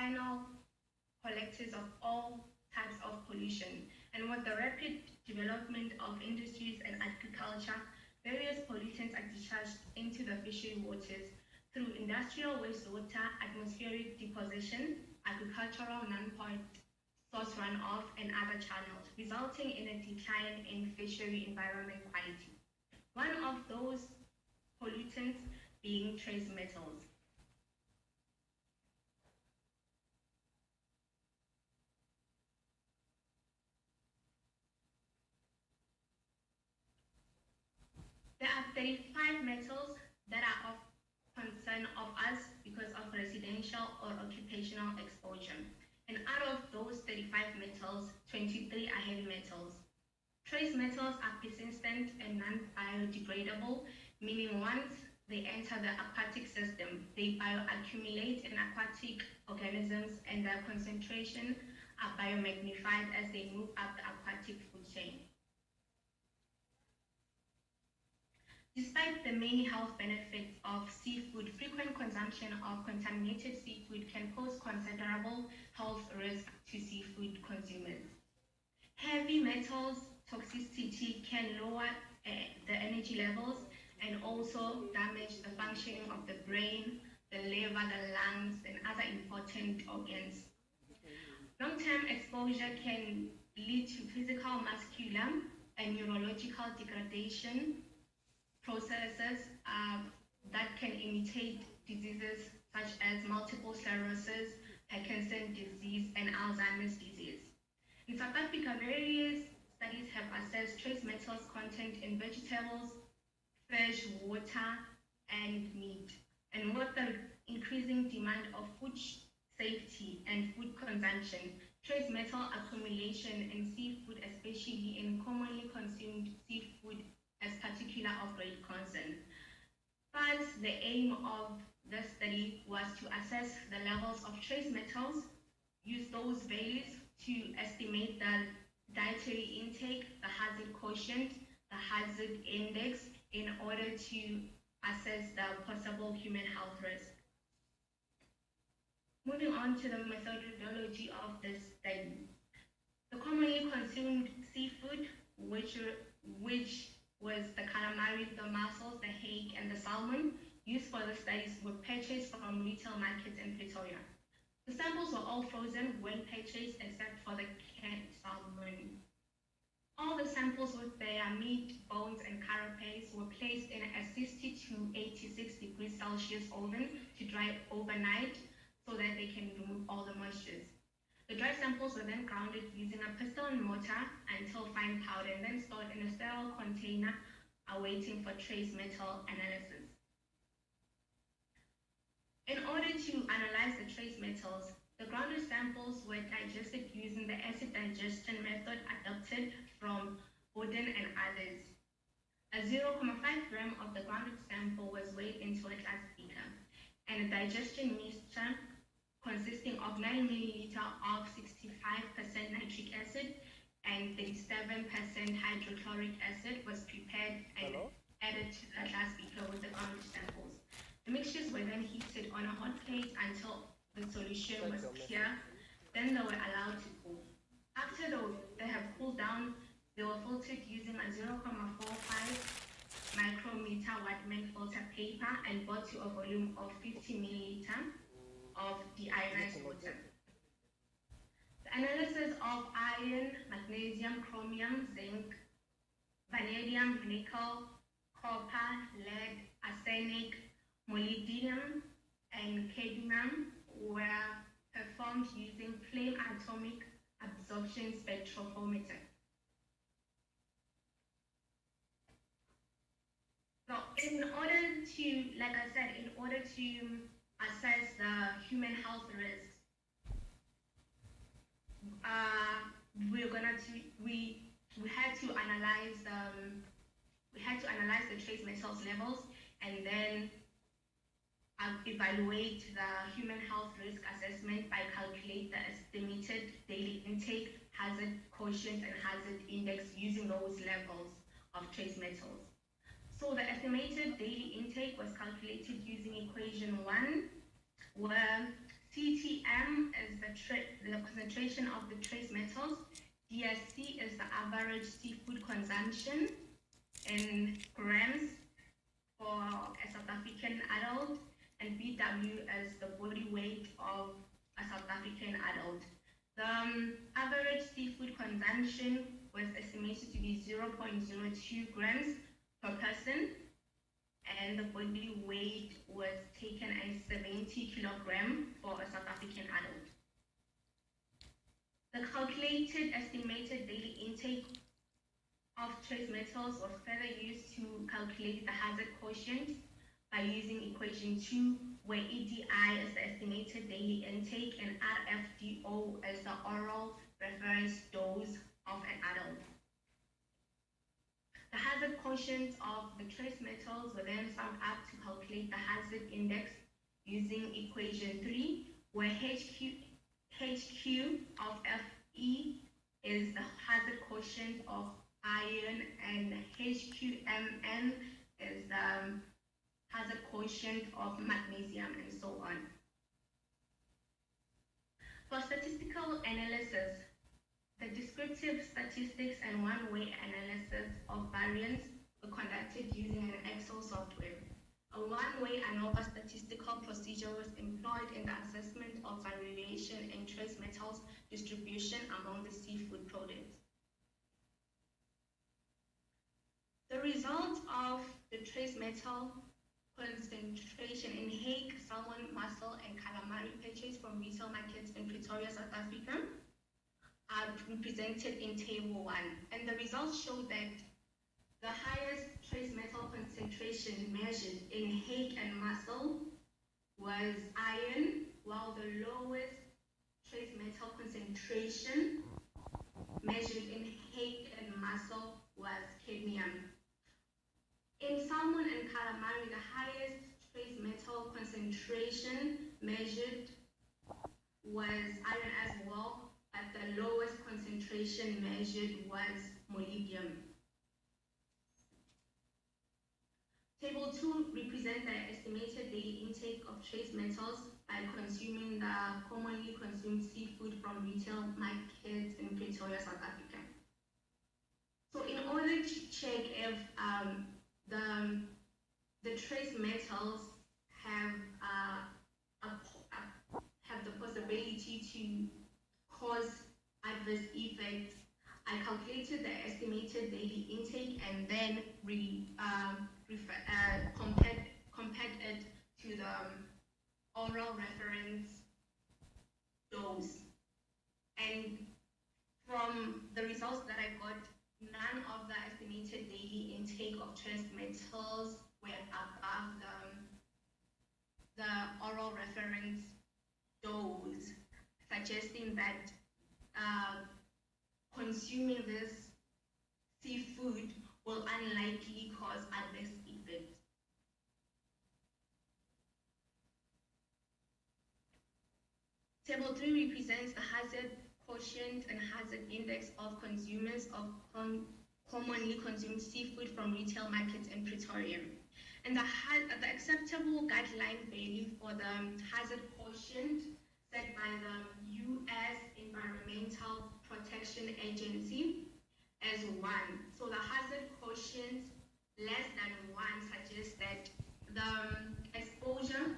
final collectors of all types of pollution. And with the rapid development of industries and agriculture, various pollutants are discharged into the fishery waters through industrial wastewater, atmospheric deposition, agricultural non-point source runoff, and other channels, resulting in a decline in fishery environment quality. One of those pollutants being trace metals. There are 35 metals that are of concern of us because of residential or occupational exposure. And out of those 35 metals, 23 are heavy metals. Trace metals are persistent and non-biodegradable, meaning once they enter the aquatic system, they bioaccumulate in aquatic organisms and their concentration are biomagnified as they move up the aquatic food chain. Despite the many health benefits of seafood, frequent consumption of contaminated seafood can pose considerable health risk to seafood consumers. Heavy metals toxicity can lower the energy levels and also damage the functioning of the brain, the liver, the lungs, and other important organs. Long-term exposure can lead to physical, muscular, and neurological degradation processes that can imitate diseases such as multiple sclerosis, Parkinson's disease, and Alzheimer's disease. In South Africa, various studies have assessed trace metals content in vegetables, fish, water, and meat. And with the increasing demand of food safety and food consumption, trace metal accumulation in seafood, especially in commonly consumed seafood, as particular of great concern. But the aim of the study was to assess the levels of trace metals, use those values to estimate the dietary intake, the hazard quotient, the hazard index, in order to assess the possible human health risk. Moving on to the methodology of this study. The commonly consumed seafood, which was the calamari, the mussels, the hake, and the salmon used for the studies were purchased from retail markets in Pretoria. The samples were all frozen when purchased except for the canned salmon. All the samples with their meat, bones, and carapace were placed in a 60 to 86 degrees Celsius oven to dry overnight so that they can remove all the moistures. The dry samples were then grounded using a pestle and mortar until fine powder and then stored in a sterile container awaiting for trace metal analysis. In order to analyze the trace metals, the grounded samples were digested using the acid digestion method adopted from Borden and others. A 0.5 gram of the grounded sample was weighed into a glass beaker, and a digestion mixture consisting of 9 milliliter of 65% nitric acid and 37% hydrochloric acid was prepared and added to the glass beaker with the grounded samples. The mixtures were then heated on a hot plate until the solution was clear. Then they were allowed to cool. After they have cooled down, they were filtered using a 0.45 micrometer Wattman filter paper and brought to a volume of 50 milliliter of deionized water. The analysis of iron, magnesium, chromium, zinc, vanadium, nickel, copper, lead, arsenic, molybdenum, and cadmium were performed using flame atomic absorption spectrophometer. So in order to, like I said, in order to assess the human health risks, we had to analyze the trace metals levels and then evaluate the human health risk assessment by calculate the estimated daily intake, hazard quotient, and hazard index using those levels of trace metals. So the estimated daily intake was calculated using equation 1, where CTM the concentration of the trace metals. DSC is the average seafood consumption in grams for a South African adult, and BW is the body weight of a South African adult. The average seafood consumption was estimated to be 0.02 grams per person, and the body weight was taken as 70 kilograms for a South African adult. The calculated estimated daily intake of trace metals was further used to calculate the hazard quotient by using equation 2, where EDI is the estimated daily intake and RFDO is the oral reference dose of an adult. The hazard quotient of the trace metals were then summed up to calculate the hazard index using equation 3, where HQ of Fe is the hazard quotient of iron and HQMN is the hazard quotient of magnesium, and so on. For statistical analysis, the descriptive statistics and one-way analysis of variance were conducted using an Excel software. A one-way ANOVA statistical procedure was employed in the assessment of variation in trace metals distribution among the seafood products. The result of the trace metal concentration in hake, salmon, mussel, and calamari purchased from retail markets in Pretoria, South Africa, are presented in Table 1. And the results show that the highest trace metal concentration measured in hake and mussel was iron, while the lowest trace metal concentration measured in hake and mussel was cadmium. In salmon and calamari, the highest trace metal concentration measured was iron as well, but the lowest concentration measured was molybdenum. Table 2 represents the estimated daily intake of trace metals by consuming the commonly consumed seafood from retail markets in Pretoria, South Africa. So in order to check if the trace metals have the possibility to cause adverse effects, I calculated the estimated daily intake and then compared it to the oral reference dose. And from the results that I got, none of the estimated daily intake of trace metals were above the oral reference dose, suggesting that consuming this seafood will unlikely cause adverse effects. Table 3 represents the hazard quotient and hazard index of consumers of commonly consumed seafood from retail markets in Pretoria. And the acceptable guideline value for the hazard quotient set by the U.S. Environmental Protection Agency is 1. So the hazard quotient less than 1 suggests that the exposure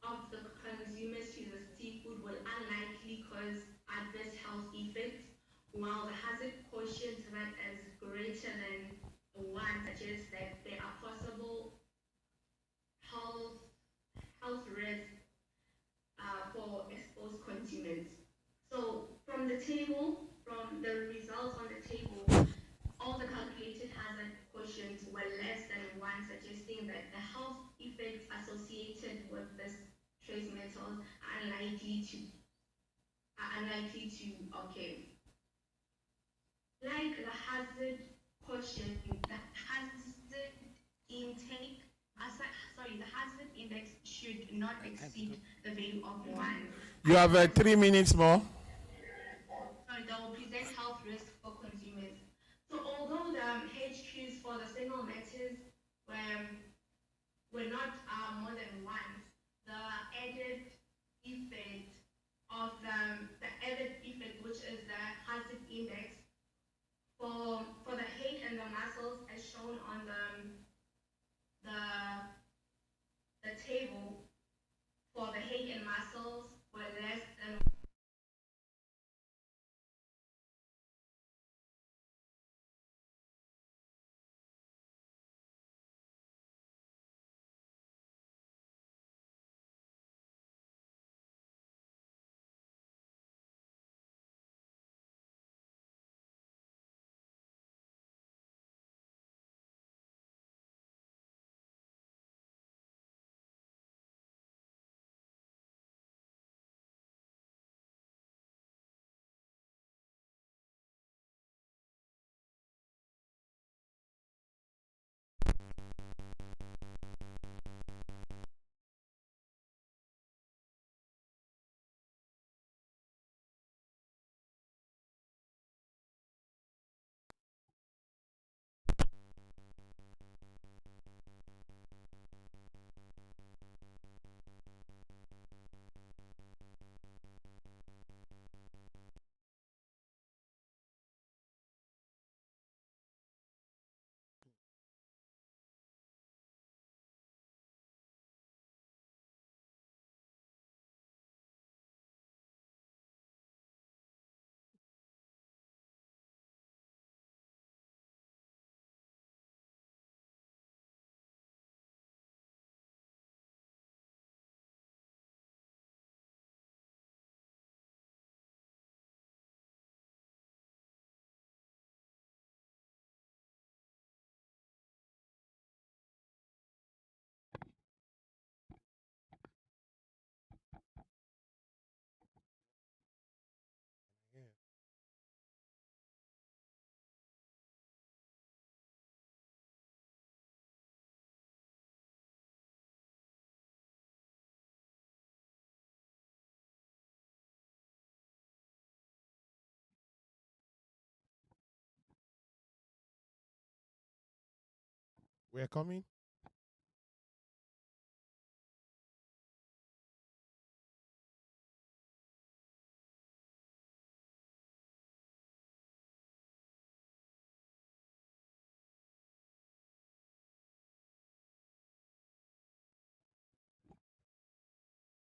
of the consumers to the seafood will unlikely cause adverse health effects, while the hazard quotient that is greater than 1 suggests that there are possible health risks for exposed consumers. So from the results on the table, all the calculated hazard quotients were less than 1, suggesting that the health effects associated with this trace metals are unlikely to occur. Like the hazard quotient, the hazard intake, the hazard index should not exceed the value of 1. You have 3 minutes more. Sorry, that will present health risks for consumers. So although the HQs for the single metals were not more than 1, the added effect of the We're coming.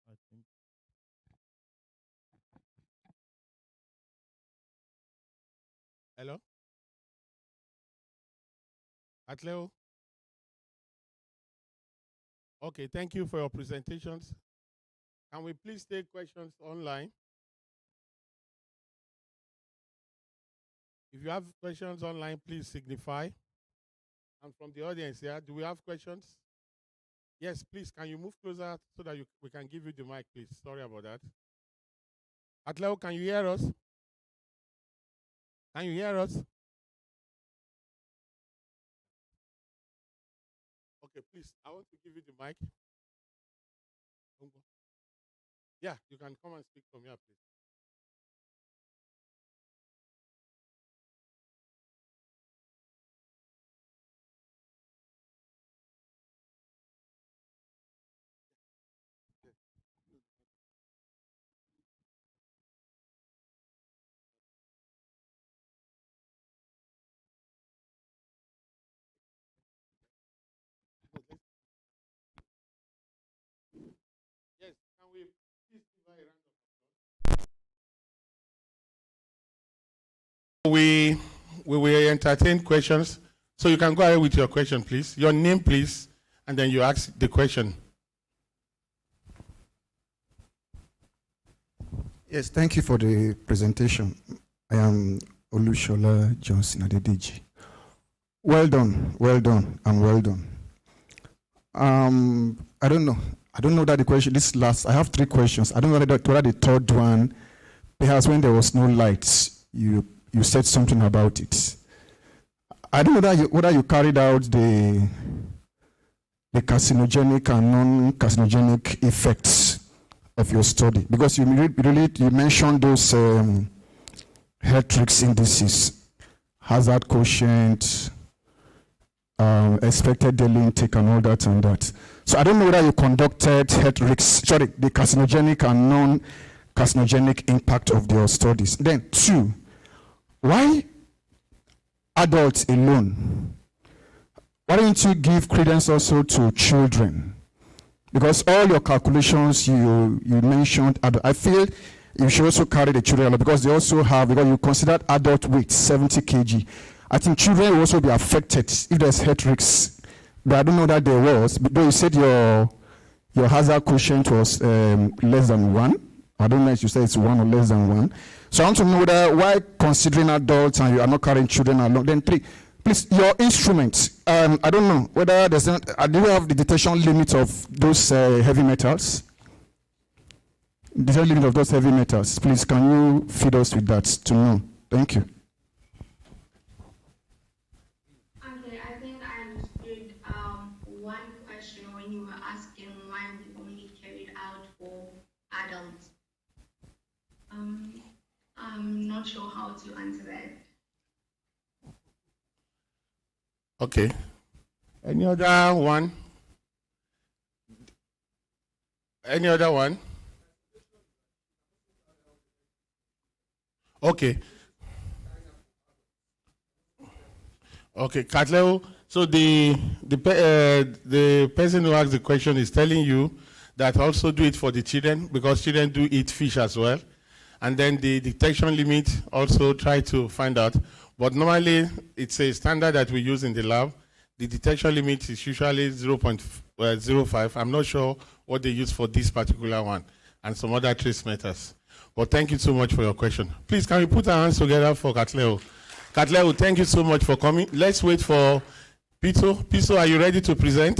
I think. Hello? Atleo? Okay, thank you for your presentations. Can we please take questions online? If you have questions online, please signify. And from the audience here, do we have questions? Yes, please, can you move closer so that we can give you the mic, please? Sorry about that. Atleo, can you hear us? Can you hear us? Okay, please, I want to give you the mic. Yeah, you can come and speak from here, please. Yes, can we please give her a round of applause? We will entertain questions. So you can go ahead with your question, please. Your name, please, and then you ask the question. Yes, thank you for the presentation. I am Olushola Johnson Adedeji. Well done, and well done. I don't know that the question, I have 3 questions. I don't know whether the third one, perhaps when there was no lights, you said something about it. I don't know whether you carried out the carcinogenic and non-carcinogenic effects of your study, because you mentioned those health risk indices, hazard quotient, expected daily intake, and all that and that. So I don't know whether you conducted the carcinogenic and non-carcinogenic impact of your studies. Then 2, why adults alone? Why don't you give credence also to children? Because all your calculations you mentioned, I feel you should also carry the children along, because they also have, because you considered adult weight 70 kg. I think children will also be affected if there's health risks. But I don't know that there was. But though you said your hazard quotient was less than 1. I don't know if you said it's 1 or less than 1. So I want to know that why considering adults and you are not carrying children along. Then 3, please, your instruments. I don't know whether there's not. Do you have the detection limit of those heavy metals? Detection limit of those heavy metals. Please, can you feed us with that to know? Thank you. Okay, I think I understood one question when you were asking why we only carried out for adults. I'm not sure how to answer that. Okay. Any other one? Any other one? Okay. Okay, Katleo. So the person who asked the question is telling you that also do it for the children, because children do eat fish as well. And then the detection limit, also try to find out. But normally, it's a standard that we use in the lab. The detection limit is usually 0.05. I'm not sure what they use for this particular one and some other trace methods. But thank you so much for your question. Please, can we put our hands together for Katleo? Katleo, thank you so much for coming. Let's wait for Pito. Pito, are you ready to present?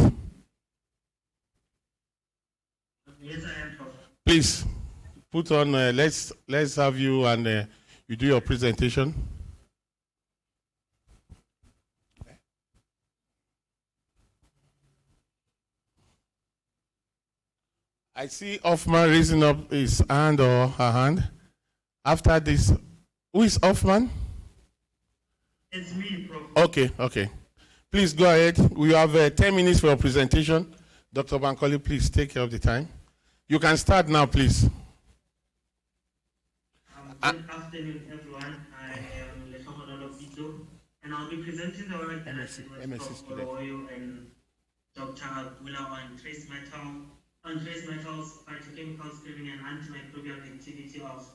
Yes, I am. Please, put on, let's have you and you do your presentation. I see Hoffman raising up his hand or her hand. After this, who is Hoffman? It's me, Prof. Okay. Please go ahead. We have 10 minutes for your presentation. Dr. Bankole, please take care of the time. You can start now, please. Good afternoon, everyone. I am Lesomodono Bito, and I'll be presenting the work that I did with Dr. Oroyo and Dr. Gula on trace metals, phytochemical screening, and antimicrobial activity of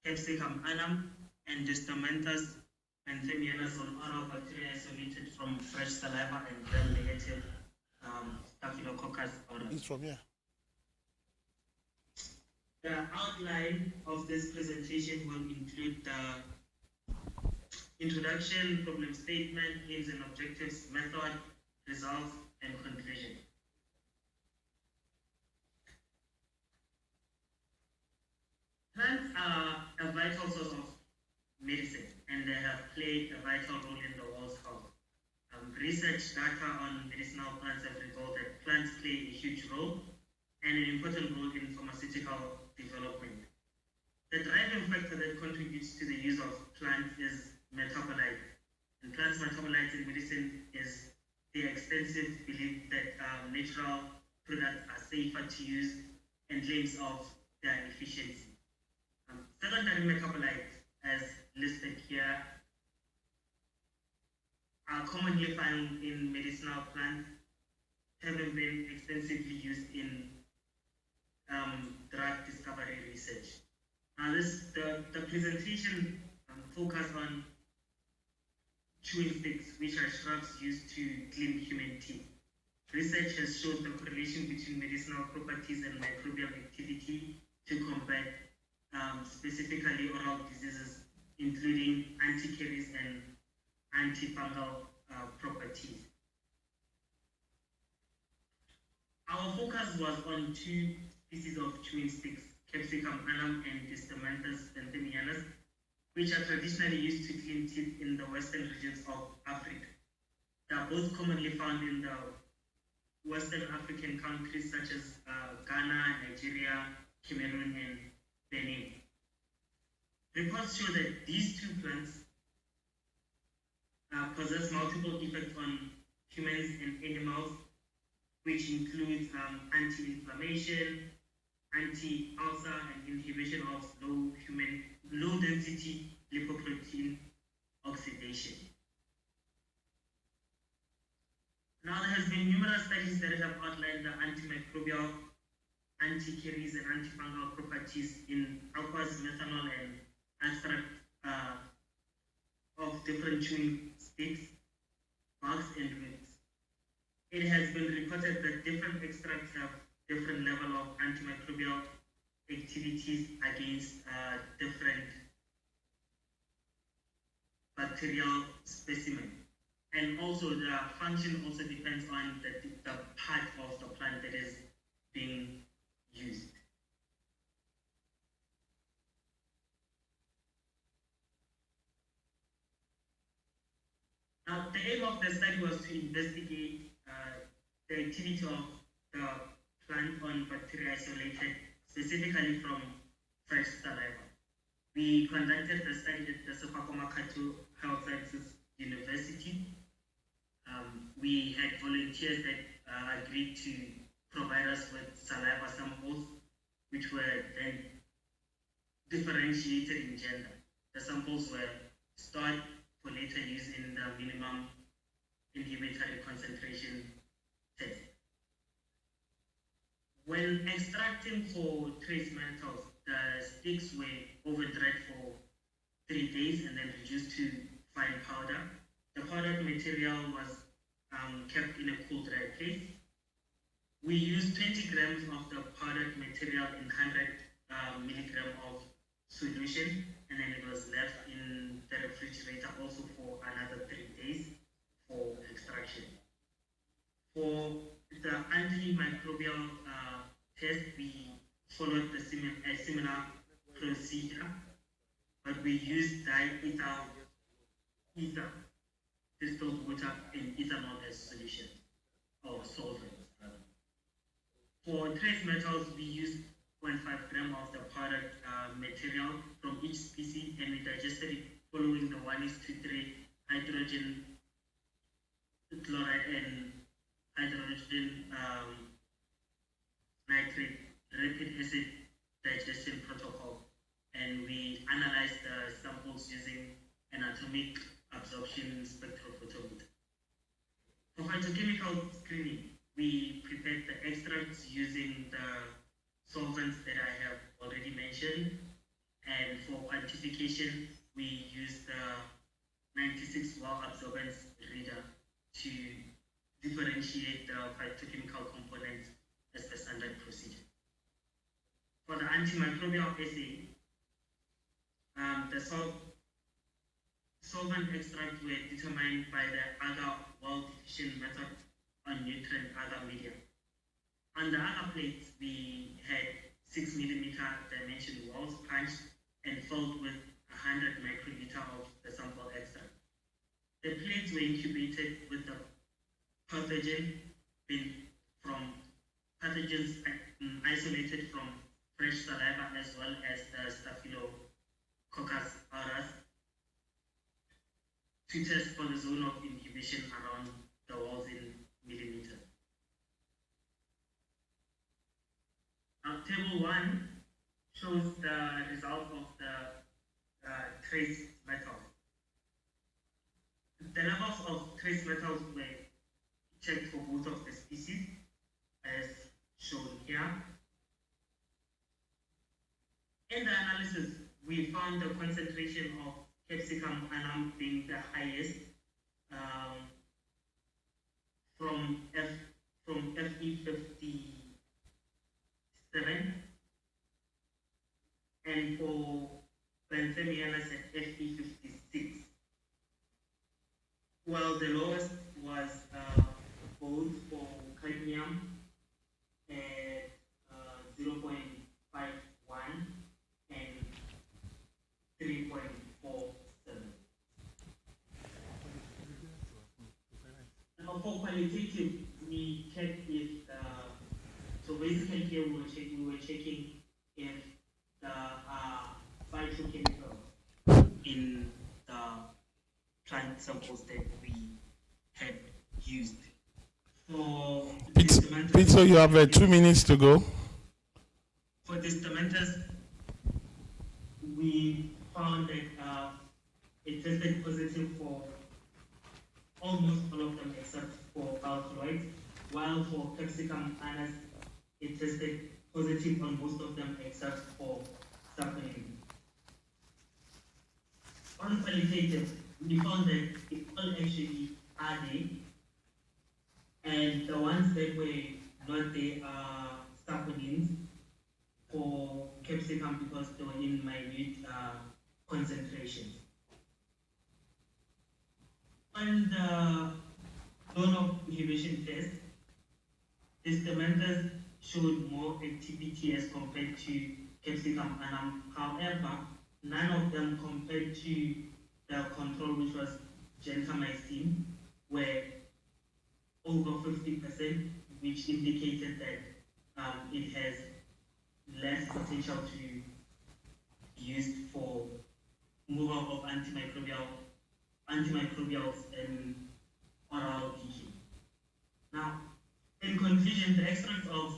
Capsicum annum and Distomentus anthemianus on oral bacteria isolated from fresh saliva and gram-negative Staphylococcus aureus. It's from here. The outline of this presentation will include the introduction, problem statement, aims and objectives, method, results, and conclusion. Plants are a vital source of medicine, and they have played a vital role in the world's health. Research data on medicinal plants have revealed that plants play a huge role and an important role in pharmaceutical development. The driving factor that contributes to the use of plants is metabolites. And plants' metabolites in medicine is the extensive belief that natural products are safer to use and claims of their efficiency. Secondary metabolites, as listed here, are commonly found in medicinal plants, having been extensively used in drug discovery research. Now, the presentation focused on chewing sticks, which are shrubs used to clean human teeth. Research has shown the correlation between medicinal properties and microbial activity to combat specifically oral diseases, including anti-caries and antifungal properties. Our focus was on two species of chewing sticks, Capsicum annum and Distomentus anthemianus, which are traditionally used to clean teeth in the western regions of Africa. They are both commonly found in the Western African countries such as Ghana, Nigeria, Cameroon, and Benin. Reports show that these two plants possess multiple effects on humans and animals, which includes anti-inflammation, anti-ulcer, and inhibition of low-density lipoprotein oxidation. Now, there has been numerous studies that have outlined the antimicrobial, anti-caries, and antifungal properties in aqueous, methanol, and extract of different chewing sticks, barks, and roots. It has been reported that different extracts have different level of antimicrobial activities against different bacterial specimens. And also the function also depends on the part of the plant that is being used. Now, the aim of the study was to investigate the activity of the plant on bacteria isolated specifically from fresh saliva. We conducted the study at the Sefako Health Sciences University. We had volunteers that agreed to provide us with saliva samples, which were then differentiated in gender. The samples were stored for later use in the minimum inhibitory concentration test. When extracting for trace metals, the sticks were over-dried for 3 days and then reduced to fine powder. The powdered material was kept in a cool, dry place. We used 20 grams of the powdered material in 100 milligrams of solution, and then it was left in the refrigerator also for another 3 days for extraction. For the antimicrobial test, we followed the similar procedure, but we used diethyl ether, distilled water, and ethanol as solution, or solvent. For trace metals, we used 0.5 gram of the powdered material from each species, and we digested it following the 1:3 hydrogen chloride and hydrogen nitrate rapid acid digestion protocol, and we analyzed the samples using an atomic absorption spectrophotometer. For phytochemical screening, we prepared the extracts using the solvents that I have already mentioned, and for quantification, we used the 96 well absorbance reader to differentiate the phytochemical components as the standard procedure. For the antimicrobial assay, the solvent extracts were determined by the agar wall diffusion method on nutrient agar media. On the agar plates, we had 6 millimeter dimension walls punched and filled with 100 microliter of the sample extract. The plates were incubated with the pathogen from pathogens isolated from fresh saliva as well as the Staphylococcus aureus to test for the zone of incubation around the walls in millimeters. Now, table 1 shows the result of the trace metals. The levels of trace metals were checked for both of the species, as shown here. In the analysis, we found the concentration of capsicum annuum being the highest from Fe57, and for Benthamianus at Fe56, while the lowest was both for cadmium at 0.51 and 3.47. Now for qualitative, we checked if so basically here we were checking if the phytochemicals in the plant samples that we had used. For Pizzo, you have 2 minutes to go. For distomatous, we found that it tested positive for almost all of them except for alkaloids, while for capsicum annuus, it tested positive on most of them except for saponin. On qualitative, we found that it all actually are there, and the ones that were not there are saponins for capsicum because they were in minute concentrations. On the zone of inhibition test, distomatous showed more activity as compared to capsicum annuum. However, none of them compared to the control, which was gentamicin, were over 50%, which indicated that it has less potential to be used for removal of antimicrobials and oral decay. Now, in conclusion, the extracts of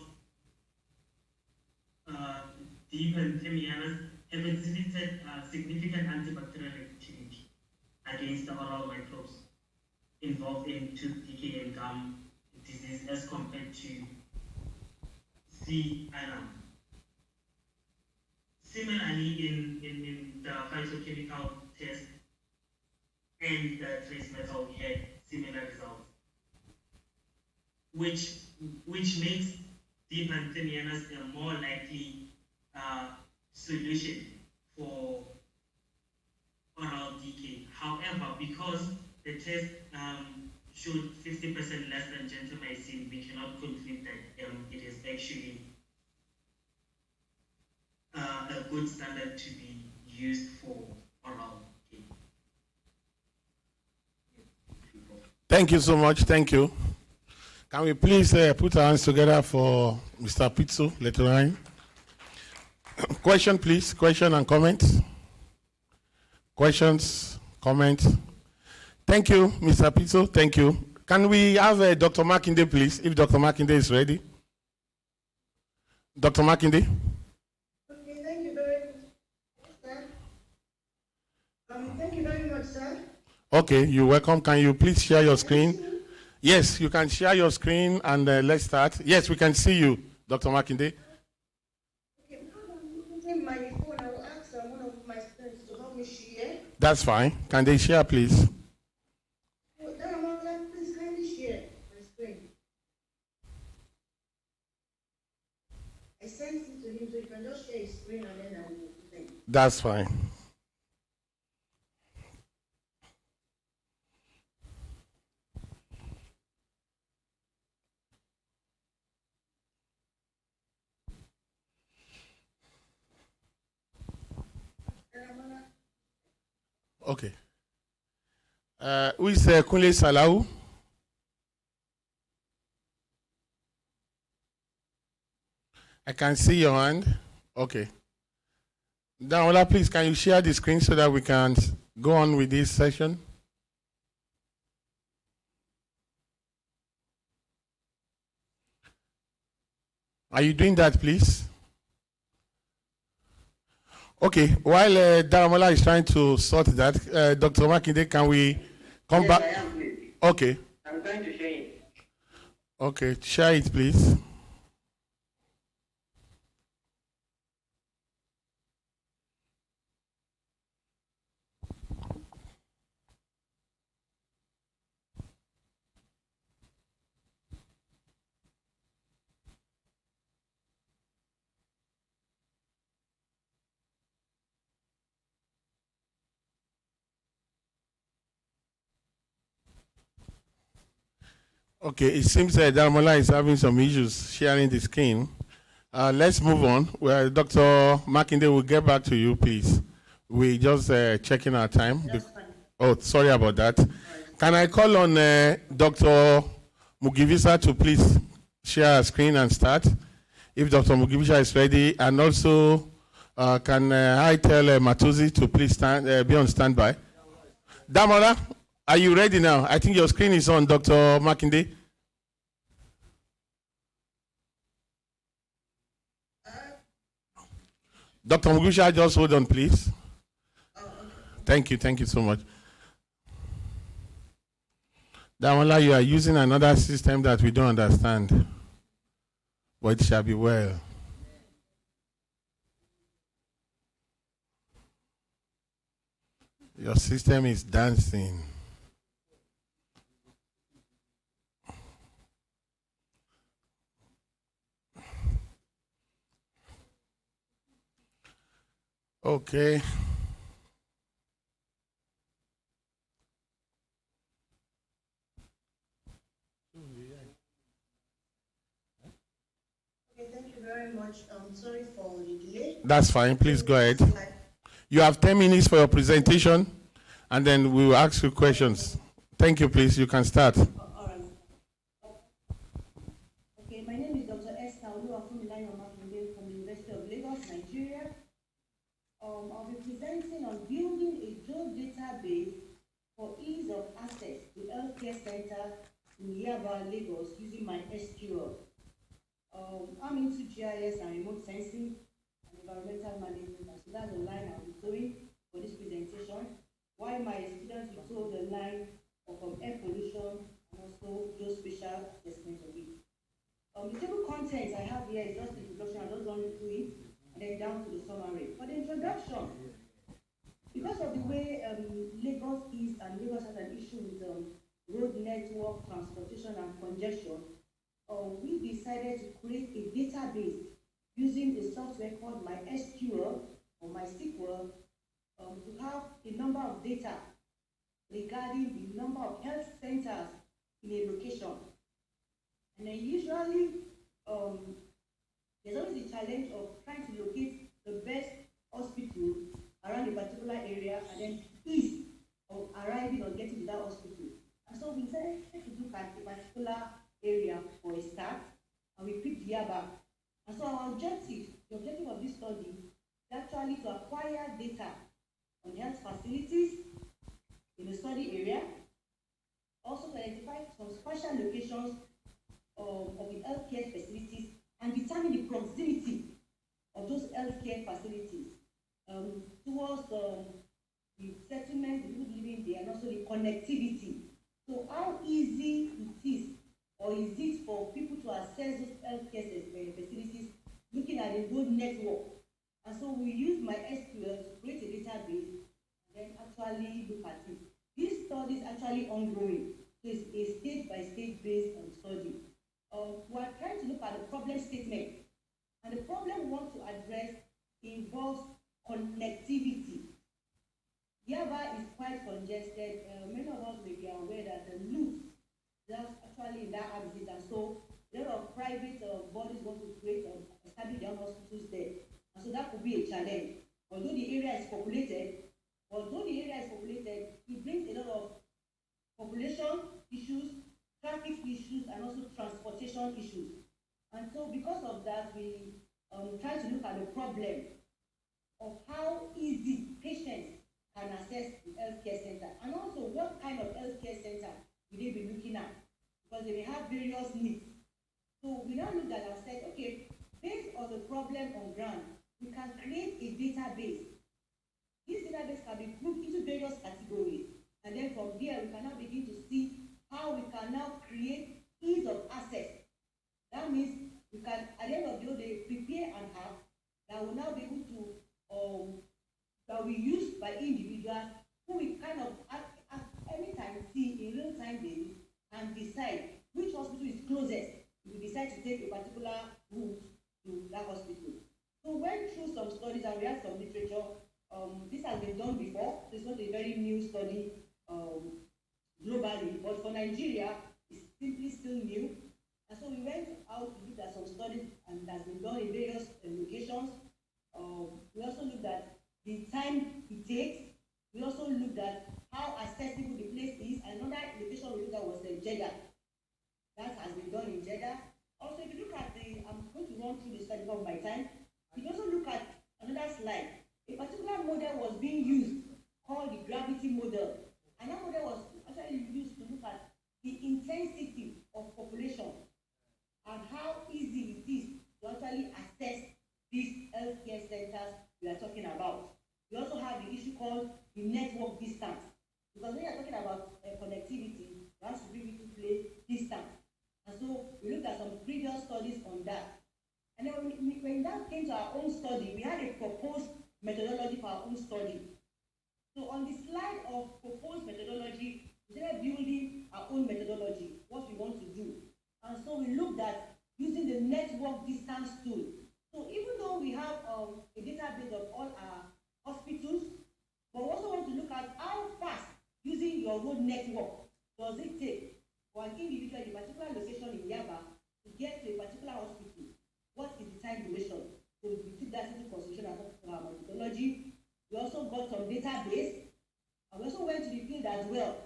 D. Benthamianus have exhibited significant antibacterial activity against the oral microbes involved in tooth decay and gum disease as compared to C. annuum. Similarly, in the phytochemical test and the trace metal, we had similar results, which makes D. Benthamianus a more likely solution for oral decay. However, because the test showed 50% less than gentamicin, we cannot conclude that it is actually a good standard to be used for oral decay. Thank you so much. Thank you. Can we please put our hands together for Mr. Pizzo later on? Question, please. Question and comment. Questions, comments. Thank you, Mr. Pizzo. Thank you. Can we have Dr. Makinde, please, if Dr. Makinde is ready? Dr. Makinde? Okay, thank you very much, sir. Thank you very much, sir. Okay, you're welcome. Can you please share your screen? Yes, you can share your screen and let's start. Yes, we can see you, Dr. Makinde. Okay, because I'm using my phone, I will ask one of my students to help me share. That's fine. Can they share, please? Oh, then I'm like, please kindly share my screen. I sent it to him, so you can just share his screen and then I will present. That's fine. Okay. Who is Kunle Salau? I can see your hand. Okay. Damola, please, can you share the screen so that we can go on with this session? Are you doing that, please? Okay, while Damola is trying to sort that, Dr. Makinde, can we come back? I am, please. Okay. I'm trying to share it. Okay, share it, please. Okay, it seems that Damola is having some issues sharing the screen. Let's move on. Well, Dr. Makinde will get back to you, please. We just checking our time. Oh, sorry about that. Can I call on Dr. Mugivisa to please share a screen and start? If Dr. Mugivisa is ready, and also can I tell Matuzi to please be on standby? Damola, are you ready now? I think your screen is on, Dr. Makinde. Dr. Mugusha, just hold on, please. Thank you so much. Damola, you are using another system that we don't understand, but it shall be well. Your system is dancing. Okay. Okay, thank you very much. Sorry for the delay. That's fine. Please go ahead. You have 10 minutes for your presentation, and then we will ask you questions. Thank you, please. You can start. All right. Okay, my name is Dr. Esther Oluwafunmilayo-Makinde from the University of Lagos, Nigeria. I'll be presenting on building a drug database for ease of access to healthcare center in Yaba, Lagos, using my SQL. I'm into GIS and remote sensing and environmental management, so that's the line I'll be doing for this presentation. While my students will tow the line of air pollution and also geospatial assessment of it. The table contents I have here is just the introduction. I just run through it and then down to the summary. For the introduction, because of the way Lagos is, and Lagos has an issue with road network, transportation, and congestion, we decided to create a database using a software called MySQL or MySQL to have a number of data regarding the number of health centers in a location. And then usually, there's always the challenge of trying to locate the best hospital around a particular area and then ease of arriving or getting to that hospital. And so we decided to look at a particular area for a start, and we picked Yaba. And so our objective, the objective of this study, is actually to acquire data on health facilities in the study area, Also to identify some special locations of the healthcare facilities and determine the proximity of those healthcare facilities towards the settlement, the people living there, and also the connectivity. So how easy it is, or is it for people to access those healthcare facilities looking at the road network? And so we use MySQL to create a database and then actually look at it. This study is actually ongoing, so it's a stage-by-stage based study. We are trying to look at the problem statement, and the problem we want to address involves connectivity. Yaba is quite congested. Many of us may be aware that the loops that's actually in that axis, and so a lot of private bodies want to create establish their hospitals there, and so that could be a challenge. Although the area is populated, it brings a lot of population issues, traffic issues, and also transportation issues. And so because of that, we try to look at the problem of how easy patients can access the healthcare center, and also what kind of healthcare center will they be looking at, because they may have various needs. So we now looked at and said, okay, based on the problem on ground, we can create a database. This database can be grouped into various categories, and then from there we can now begin to see how we can now create ease of access. That means we can, at the end of the day, prepare an app that will now be able to that we use by individuals who we kind of at any time see in real time basis and decide which hospital is closest. We decide to take a particular route to that hospital. So we went through some studies and we had some literature. This has been done before. It's not a very new study globally, but for Nigeria, it's simply still new. And so we went out to look at some studies, and it has been done in various locations. We also looked at the time it takes. We also looked at how accessible the place is. Another location we looked at was Jeddah. That has been done in Jeddah. Also, if you look at I'm going to run through the study of my time. You can also look at another slide. A particular model was being used called the gravity model. And that model was actually used to look at the intensity of population and how easy it is to actually access these healthcare centers we are talking about. We also have the issue called the network distance. Because when you are talking about connectivity, you have to bring into play distance. And so we looked at some previous studies on that. And then when that came to our own study, we had a proposed methodology for our own study. So on the slide of proposed methodology, we started building our own methodology, what we want to do. And so we looked at using the network distance tool. So even though we have a database of all our hospitals, but we also want to look at how fast using your road network does it take for an individual in a particular location in Yaba to get to a particular hospital. What is the time duration? So we took that into consideration for our methodology. We also got some database, and we also went to the field as well.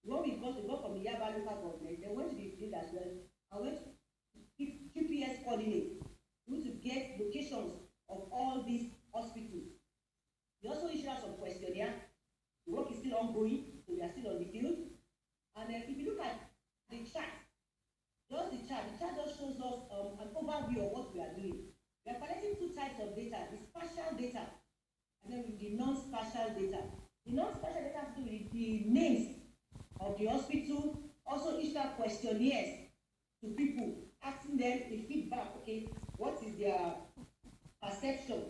When we got from the Yaba local government, then went to the field as well, and went to GPS coordinates to get locations of all these hospitals. We also issued out some questionnaire. The work is still ongoing, so we are still on the field. And if you look at the chart, the chart just shows us an overview of what we are doing. We are collecting two types of data: the spatial data and then the non-spatial data. The non-spatial data has to do with the names of the hospital. Also issue out questionnaires to people, asking them the feedback. Okay, what is their perception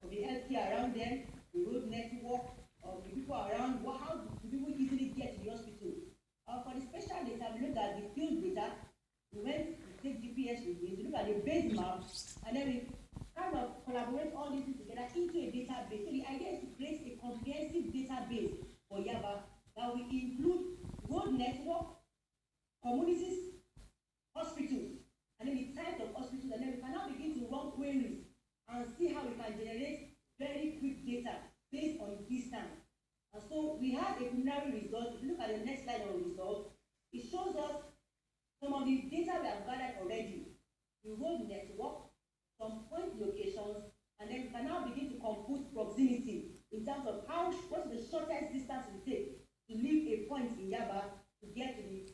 of the healthcare around them, the road network, the people around? How do people easily get to the hospital? For the spatial data, we looked at the field data. We went to take GPS readings, we look at the base map, and then we kind of collaborate all these things together into a database. So the idea is to create a comprehensive database for Yaba that will include road network, communities, hospitals, and then the types of hospitals, and then we can now begin to run queries and see how we can generate very quick data based on distance. And so we have a preliminary result. If you look at the next slide on results, it shows us some of the data we have gathered already. The road network, some point locations, and then we can now begin to compute proximity in terms of what is the shortest distance we take to leave a point in Yaba to get to the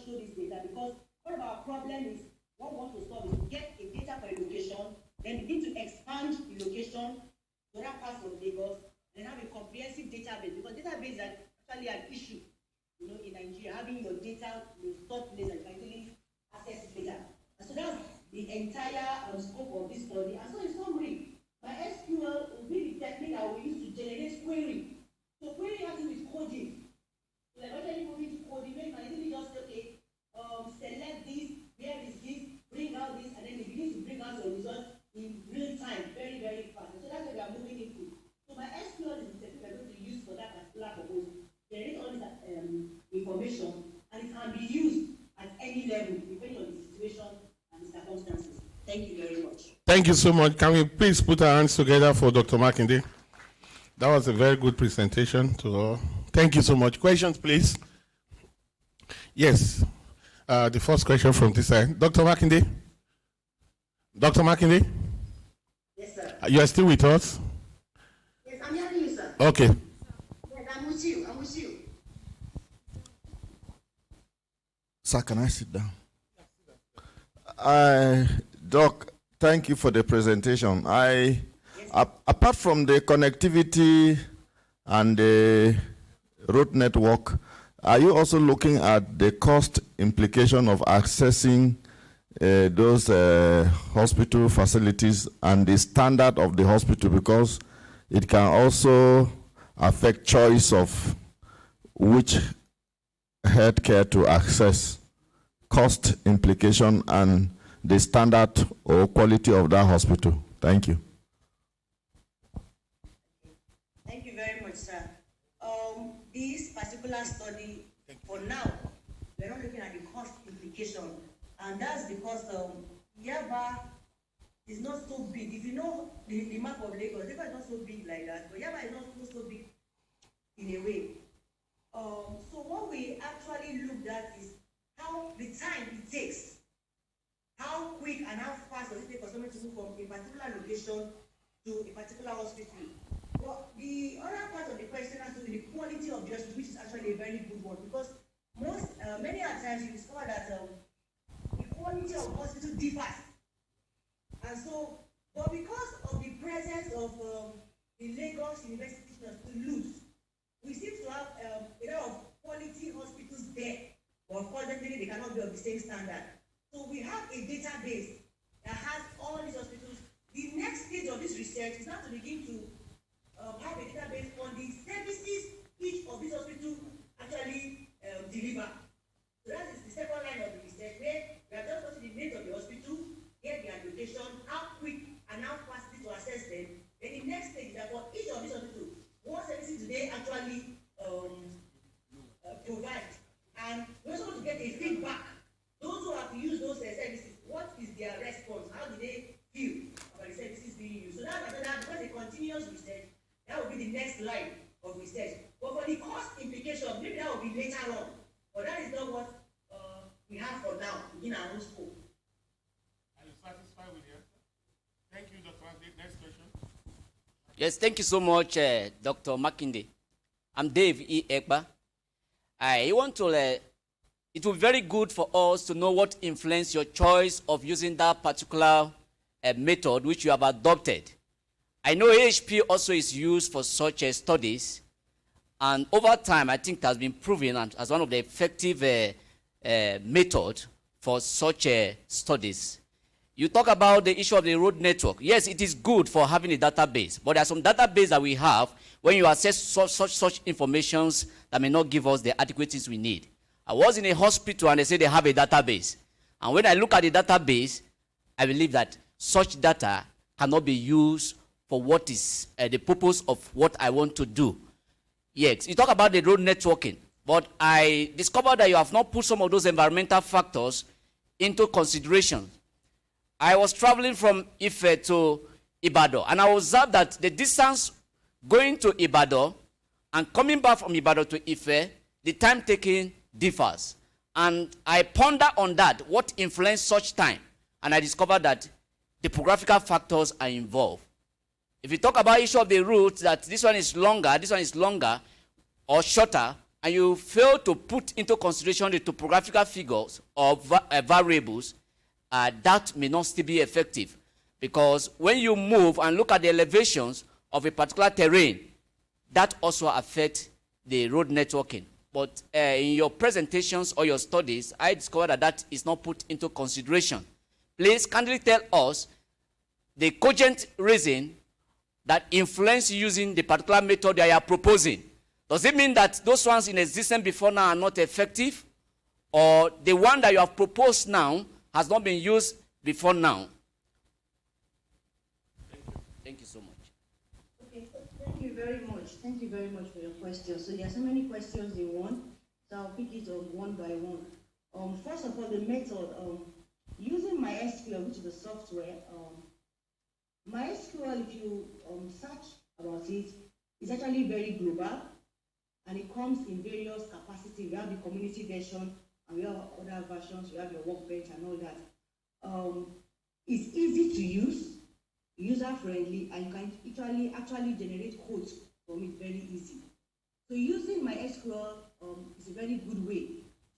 just show this data because one of our problems is what we want to solve is to get a data for a location, then begin to expand the location to other parts of Lagos, and have a comprehensive database because database is actually an issue, you know, in Nigeria, having your data in a stored place and actually access it later. And so that's the entire scope of this study. And so in summary, my SQL will be the technique I will use to generate query. So query has to do with coding. So like when you move into coding, you can easily just say, okay, select this, where is this, bring out this, and then it begins to bring out your results in real time, very, very fast. So that's what we are moving into. So my SQL is the technique we're going to use for that particular purpose. Generate all this information, and it can be used at any level, depending on the situation and the circumstances. Thank you very much. Thank you so much. Can we please put our hands together for Dr. Makinde? That was a very good presentation to all. Thank you so much. Questions, please? Yes. The first question from this side. Dr. Makinde? Dr. Makinde? Yes, sir. You are still with us? Yes, I'm hearing you, sir. Okay. Yes, I'm with you. I'm with you. Sir, can I sit down? Doc, thank you for the presentation. Apart from the connectivity and the road network, are you also looking at the cost implication of accessing those hospital facilities and the standard of the hospital, because it can also affect choice of which healthcare to access, cost implication, and the standard or quality of that hospital? Thank you. Thank you very much, sir. This particular study, for now, we're not looking at the cost implication, and that's because Yaba is not so big. If you know the map of Lagos, Yaba is not so big like that, but Yaba is not so big in a way. So what we actually looked at is how the time it takes, how quick and how fast does it take for someone to move from a particular location to a particular hospital. But the other part of the question has to do with the quality of the hospital, which is actually a very good one, because many times you discover that the quality of hospital differs. And so, but because of the presence of the Lagos University to lose, we seem to have a lot of quality hospitals there, but unfortunately they cannot be of the same standard. So we have a database that has all these hospitals. The next stage of this research is now to begin to have a database on the services each of these hospitals actually deliver. So that is the second line of the research, where we are just watching the names of the hospital, get their location, how quick and how fast it is to assess them. Then the next stage is that for each of these hospitals, what services do they actually provide? And we also want to get a feedback. Those who have to use those services, what is their response? How do they feel about the services being used? So that's because a continuous research, that will be the next line of research. But for the cost implication, maybe that will be later on. But that is not what we have for now in our own scope. Are you satisfied with the answer? Thank you, Dr. Makinde. Next question. Yes, thank you so much, Dr. Makinde. I'm Dave E. Ekba. I want to, it will be very good for us to know what influenced your choice of using that particular method which you have adopted. I know AHP also is used for such studies, and over time I think it has been proven as one of the effective methods for such studies. You talk about the issue of the road network. Yes, it is good for having a database, but there are some databases that we have when you access such informations that may not give us the adequate things we need. I was in a hospital and they said they have a database. And when I look at the database, I believe that such data cannot be used for what is the purpose of what I want to do. Yes, you talk about the road networking, but I discovered that you have not put some of those environmental factors into consideration. I was traveling from Ife to Ibadan, and I observed that the distance going to Ibadan and coming back from Ibadan to Ife, the time taken differs. And I ponder on that, what influenced such time, and I discovered that the topographical factors are involved. If you talk about issue of the route, that this one is longer or shorter, and you fail to put into consideration the topographical figures or variables, that may not still be effective. Because when you move and look at the elevations of a particular terrain, that also affects the road networking. But in your presentations or your studies, I discovered that that is not put into consideration. Please kindly tell us the cogent reason that influence using the particular method that you are proposing. Does it mean that those ones in existence before now are not effective? Or the one that you have proposed now has not been used before now? Thank you so much. Okay, so thank you very much. Thank you very much for your questions. So there are so many questions in one, so I'll pick it up one by one. First of all, the method, using MySQL, which is the software. MySQL, if you search about it, is actually very global, and it comes in various capacities. We have the community version, and we have other versions. We have your workbench and all that. It's easy to use, user-friendly, and you can actually generate codes from it very easy. So using MySQL is a very good way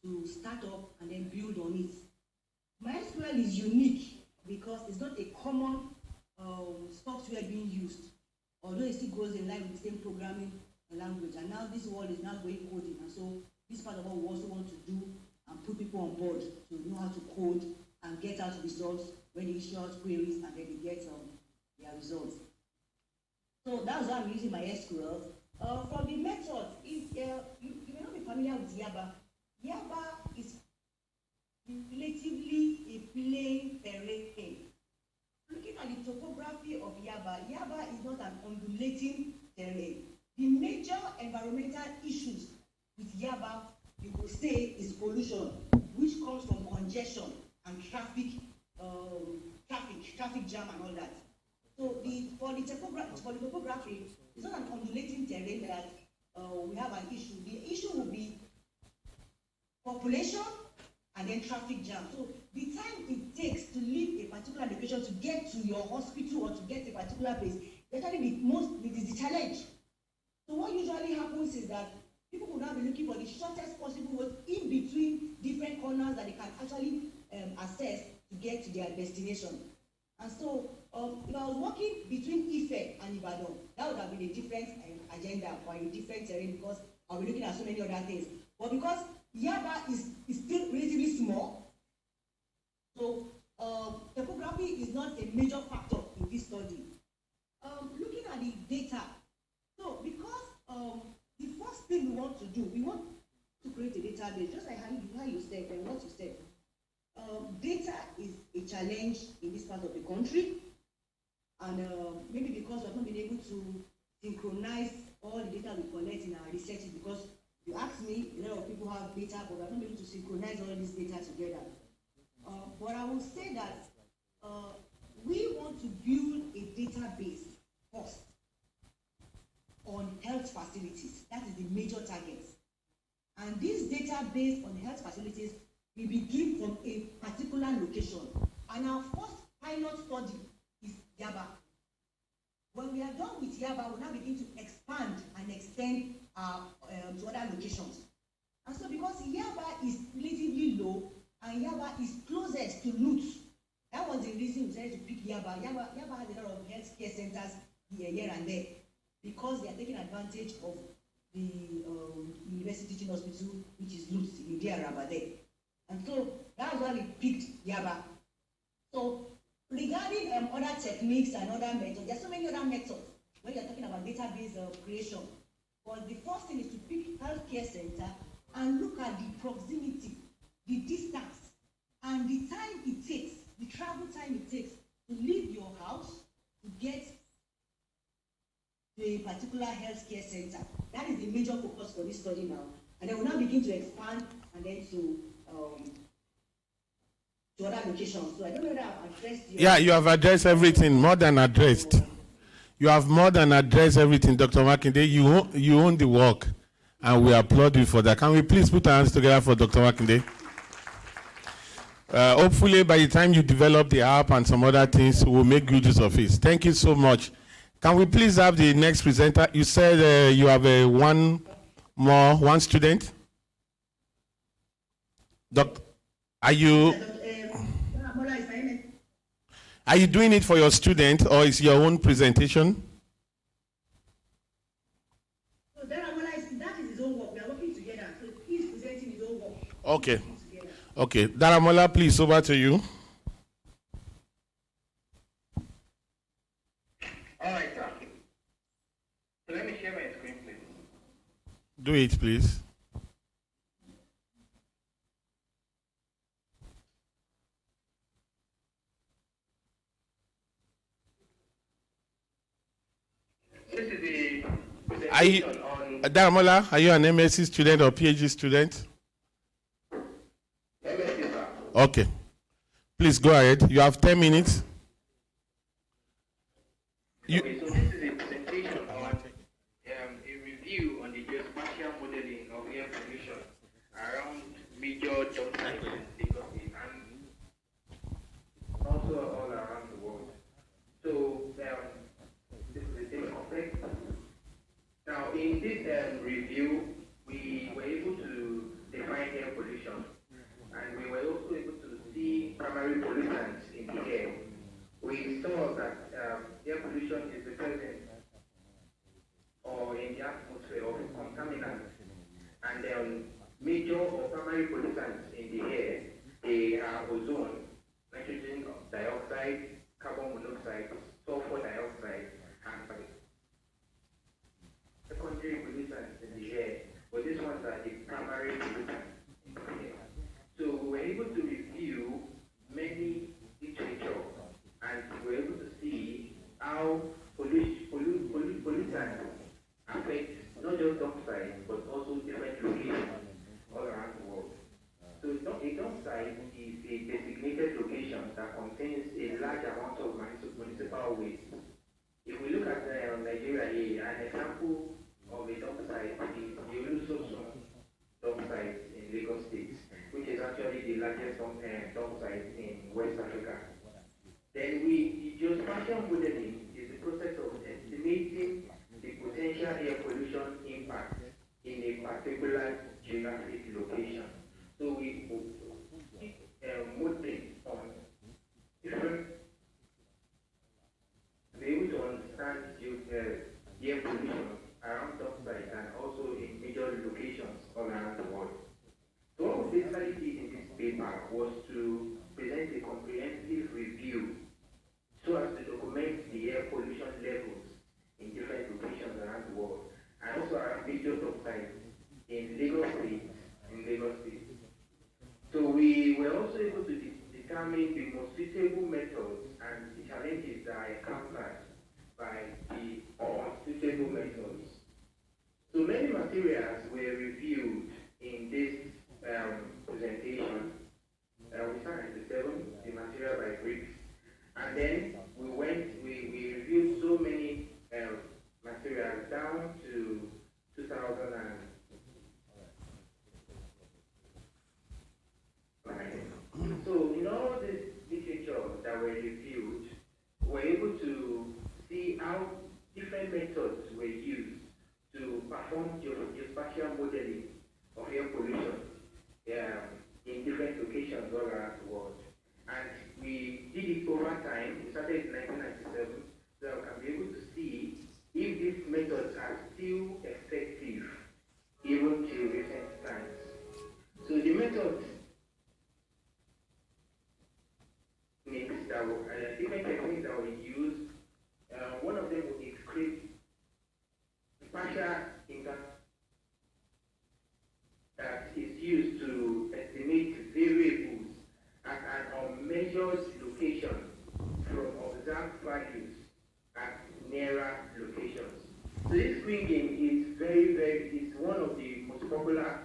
to start up and then build on it. MySQL is unique because it's not a common software being used, although it still goes in line with the same programming language. And now this world is now going coding, and so this part of what we also want to do and put people on board to know how to code and get out results when you issue out queries and then you get their results. So that's why I'm using MySQL. For the method, you may not be familiar with Yaba. Yaba is relatively a plain terrain. Looking at the topography of Yaba, Yaba is not an undulating terrain. The major environmental issues with Yaba, you could say, is pollution, which comes from congestion and traffic jam and all that. So for the topography, it's not an undulating terrain that we have an issue. The issue will be population and then traffic jam. So the time it takes to leave a particular location to get to your hospital or to get to a particular place, actually it is the challenge. So what usually happens is that people will now be looking for the shortest possible route in between different corners that they can actually access to get to their destination. And so if I was walking between Ife and Ibadan, that would have been a different agenda or a different terrain, because I'll be looking at so many other things. But because Yaba is still relatively small, so topography is not a major factor in this study. Looking at the data, so because the first thing we want to do, we want to create a database, just like how you said and what you said. Data is a challenge in this part of the country, and maybe because we've not been able to synchronize all the data we collect in our research, because you ask me, a lot of people have data, but we're not able to synchronize all this data together. But I will say that we want to build a database first on health facilities. That is the major target. And this database on health facilities will begin from a particular location. And our first pilot study is Yaba. When we are done with Yaba, we'll now begin to expand and extend to other locations. And so because Yaba is relatively low and Yaba is closest to Lutz, that was the reason we decided to pick Yaba. Yaba has a lot of healthcare centers here and there, because they are taking advantage of the University Teaching Hospital, which is Lutz in Diaraba there. And so that's why we picked Yaba. So regarding other techniques and other methods, there are so many other methods when you're talking about database creation. But the first thing is to pick healthcare center and look at the proximity, the distance, and the time it takes, the travel time it takes to leave your house to get to a particular healthcare center. That is the major focus for this study now. And then we'll now begin to expand and then to other locations. So I don't know whether I've addressed you. Yeah, you have addressed everything, more than addressed. You have more than addressed everything, Dr. Makinde. You own the work, and we applaud you for that. Can we please put our hands together for Dr. Makinde? Hopefully, by the time you develop the app and some other things, we'll make good use of it. Thank you so much. Can we please have the next presenter? You said you have a 1 more one student? Are you doing it for your student or is your own presentation? So that is his own work. We are working together. So he's presenting his own work. Okay. Okay. Daramola, please, over to you. All right, sir. So let me share my screen, please. Do it, please. This is the Are you, presentation on Daramola, are you an MSc student or PhD student? MSc, sir. Okay. Please go ahead. You have 10 minutes. Okay, so this is a presentation on a review on the geospatial modeling of air pollution around major dump sites in Lagos State and also all around the world. So this is a bit complex. Now, in this review, we were able to define air pollution, and we were also able to see primary pollutants in the air. We saw that air pollution is the presence or in the atmosphere of contaminants, and major or primary pollutants in the air, they are ozone, nitrogen dioxide, carbon monoxide, sulfur dioxide, and secondary pollutants in the air, but these ones are the primary pollutants in the air. So we were able to review many literature and we were able to see how pollutants affect not just dump sites but also different locations all around the world. So a dump site is a designated location that contains a large amount of municipal waste. If we look at Nigeria here, an example of a dump site is the Ile-Ife dump site in Lagos State, which is actually the largest dump site in West Africa. Then the geospatial modeling is the process of estimating the potential air pollution impact in a particular geographic location. So we modeling on different, be able to understand air pollution around dump sites and also in major locations all around the world. So what we basically did in this paper was to present a comprehensive review so as to document the air pollution levels in different locations around the world and also around major dump sites in Lagos State. So we were also able to determine the most suitable methods and the challenges that are encountered by the unsuitable methods. So many materials were reviewed in this presentation. We started at the material by Briggs. And then we reviewed so many materials down to 2009. So in all this literature that were reviewed, we were able to see how different methods were used to perform geospatial modeling of air pollution in different locations all around the world. And we did it over time. We started in 1997, so we can be able to see if these methods are still effective even till recent times. So the methods that were, different techniques that were used, one of them is spatial that is used to estimate variables at an unmeasured location from observed values at nearer locations. So this screening is it's one of the most popular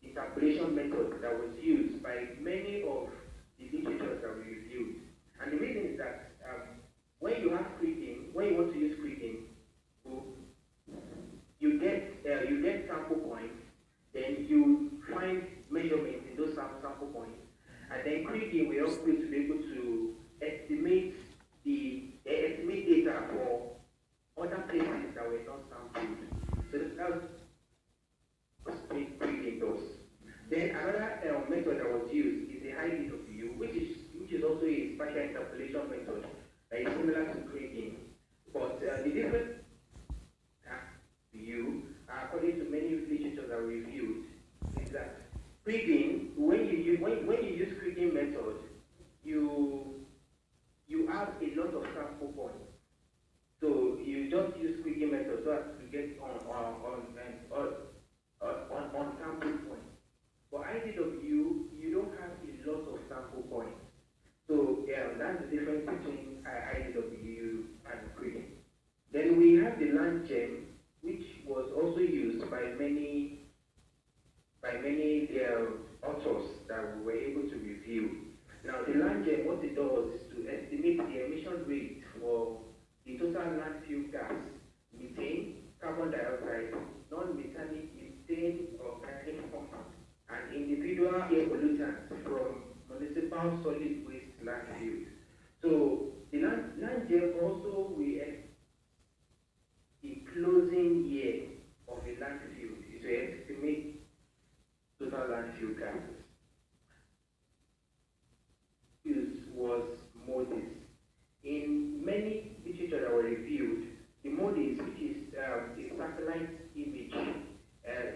interpolation methods that was used by many of the literatures that we reviewed. And the reason is that when you want to use screening, you get sample points, then you find measurements in those sample points, and then creating will help you to be able to estimate data for other places that were not sampled. So what it does is to estimate the emission rate for the total landfill gas, methane, carbon dioxide, non-methanic methane organic compound, and individual air pollutants from municipal solid waste landfills. So the land gel also will the closing year of a landfill is to estimate total landfill gases. Use was MODIS. In many literature that were reviewed, the MODIS, which is a satellite image,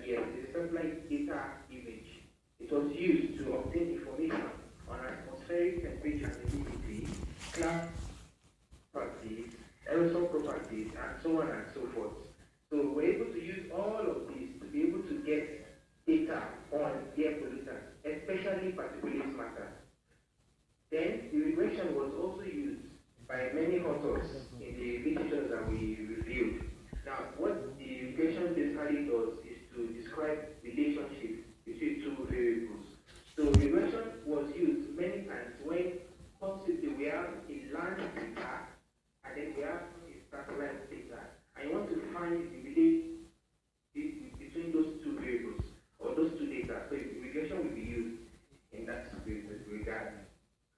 yes, a satellite data image, it was used to obtain information on atmospheric temperature and humidity, cloud properties, aerosol properties, and so on and so forth. So we're able to use all of these to be able to get data on air pollutants, especially particulate matter. Then the regression was also used by many authors in the literature that we reviewed. Now, what the regression basically does is to describe relationships between two variables. So regression was used many times when possibly we have a land data and then we have a satellite data, and you want to find the relation between those two variables or those two data. So regression will be used in that regard.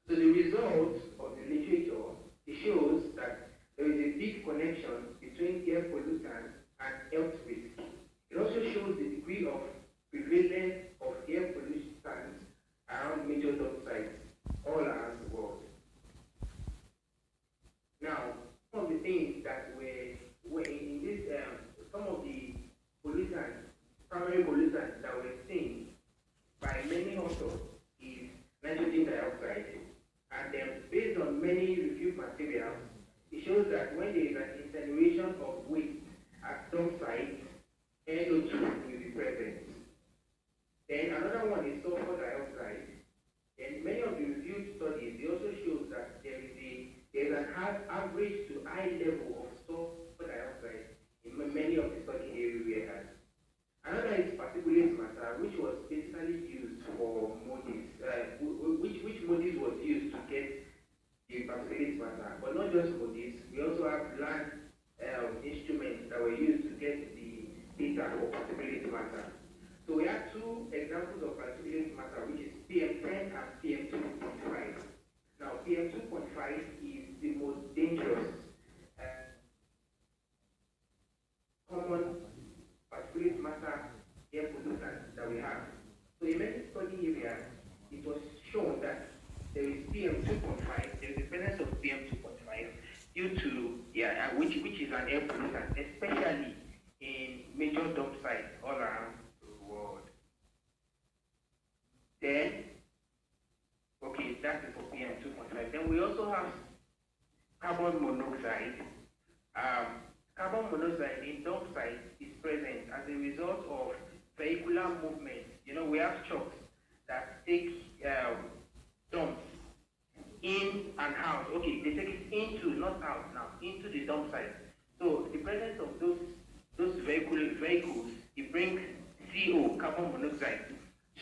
So the result of the literature, it shows that there is a big connection between air pollutants and health risk. It also shows the degree of prevalence of air pollutants around major dump sites all around the world. Now, some of the things that were in this, some of the pollutants, primary pollutants that were seen by many authors is nitrogen dioxide. And then, based on many reviewed materials, it shows that when there is an incineration of waste at dump sites, NO2 will be present. Then another one is sulfur dioxide. And many of the reviewed studies, they also show that there is an average to high level of sulfur dioxide in many of the study areas. Another is particulate matter, which was basically used for MODIS, which MODIS was used to get the particulate matter. But not just MODIS, we also have land instruments that were used to get the data for particulate matter. So we have two examples of particulate matter, which is PM10 and PM2.5. Now, PM2.5 is the most dangerous common particulate matter air pollutant that we have. So in many study areas, it was shown that there is PM2.5, there is the presence of PM2.5 due to, which is an air pollutant, especially in major dump sites all around the world. Then, okay, that is for PM2.5. Then we also have carbon monoxide. Carbon monoxide in dump sites is present as a result of vehicular movement. You know, we have trucks that take dumps in and out. Okay, they take it into, not out now, into the dump site. So the presence of those vehicles, it brings CO, carbon monoxide,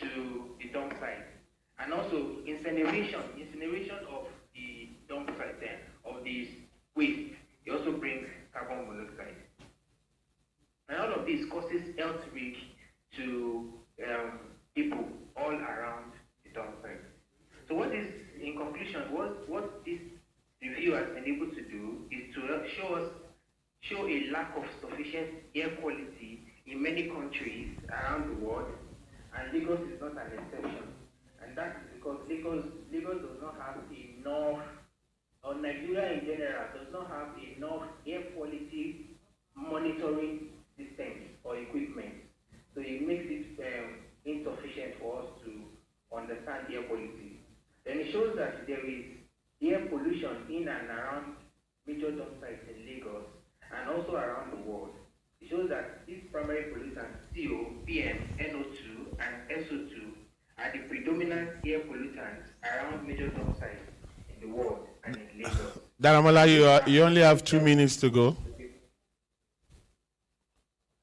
to the dump site. And also incineration of the dump site then, of the waste, it also brings carbon monoxide. And all of this causes health risk to people all around the dump site. So what is, in conclusion, what this review has been able to do is to show a lack of sufficient air quality in many countries around the world, and Lagos is not an exception. And that is because Lagos does not have enough, or Nigeria in general does not have enough air quality monitoring systems or equipment. So it makes it insufficient for us to understand air quality. Then it shows that there is air pollution in and around major dump sites in Lagos and also around the world. It shows that these primary pollutants, CO, PM, NO2, and SO2, are the predominant air pollutants around major dump sites in the world and in Lagos. Daramola, you only have 2 minutes to go.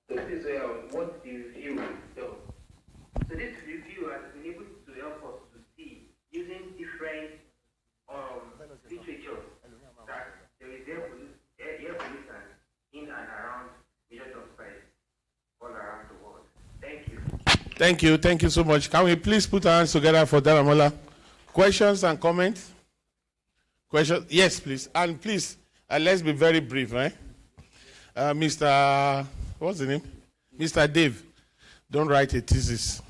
So this is what the review does. So this review has been able to help us to see, using different Thank you so much. Can we please put our hands together for Daramola? Questions and comments? Questions? Yes, please. And please, let's be very brief, right? Mr. What's the name? Mr. Dave, don't write a thesis.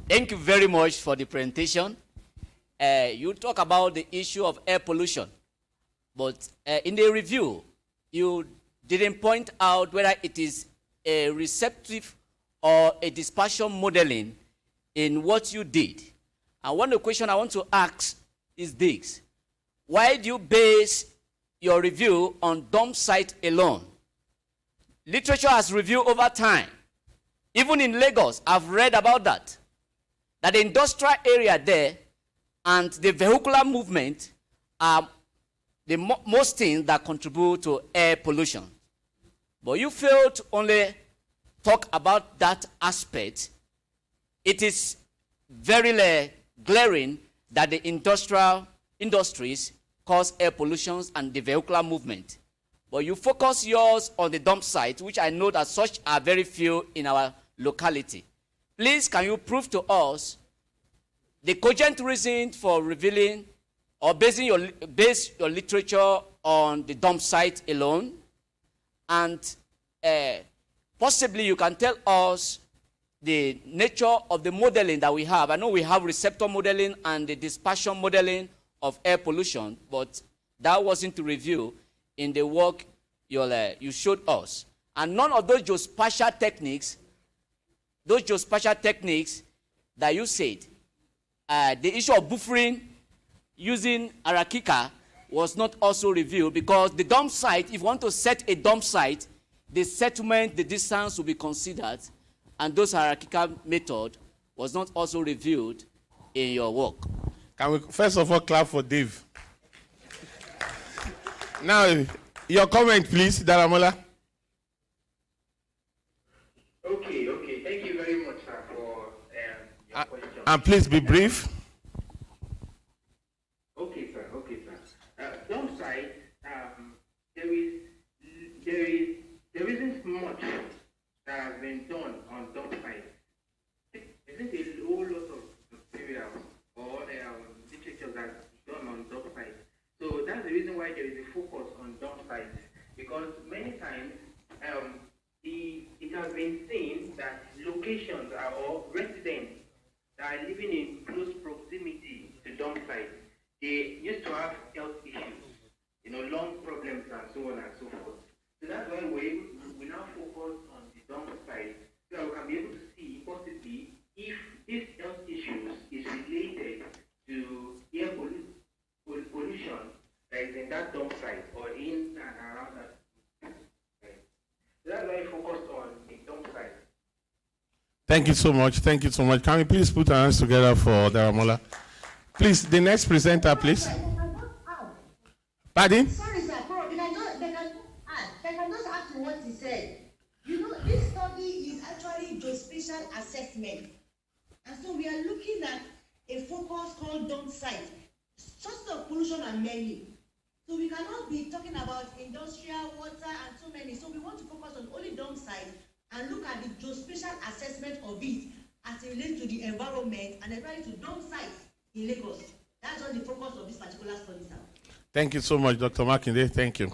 Thank you very much for the presentation. You talk about the issue of air pollution, but in the review, you didn't point out whether it is a receptive or a dispersion modeling in what you did. And one of the questions I want to ask is this. Why do you base your review on dump site alone? Literature has reviewed over time. Even in Lagos, I've read about that. That the industrial area there and the vehicular movement are the most things that contribute to air pollution. But you fail to only talk about that aspect. It is very glaring that the industries cause air pollution and the vehicular movement. But you focus yours on the dump site, which I know that such are very few in our locality. Please, can you prove to us the cogent reason for revealing or base your literature on the dump site alone? And possibly you can tell us the nature of the modeling that we have. I know we have receptor modeling and the dispersion modeling of air pollution, but that wasn't reviewed in the work you showed us. And none of those geospatial techniques that you said, the issue of buffering using Arakika was not also reviewed, because the dump site, if you want to set a dump site, the settlement, the distance will be considered, and those Arakika method was not also reviewed in your work. Can we first of all clap for Dave? Now, your comment, please, Daramola. Okay. Thank you very much, sir, for your question. And please be brief. Okay, sir. Dump site, there isn't much that has been done on dump site. There isn't a whole lot of materials or literature that's done on dump site. So that's the reason why there is a focus on dump sites, because many times it has been seen that locations or residents that are living in close proximity to dump sites, they used to have health issues, lung problems and so on and so forth. So that's why we now focus on the dump site, so that we can be able to see possibly if these health issues is related to air pollution that is in that dump site or in and around that. So that's why we focus on the dump site. Thank you so much. Can we please put our hands together for Daramola? Please, the next presenter, please. Pardon? Sorry, sir. They can just add to what he said. This study is actually geospatial assessment. And so we are looking at a focus called dump site. Sources of pollution are many. So we cannot be talking about industrial, water, and so many. So we want to focus on only dump sites and look at the geospatial assessment of it as it relates to the environment and apply to dump sites in Lagos. That's what the focus of this particular study, sir. Thank you so much, Dr. Makinde. Thank you.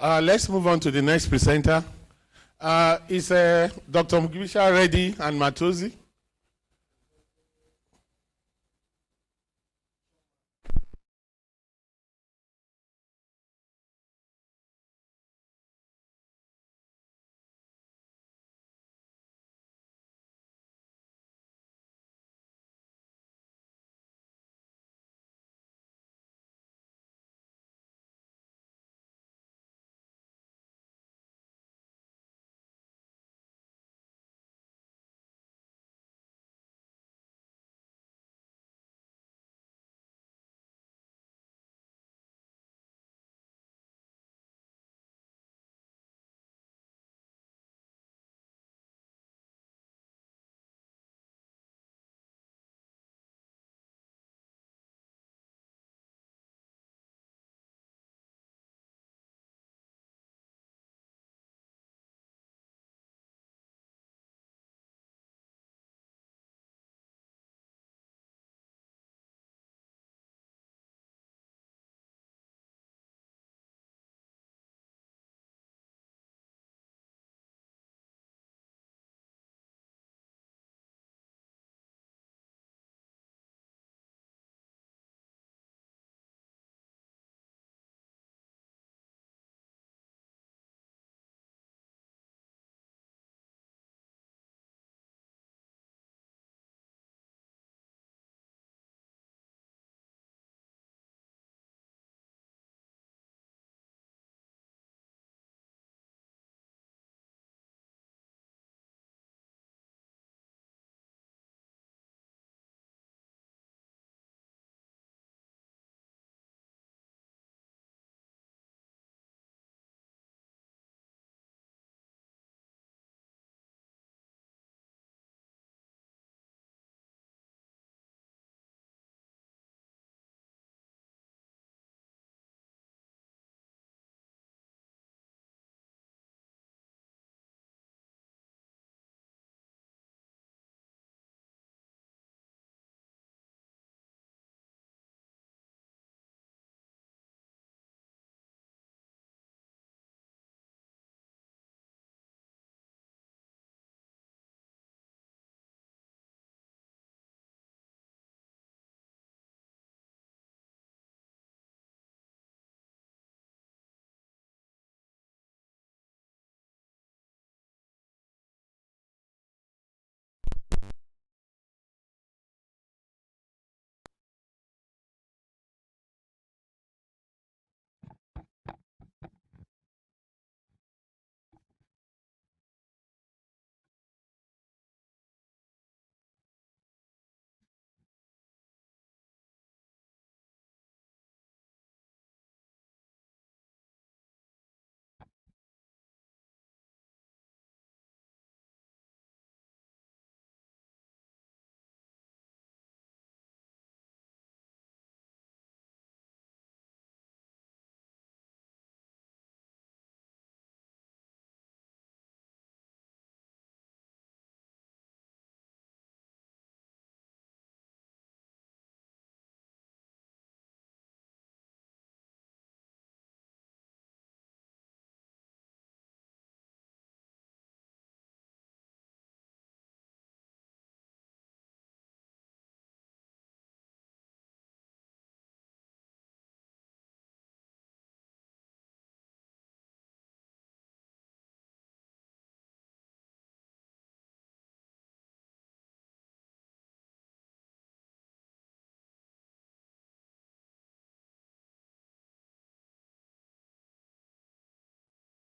Let's move on to the next presenter. Is Dr. Mugisha Reddy and Matozi?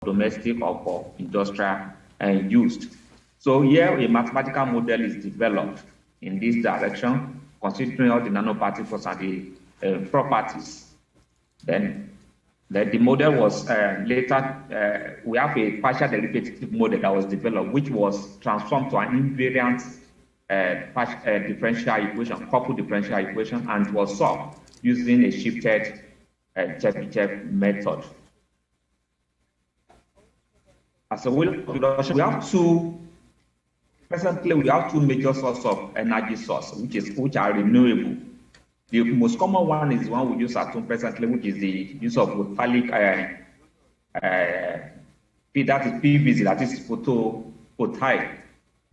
domestic or for industrial use. So here a mathematical model is developed in this direction, considering all the nanoparticles and the properties. Then the model was later, we have a partial derivative model that was developed, which was transformed to an invariant differential equation, coupled differential equation, and was solved using a shifted Chebyshev method. As a way of reduction, presently we have two major sources of energy source, which are renewable. The most common one is one we use at home presently, which is the use of photonic that is PVC, that is photovoltaic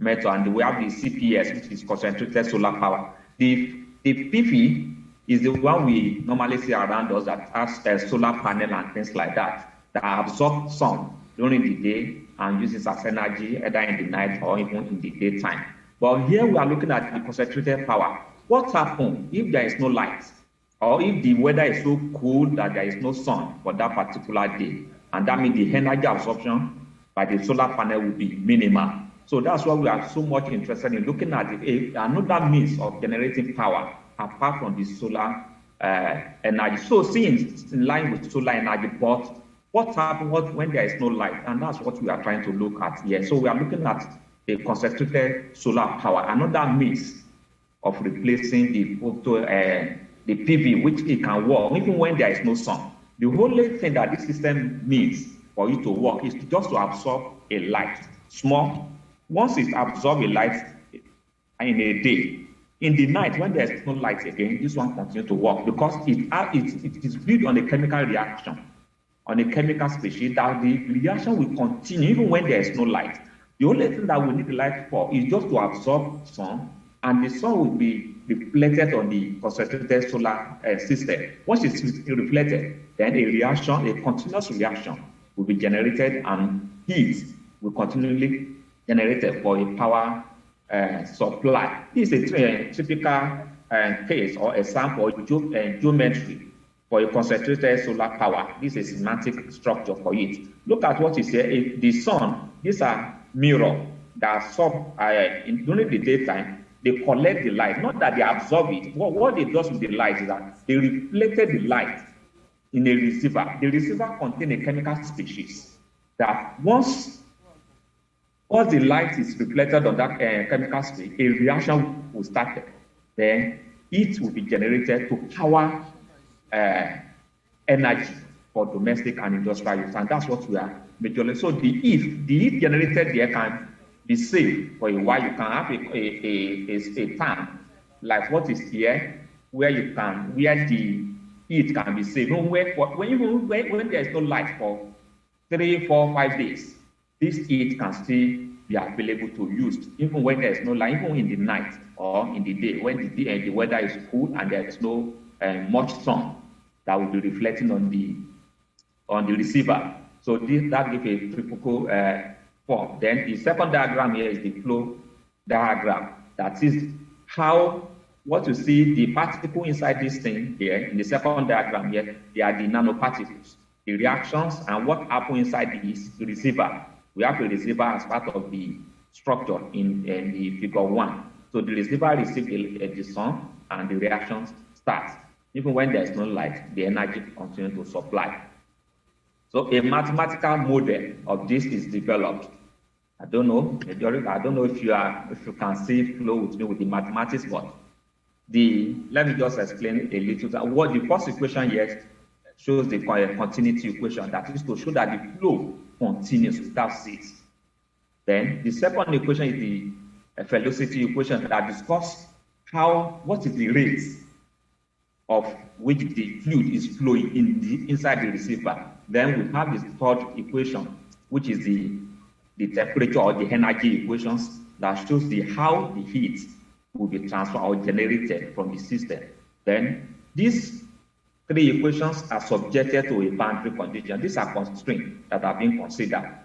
method, and we have the CPS, which is concentrated solar power. The PV is the one we normally see around us that has a solar panel and things like that absorb sun during the day and uses as energy either in the night or even in the daytime. But here we are looking at the concentrated power. What happens if there is no light, or if the weather is so cold that there is no sun for that particular day? And that means the energy absorption by the solar panel will be minimal. So that's why we are so much interested in looking at another means of generating power apart from the solar energy. So since in line with solar energy, but what happens when there is no light? And that's what we are trying to look at here. So we are looking at a concentrated solar power, another means of replacing the PV, which it can work even when there is no sun. The only thing that this system needs for it to work is just to absorb a light, small. Once it absorbs a light in a day, in the night when there is no light again, this one continues to work because it is built on a chemical reaction, on a chemical species that the reaction will continue even when there is no light. The only thing that we need the light for is just to absorb sun, and the sun will be reflected on the concentrated solar system. Once it's reflected, then a continuous reaction will be generated, and heat will continually generated for a power supply. This is a typical case or example geometry for a concentrated solar power. This is a semantic structure for it. Look at what is here. The sun, these are mirrors that absorb during the daytime. They collect the light, not that they absorb it. What they do with the light is that they reflected the light in a receiver. The receiver contains a chemical species that once the light is reflected on that chemical species, a reaction will start. Then it will be generated to power energy for domestic and industrial use, and that's what we are majorly. So the heat generated there can be saved for a while. You can have a tank like what is here, where the heat can be saved. When there is no light for 3, 4, 5 days, this heat can still be available to use, even when there is no light, even in the night or in the day, when the weather is cool and there is no much sun that will be reflecting on the receiver. So that gives a typical form. Then the second diagram here is the flow diagram. That is what you see, the particle inside this thing here, in the second diagram here, they are the nanoparticles, the reactions, and what happens inside the receiver. We have a receiver as part of the structure in the figure 1. So the receiver receives the sun and the reactions start. Even when there is no light, the energy continues to supply. So a mathematical model of this is developed. I don't know if you can see flow with me with the mathematics, but let me just explain a little. What the first equation here shows the continuity equation, that is to show that the flow continues without cease. Then the second equation is the velocity equation that discusses what is the rate of which the fluid is flowing inside the receiver. Then we have the third equation, which is the temperature or the energy equations that shows how the heat will be transferred or generated from the system. Then these 3 equations are subjected to a boundary condition. These are constraints that are being considered.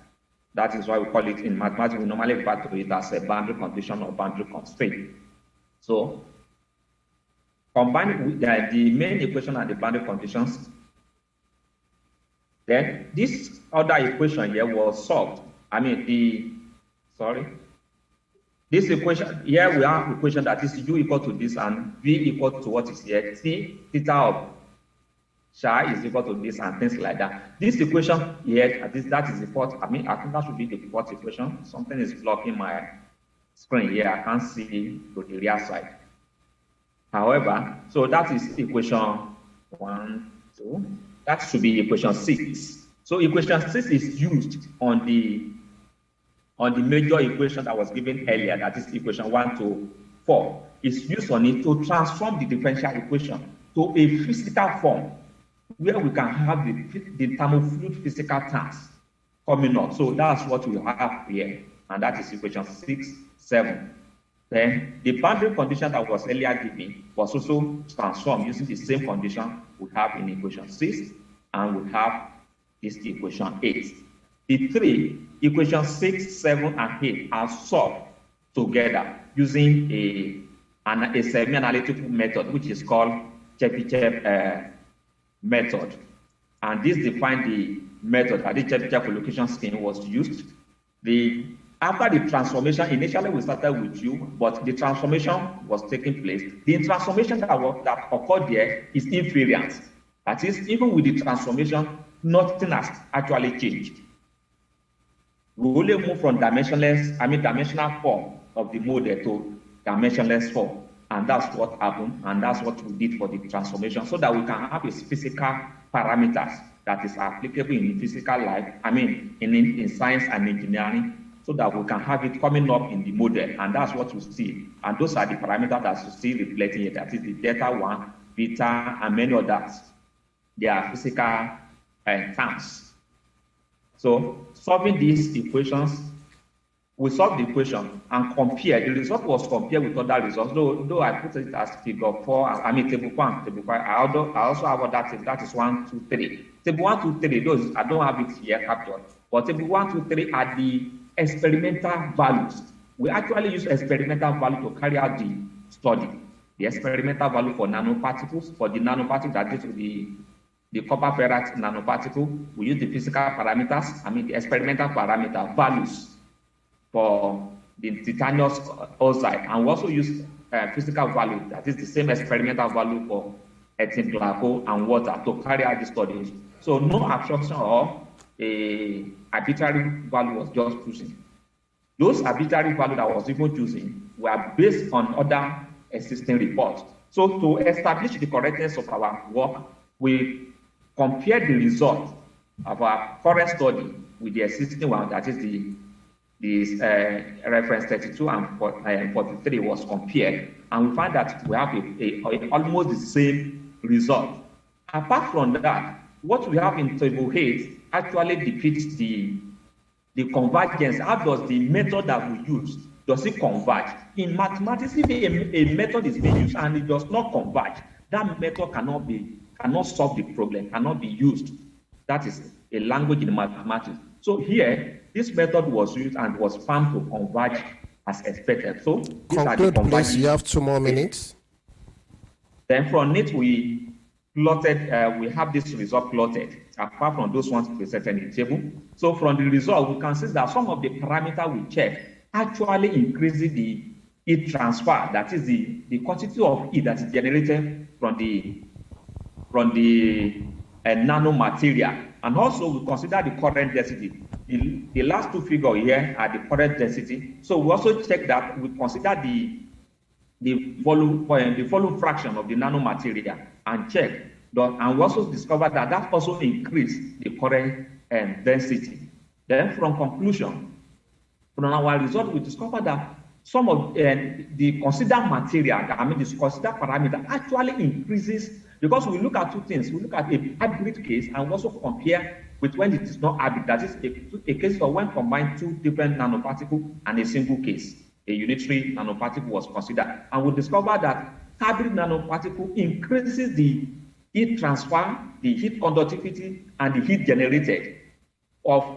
That is why we call it in mathematics, we normally refer to it as a boundary condition or boundary constraint. So combined with the main equation and the boundary conditions, Then this other equation here was solved. I mean, this equation, here we have equation that is U equal to this and V equal to what is here, T, theta of psi is equal to this and things like that. This equation here, that is the fourth, I think that should be the fourth equation. Something is blocking my screen here. I can't see to the rear side. However, so that is equation 1, 2. That should be equation 6. So equation 6 is used on the major equation that was given earlier, that is equation 1 to 4. It's used on it to transform the differential equation to a physical form where we can have the thermofluid physical terms coming up. So that's what we have here, and that is equation 6, 7. Then the boundary condition that was earlier given was also transformed using the same condition we have in equation 6, and we have this equation 8. The three, equation 6, 7, and 8 are solved together using a semi-analytical method, which is called Chebyshev method. And this defines the method that the Chebyshev collocation scheme was used. After the transformation, initially we started with U, but the transformation was taking place. The transformation that occurred there is invariant. That is, even with the transformation, nothing has actually changed. We only move from dimensional form of the model to dimensionless form. And that's what happened, and that's what we did for the transformation, so that we can have a physical parameters that is applicable in physical life, in science and engineering, so that we can have it coming up in the model, and that's what we see. And those are the parameters that you see reflecting here, that is the delta 1, beta, and many others. They are physical terms. So solving these equations, we solved the equation and compared. The result was compared with other results. Though I put it as figure 4, table 1, table 5. I also have other table, that is 1, 2, 3. Table 1, 2, 3, those I don't have it here captured. But table 1, 2, 3 are the experimental values. We actually use experimental value to carry out the study. The experimental value for nanoparticles, for the nanoparticle that is the copper ferrite nanoparticle, we use the physical parameters, the experimental parameter values for the titanium oxide, and we also use physical value, that is the same experimental value for ethylene glycol and water to carry out the studies. So no absorption or a arbitrary value was just choosing. Those arbitrary values that was even choosing were based on other existing reports. So to establish the correctness of our work, we compared the result of our current study with the existing one, that is the reference 32 and 43 was compared, and we find that we have almost the same result. Apart from that, what we have in table 8 actually depicts the convergence. How does the method that we use, does it converge? In mathematics, if a method is being used and it does not converge, that method cannot solve the problem, cannot be used. That is a language in mathematics. So here, this method was used and was found to converge as expected. So conclude, please. You have 2 more minutes. Then from it, we plotted. We have this result plotted. Apart from those ones presented in the table. So from the result, we can see that some of the parameters we check actually increases the heat transfer. That is the quantity of heat that is generated from the nanomaterial. And also we consider the current density. The last 2 figures here are the current density. So we also check that we consider the volume fraction of the nanomaterial and check. And we also discover that also increased the current density. Then from conclusion, from our result, we discover that some of the considered material, the considered parameter actually increases, because we look at 2 things. We look at a hybrid case and also compare with when it is not hybrid. That is a case of when combined 2 different nanoparticles and a single case. A unitary nanoparticle was considered. And we discover that hybrid nanoparticle increases the heat transfer, the heat conductivity, and the heat generated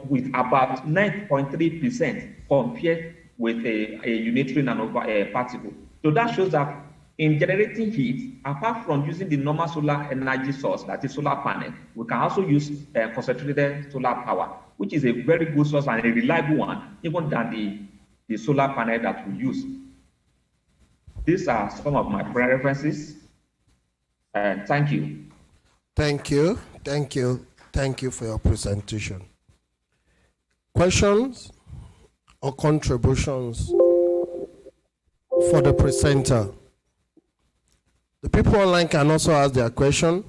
with about 9.3% compared with a unitary nanoparticle. So that shows that in generating heat, apart from using the normal solar energy source, that is solar panel, we can also use concentrated solar power, which is a very good source and a reliable one, even than the solar panel that we use. These are some of my preferences. Thank you. Thank you. Thank you. Thank you for your presentation. Questions or contributions for the presenter? The people online can also ask their question.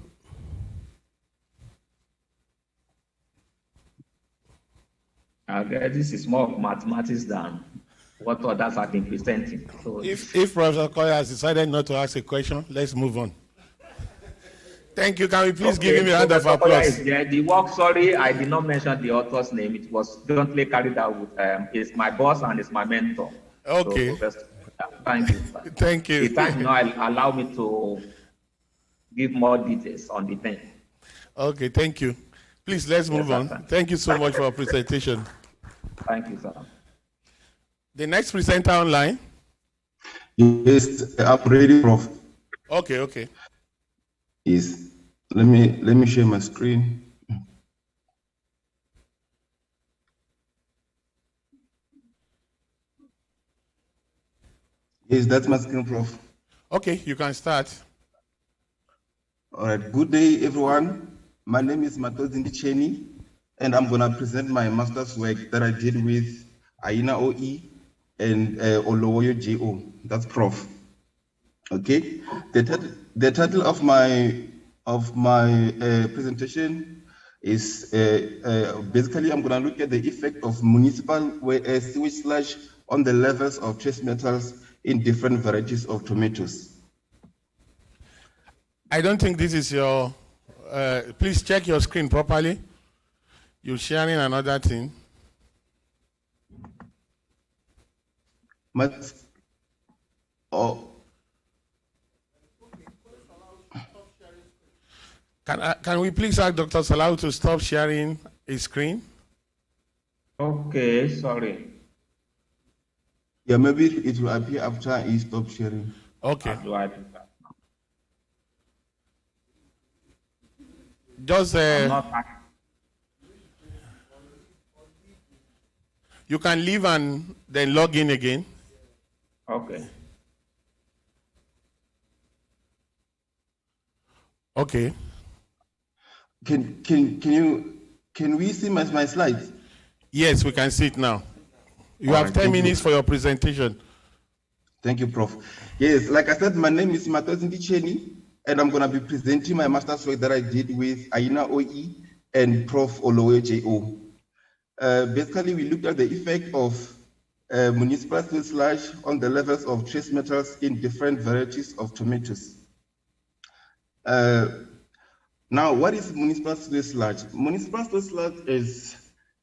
Okay, this is more of mathematics than what others have been presenting. So if Professor Koya has decided not to ask a question, let's move on. Thank you. Can we please give him a round of applause? The work, sorry, I did not mention the author's name. It was jointly carried out with, it's my boss and it's my mentor. Okay. So, thank you. Thank you. The time now allow me to give more details on the thing. Okay, thank you. Please, let's move on. Thank you so much for your presentation. Thank you, sir. The next presenter online? Yes, I'm ready, Prof. Okay, okay. Yes. Let me share my screen. Yes, that's my screen, Prof. Okay, you can start. All right. Good day, everyone. My name is Matozindi Cheni, and I'm going to present my master's work that I did with Aina OE and Olowoyo JO. That's Prof. Okay. The title of my presentation is basically I'm going to look at the effect of municipal sewage sludge on the levels of trace metals in different varieties of tomatoes. I don't think this is your. Please check your screen properly. You're sharing another thing. Can we please ask Dr. Salau to stop sharing his screen? Okay, sorry. Yeah, maybe it will appear after he stops sharing. Okay. How do I do that? Just you can leave and then log in again. Okay. Okay. Can we see my slides? Yes, we can see it now. You have 10 minutes for your presentation. Thank you, Prof. Yes, like I said, my name is Matozindi Cheni, and I'm going to be presenting my master's work that I did with Aina OE and Prof. Olowoyo JO. Basically, we looked at the effect of municipal sewage sludge on the levels of trace metals in different varieties of tomatoes. Now, what is municipal sewage sludge? Municipal sewage sludge is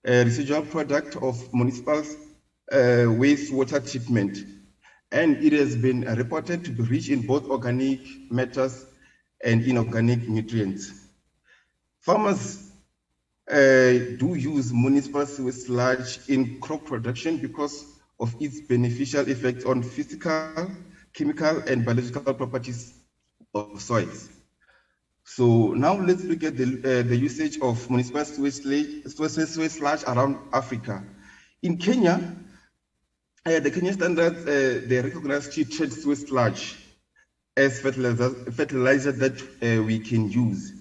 a residual product of municipal wastewater treatment, and it has been reported to be rich in both organic matters and inorganic nutrients. Farmers do use municipal sewage sludge in crop production because of its beneficial effect on physical, chemical, and biological properties of soils. So now let's look at the usage of municipal sewage sludge around Africa. In Kenya, the Kenyan standards, they recognize treated sewage sludge as fertilizer that we can use.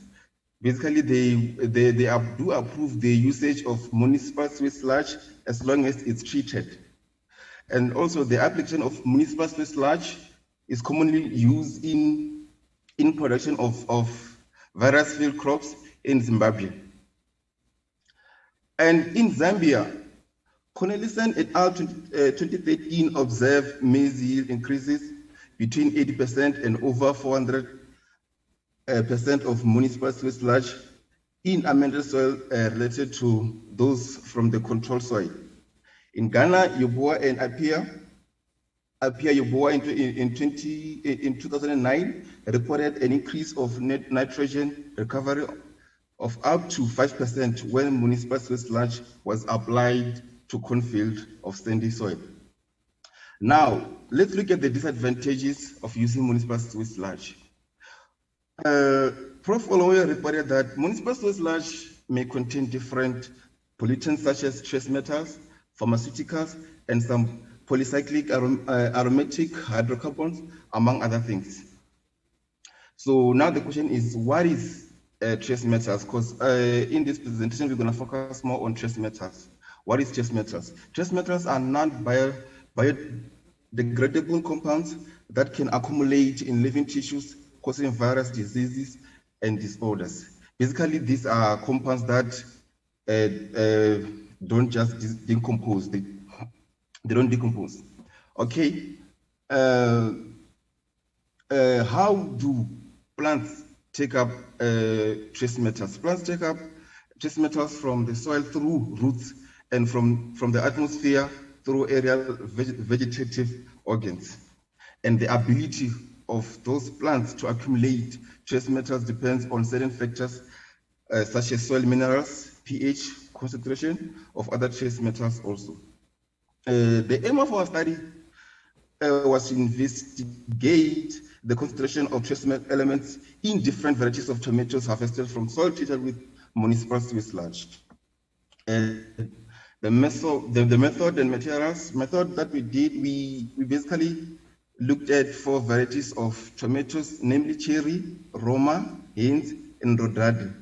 Basically, they do approve the usage of municipal sewage sludge as long as it's treated. And also the application of municipal sewage sludge is commonly used in production of various field crops in Zimbabwe. And in Zambia, Cornelissen et al. 2013 observed maize yield increases between 80% and over 400% of municipal sewage sludge in amended soil related to those from the control soil. In Ghana, Yeboah and Apia Yeboah in 2009 reported an increase of net nitrogen recovery of up to 5% when municipal sewage sludge was applied to cornfield of sandy soil. Now, let's look at the disadvantages of using municipal sewage sludge. Prof. Olowe reported that municipal sewage sludge may contain different pollutants such as trace metals, pharmaceuticals, and some polycyclic aromatic hydrocarbons, among other things. So now the question is, what is trace metals? Because in this presentation, we're going to focus more on trace metals. What is trace metals? Trace metals are non-biodegradable compounds that can accumulate in living tissues, causing various diseases and disorders. Basically, these are compounds that don't just decompose, they don't decompose. Okay, how do plants take up trace metals? Plants take up trace metals from the soil through roots and from the atmosphere through aerial vegetative organs. And the ability of those plants to accumulate trace metals depends on certain factors such as soil minerals, pH, concentration of other trace metals also. The aim of our study was to investigate the concentration of trace elements in different varieties of tomatoes harvested from soil treated with municipal sewage sludge. The method and materials method that we did, we basically looked at 4 varieties of tomatoes, namely cherry, Roma, Heinz, and Rodade.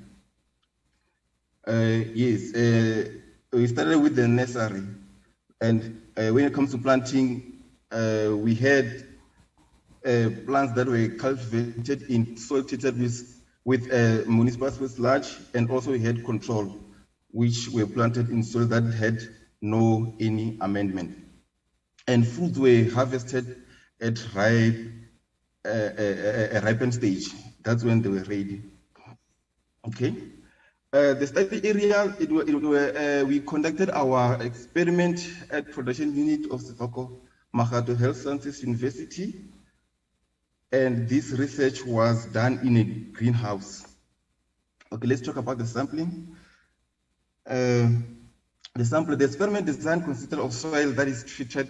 We started with the nursery, and when it comes to planting, we had plants that were cultivated in soil treated with municipal sewage sludge, and also we had control, which were planted in soil that had no any amendment. And fruits were harvested at a ripened stage. That's when they were ready. Okay. The study area, we conducted our experiment at production unit of Sefako Mahato Health Sciences University. And this research was done in a greenhouse. Okay, let's talk about the sampling. The experiment design consisted of soil that is treated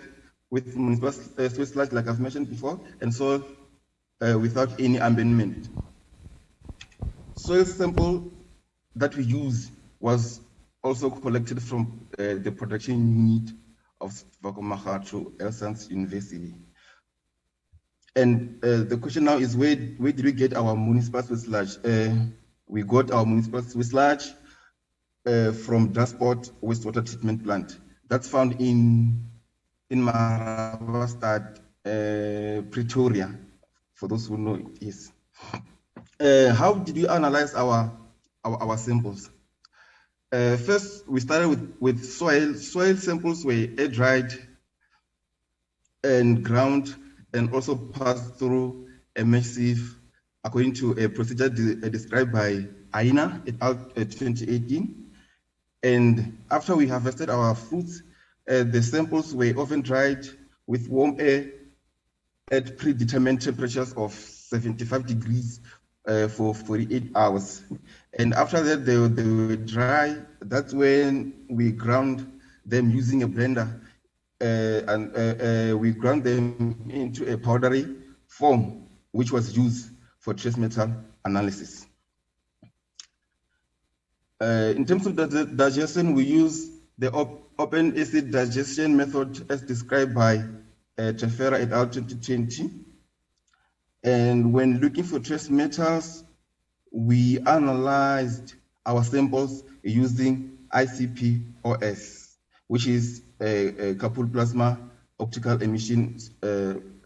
with municipal sewage sludge, like I've mentioned before, and soil without any amendment. Soil sample that we use was also collected from the production unit of Mahato Health Sciences University. And the question now is, where did we get our municipal sewage sludge? We got our municipal sewage sludge from Dasport wastewater treatment plant. That's found in Maravastad, Pretoria, for those who know it is. How did we analyze our samples? First, we started with soil. Soil samples were air-dried and ground, and also passed through a massive, according to a procedure described by Aina et al. 2018. And after we harvested our fruits, the samples were often dried with warm air at predetermined temperatures of 75 degrees for 48 hours. And after that, they were dry. That's when we ground them using a blender, and we ground them into a powdery form, which was used for trace metal analysis. In terms of the digestion, we use the open acid digestion method as described by Tefera et al. 2020. And when looking for trace metals, we analyzed our samples using ICP-OS, which is a coupled plasma optical emission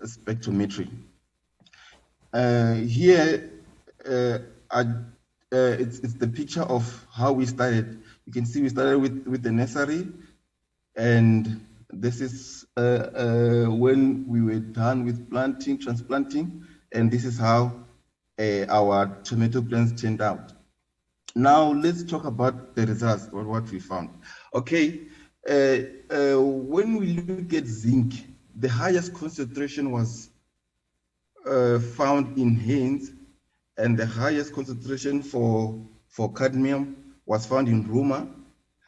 spectrometry. Here, it's the picture of how we started. You can see we started with the nursery, and this is when we were done with planting, transplanting, and this is how our tomato plants turned out. Now let's talk about the results, or what we found. Okay, when we look at zinc, the highest concentration was found in Heinz, and the highest concentration for cadmium was found in Roma,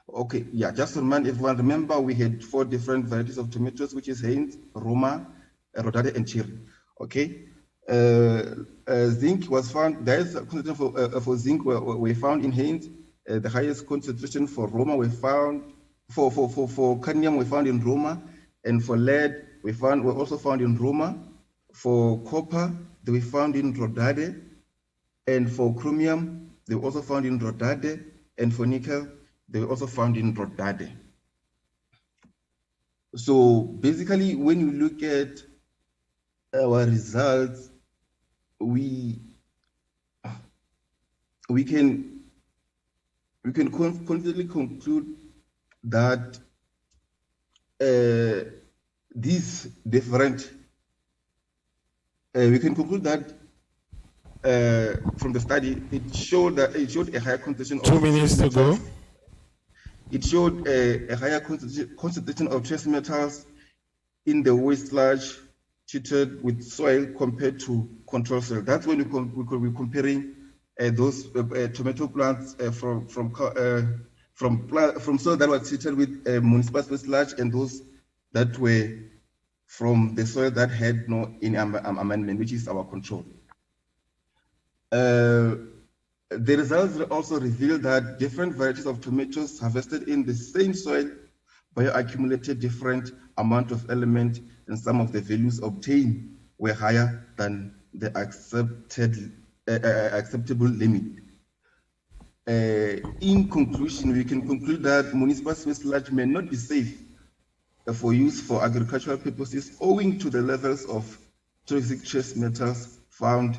Okay, yeah, just to remind everyone, remember we had 4 different varieties of tomatoes, which is Heinz, Roma, Rodade, and Cherry. Okay. Zinc was found, there is a concentration for zinc we found in Heinz. The highest concentration for Roma we found, for cadmium we found in Roma, and for lead we also found in Roma. For copper, we found in Rodade, and for chromium, they were also found in Rodade, and for nickel, they were also found in Rodade. So basically, when you look at our results, we can confidently conclude that these different we can conclude that from the study, it showed a higher concentration of 2 minutes to go. It showed a higher concentration of trace metals in the waste sludge treated with soil compared to control soil. That's when we're comparing those tomato plants from soil that was treated with municipal waste sludge and those that were from the soil that had no any amendment, which is our control. The results also reveal that different varieties of tomatoes harvested in the same soil bioaccumulated different amount of element, and some of the values obtained were higher than the acceptable limit. In conclusion, we can conclude that municipal waste sludge may not be safe for use for agricultural purposes owing to the levels of toxic trace metals found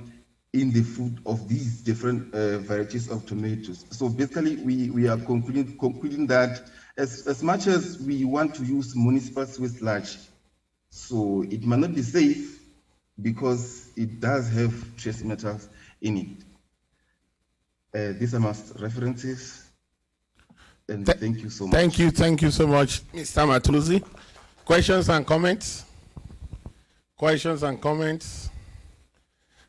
in the food of these different varieties of tomatoes. So basically, we are concluding that as much as we want to use municipal waste sludge, so it might not be safe because it does have trace metals in it. These are my references, and thank you so much. Thank you so much, Mr. Matuluzi. Questions and comments? Questions and comments?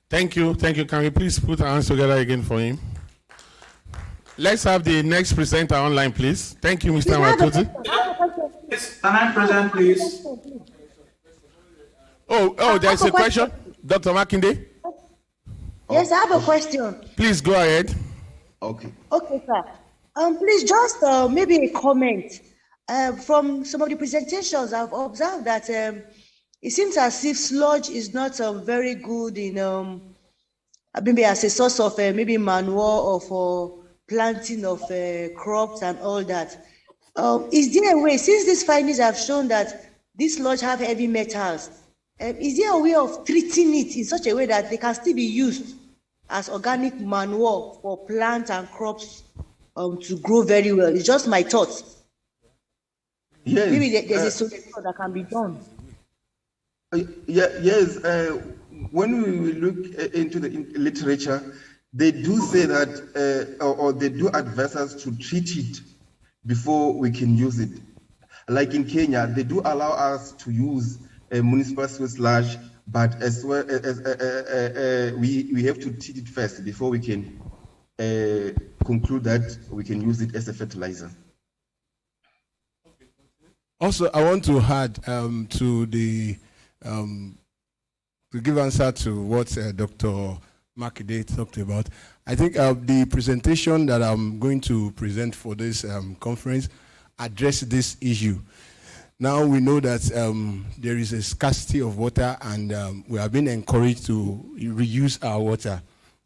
Thank you. Can we please put our hands together again for him? Let's have the next presenter online, please. Thank you, Mr. Matuluzi. Yes, can I present, please? Oh, there's a question. Dr. Makinde? Yes, I have a question. Please go ahead. Okay. Okay, sir. Please just maybe a comment. From some of the presentations, I've observed that it seems as if sludge is not very good in maybe as a source of maybe manure or for planting of crops and all that. Is there a way, since these findings have shown that this sludge have heavy metals, is there a way of treating it in such a way that they can still be used as organic manure for plants and crops to grow very well? It's just my thoughts. Yes. Maybe there's a solution that can be done. Yes. When we look into the literature, they do say that, or they do advise us to treat it before we can use it. Like in Kenya, they do allow us to use municipal waste sludge, but as well as we have to treat it first before we can conclude that we can use it as a fertilizer. Also, I want to add to the to give answer to what Dr. Makinde talked about. I think the presentation that I'm going to present for this conference address this issue. Now we know that there is a scarcity of water, and we have been encouraged to reuse our water.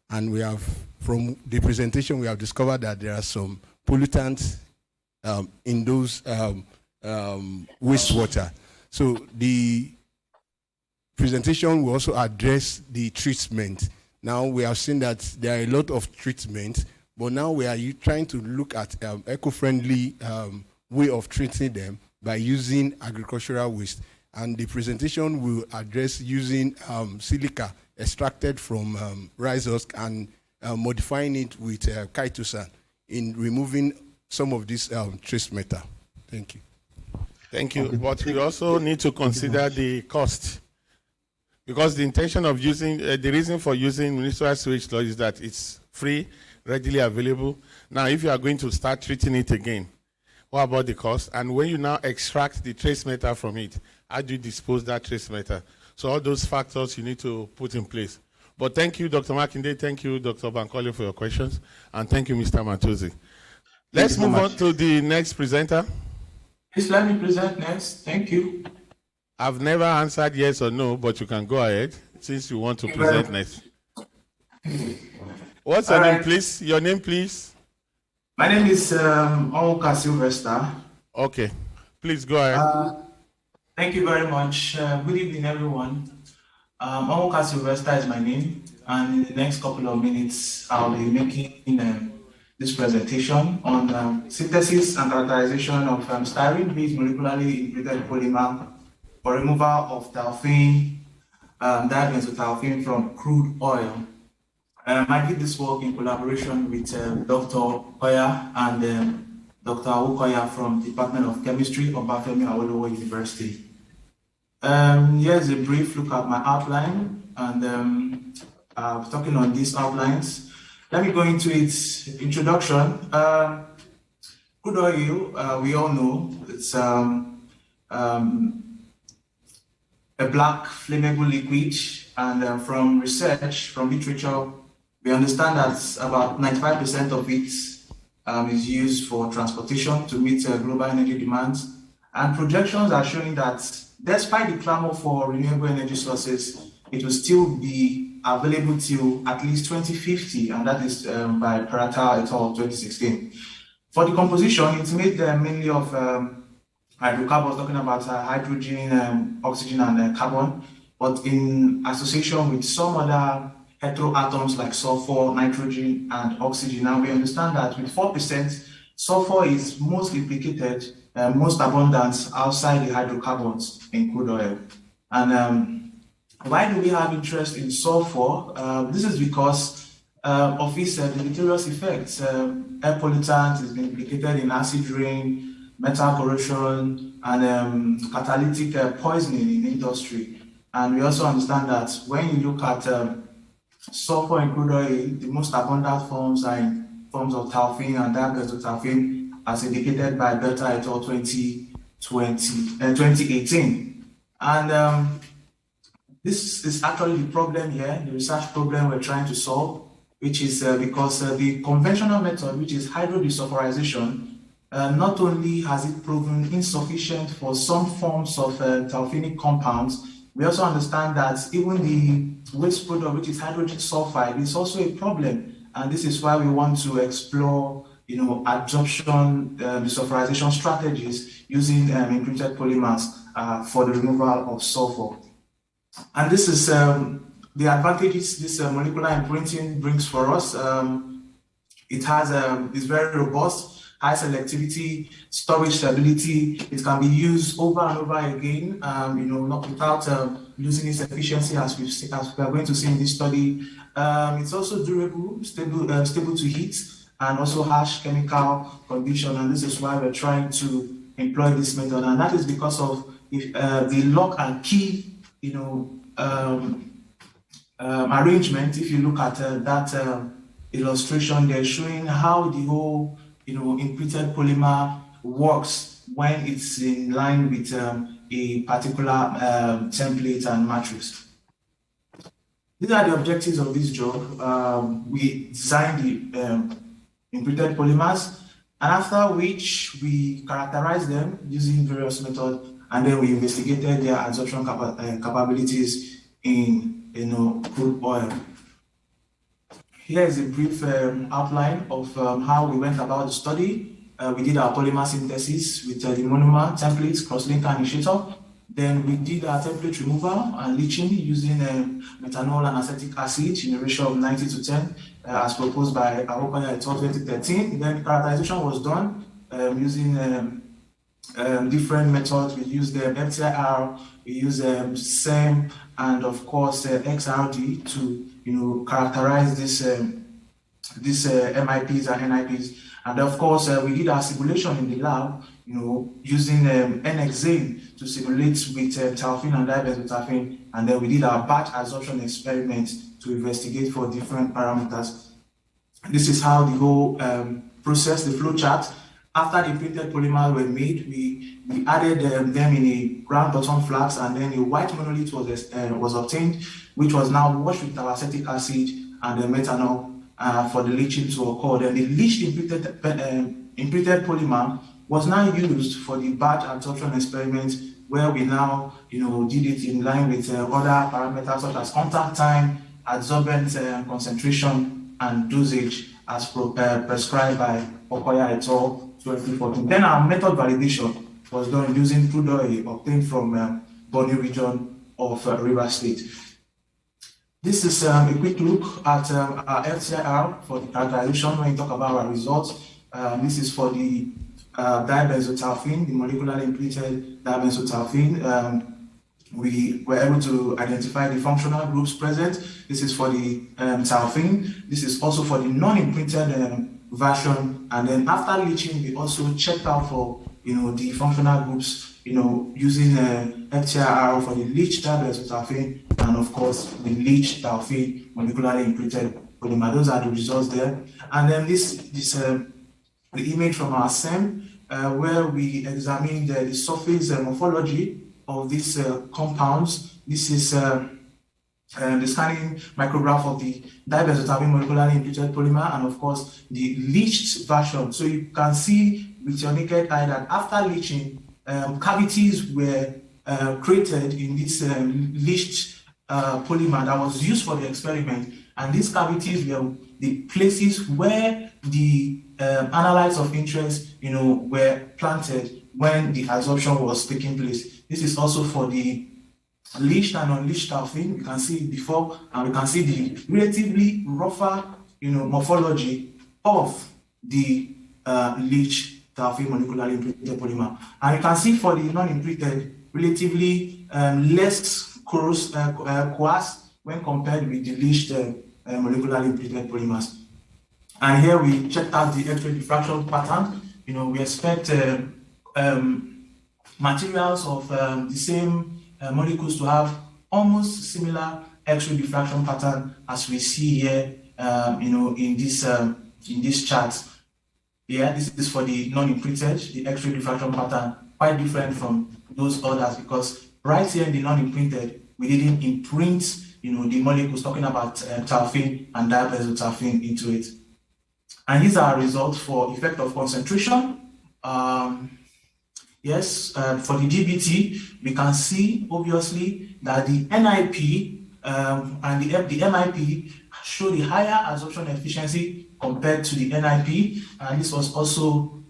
And we have, from the presentation, we have discovered that there are some pollutants in those wastewater. So the presentation will also address the treatment. Now we have seen that there are a lot of treatment, but now we are trying to look at eco-friendly way of treating them by using agricultural waste. And the presentation will address using silica extracted from rice husk and modifying it with chitosan in removing some of this trace matter. Thank you. Thank you. But we also need to consider the cost, because the intention of using, the reason for using municipal sewage sludge is that it's free, readily available. Now, if you are going to start treating it again, What about the cost? And when you now extract the trace matter from it, how do you dispose that trace matter? So all those factors you need to put in place. But thank you, Dr. Makinde. Thank you, Dr. Bankole, for your questions. And thank you, Mr. Matozi. Let's move on to the next presenter. Please let me present next. Thank you. I've never answered yes or no, but you can go ahead since you want to present next. What's your name, please? Your name, please? My name is Onwuka Sylvester. Okay. Please go ahead. Thank you very much. Good evening, everyone. Onwuka Sylvester is my name, and in the next couple of minutes, I'll be making this presentation on synthesis and characterization of styrene-based molecularly integrated polymer for removal of talfine, dibenzotalfine from crude oil. I did this work in collaboration with Dr. Koya and Dr. Awokoya from the Department of Chemistry of Obafemi Awolowo University. Here's a brief look at my outline, and talking on these outlines. Let me go into its introduction. Crude oil, we all know, it's a black flammable liquid, and from research, from literature, we understand that about 95% of it is used for transportation to meet global energy demands. And projections are showing that despite the clamor for renewable energy sources, it will still be available till at least 2050, and that is by Parata et al. 2016. For the composition, it's made mainly of hydrocarbons, talking about hydrogen, oxygen, and carbon, but in association with some other heteroatoms like sulfur, nitrogen, and oxygen. Now we understand that with 4%, sulfur is most implicated, most abundant outside the hydrocarbons in crude oil. And why do we have interest in sulfur? This is because of its deleterious effects. Air pollutant has been implicated in acid rain, metal corrosion, and catalytic poisoning in industry. And we also understand that when you look at sulfur in crude oil, the most abundant forms are in forms of talfine and dibenzotalfine, as indicated by Delta et al. 2018. And this is actually the problem here, the research problem we're trying to solve, which is because the conventional method, which is hydrodesulfurization, not only has it proven insufficient for some forms of talfinic compounds, we also understand that even the waste product, which is hydrogen sulfide, is also a problem. And this is why we want to explore, adsorption, desulfurization strategies using imprinted polymers for the removal of sulfur. And this is the advantages this molecular imprinting brings for us. It has is very robust, high selectivity, storage stability. It can be used over and over again, not without losing its efficiency, as we are going to see in this study. It's also durable, stable to heat, and also harsh chemical condition. And this is why we're trying to employ this method. And that is because of the lock and key, arrangement. If you look at that illustration, they're showing how the whole, imprinted polymer works when it's in line with a particular template and matrix. These are the objectives of this job. We designed the imprinted polymers, and after which we characterized them using various methods, and then we investigated their adsorption capabilities in crude oil. Here is a brief outline of how we went about the study. We did our polymer synthesis with the monomer templates, cross-linker initiator. Then we did our template removal and leaching using methanol and acetic acid in a ratio of 90 to 10, as proposed by Awokoya et al. 2013. Then characterization was done using different methods. We used FTIR, we used SEM, and of course XRD to characterize this MIPs and NIPs. And of course, we did our simulation in the lab, using NXane to simulate with talfine and dibenzotalfine, and then we did our batch adsorption experiment to investigate for different parameters. This is how the whole process, the flow chart, after the printed polymers were made, we added them in a round bottom flask, and then a white monolith was obtained, which was now washed with our acetic acid and the methanol for the leaching to occur. Then the leached imprinted polymer was now used for the batch absorption experiment, where we now did it in line with other parameters such as contact time, adsorbent concentration, and dosage as prescribed by Okoya et al. 2014. Then our method validation was done using crude oil obtained from Bonny region of Rivers State. This is a quick look at our FCIR for the characterization when you talk about our results. This is for the dibenzotalfene, the molecularly imprinted dibenzotalfene. We were able to identify the functional groups present. This is for the talfene. This is also for the non-imprinted version. And then after leaching, we also checked out for the functional groups, using FTIR for the leached dibenzotalfene, and of course the leached talfene molecularly imprinted polymer. Those are the results there. And then this the image from our SEM, where we examined the surface morphology of these compounds. This is the scanning micrograph of the dibenzotalfene molecularly imprinted polymer, and of course the leached version. So you can see with your naked eye that after leaching, cavities were created in this leached polymer that was used for the experiment, and these cavities were the places where the analytes of interest were planted when the adsorption was taking place. This is also for the leached and unleached talfene. We can see it before, and we can see the relatively rougher morphology of the leached talfene molecularly imprinted polymer. And you can see for the non-imprinted, relatively less coarse when compared with the leached molecularly imprinted polymers. And here we checked out the X-ray diffraction pattern. We expect materials of the same molecules to have almost similar X-ray diffraction pattern as we see here, in this chart. Yeah, this is for the non-imprinted, the X-ray diffraction pattern, quite different from those others, because right here in the non-imprinted, we didn't imprint, the molecules, talking about talfene and dibenzotalfene into it. And these are results for effect of concentration. Yes, for the DBT, we can see obviously that the NIP and the MIP show the higher absorption efficiency compared to the NIP, and this was also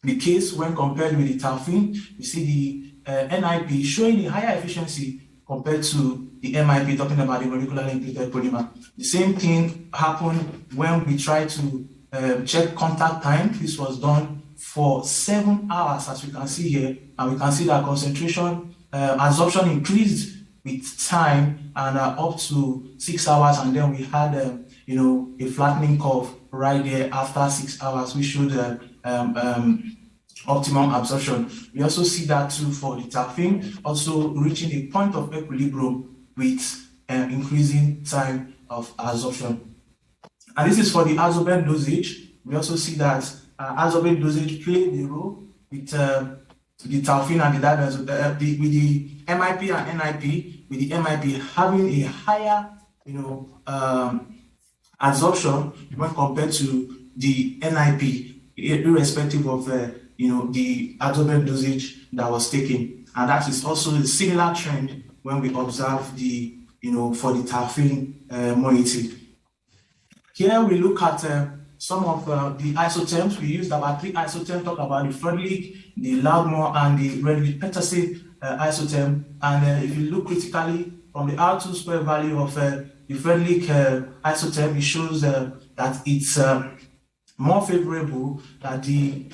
the case when compared with the talfene. You see the NIP showing the higher efficiency compared to the MIP, talking about the molecularly imprinted polymer. The same thing happened when we tried to check contact time. This was done for 7 hours, as we can see here, and we can see that concentration absorption increased with time and up to 6 hours, and then we had a flattening curve right there after 6 hours, which showed optimum absorption. We also see that too for the talfene, also reaching a point of equilibrium with increasing time of absorption. And this is for the adsorbent dosage. We also see that adsorbent dosage played the role with the talfene and the dibenzotalfene, with the MIP and NIP, with the MIP having a higher absorption when compared to the NIP, irrespective of the adsorbent dosage that was taken. And that is also a similar trend when we observe the for the talfene moiety. Here we look at some of the isotherms. We used about 3 isotherms, talk about the Fredlich, the Loudmore, and the Redlich-Peterson isotherm. And if you look critically from the R2 square value of the Fredlich isotherm, it shows that it's more favorable, that the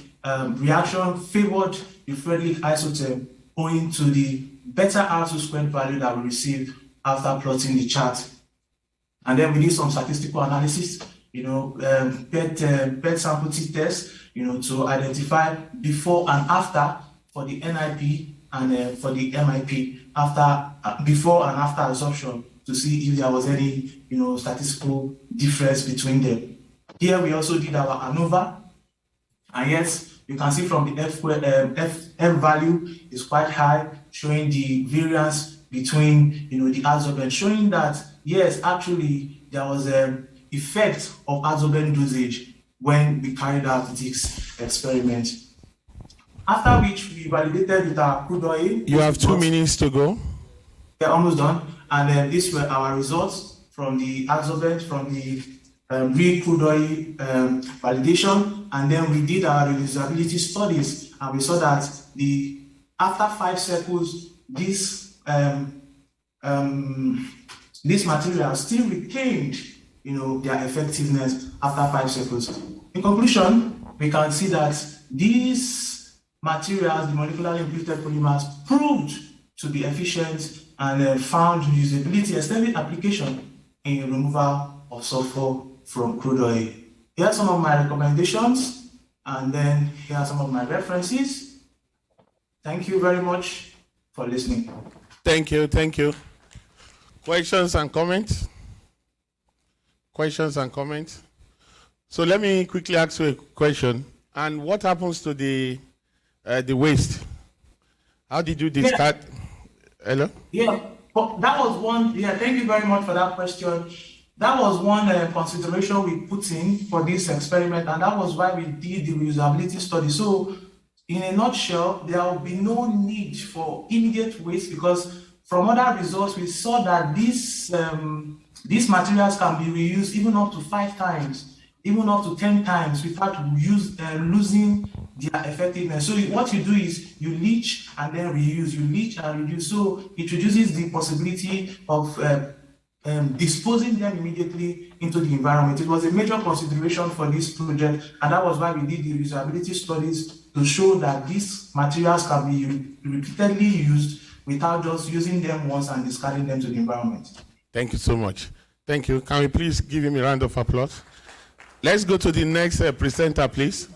reaction favored the Fredlich isotherm owing to the better R2 squared value that we received after plotting the chart. And then we did some statistical analysis, PET sample test, to identify before and after for the NIP and for the MIP, before and after absorption, to see if there was any, statistical difference between them. Here we also did our ANOVA, and yes, You can see from the F value is quite high, showing the variance between the adsorbent, showing that yes, actually there was an effect of adsorbent dosage when we carried out this experiment. After which we validated with our crude oil. You have 2 minutes to go. We're almost done. And then these were our results from the adsorbent, from the real crude oil validation. And then we did our reusability studies, and we saw that after 5 cycles, this material still retained their effectiveness after 5 cycles. In conclusion, we can see that these materials, the molecularly implemented polymers, proved to be efficient and found usability, extended application in removal of sulfur from crude oil. Here are some of my recommendations, and then here are some of my references. Thank you very much for listening. Thank you, thank you. Questions and comments? Questions and comments? So let me quickly ask you a question. And what happens to the waste? How did you discard? Hello? Yeah, that was one. Yeah, thank you very much for that question. That was one consideration we put in for this experiment, and that was why we did the reusability study. So, in a nutshell, there will be no need for immediate waste, because from other results we saw that these materials can be reused even up to 5 times, even up to 10 times without losing their effectiveness. So what you do is you leach and then reuse, you leach and reuse. So it reduces the possibility of disposing them immediately into the environment. It was a major consideration for this project, and that was why we did the reusability studies to show that these materials can be repeatedly used without just using them once and discarding them to the environment. Thank you so much. Thank you. Can we please give him a round of applause? Let's go to the next presenter, please.